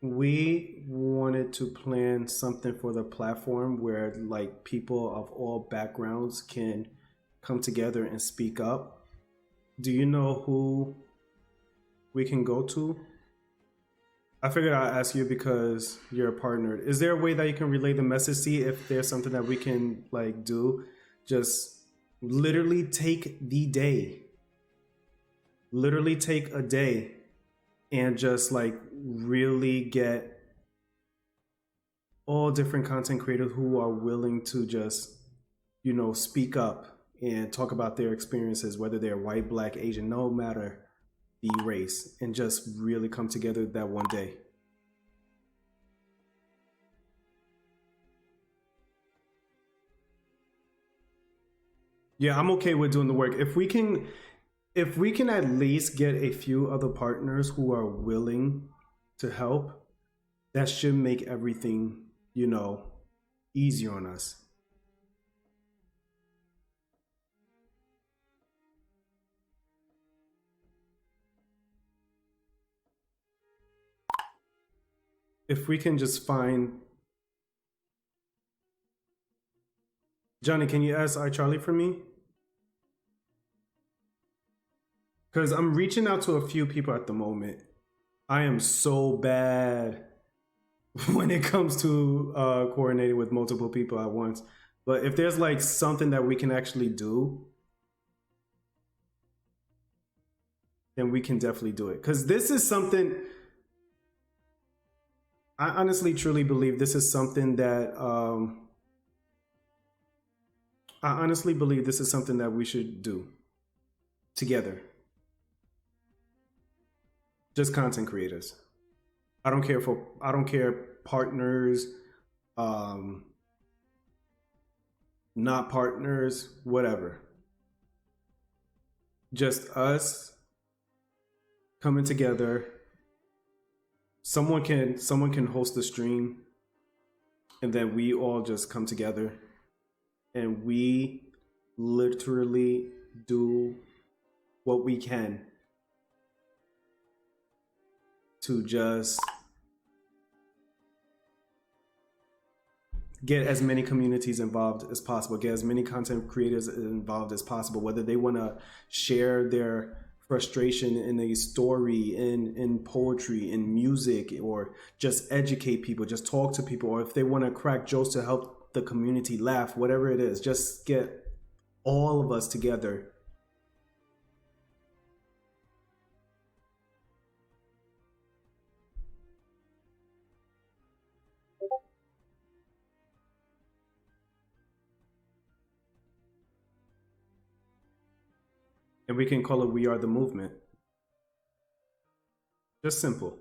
we wanted to plan something for the platform where like people of all backgrounds can come together and speak up, do you know who we can go to? I figured I'd ask you because you're a partner. Is there a way that you can relay the message? See if there's something that we can like do. Just literally take the day. Literally take a day and just like really get all different content creators who are willing to just, you know, speak up and talk about their experiences, whether they're white, black, Asian, no matter the race, and just really come together that one day. Yeah, I'm okay with doing the work. If we can at least get a few other partners who are willing to help, that should make everything, you know, easier on us. If we can just find... Johnny, can you ask iCharlie for me? Because I'm reaching out to a few people at the moment. I am so bad when it comes to coordinating with multiple people at once. But if there's like something that we can actually do, then we can definitely do it. Because this is something... I honestly, truly believe this is something that... I honestly believe this is something that we should do together. Just content creators. I don't care partners, not partners, whatever. Just us coming together. Someone can host the stream, and then we all just come together and we literally do what we can to just get as many communities involved as possible, get as many content creators involved as possible, whether they want to share their frustration in a story, in poetry, in music, or just educate people, just talk to people, or if they want to crack jokes to help the community laugh, whatever it is, just get all of us together. And we can call it We Are the Movement. Just simple.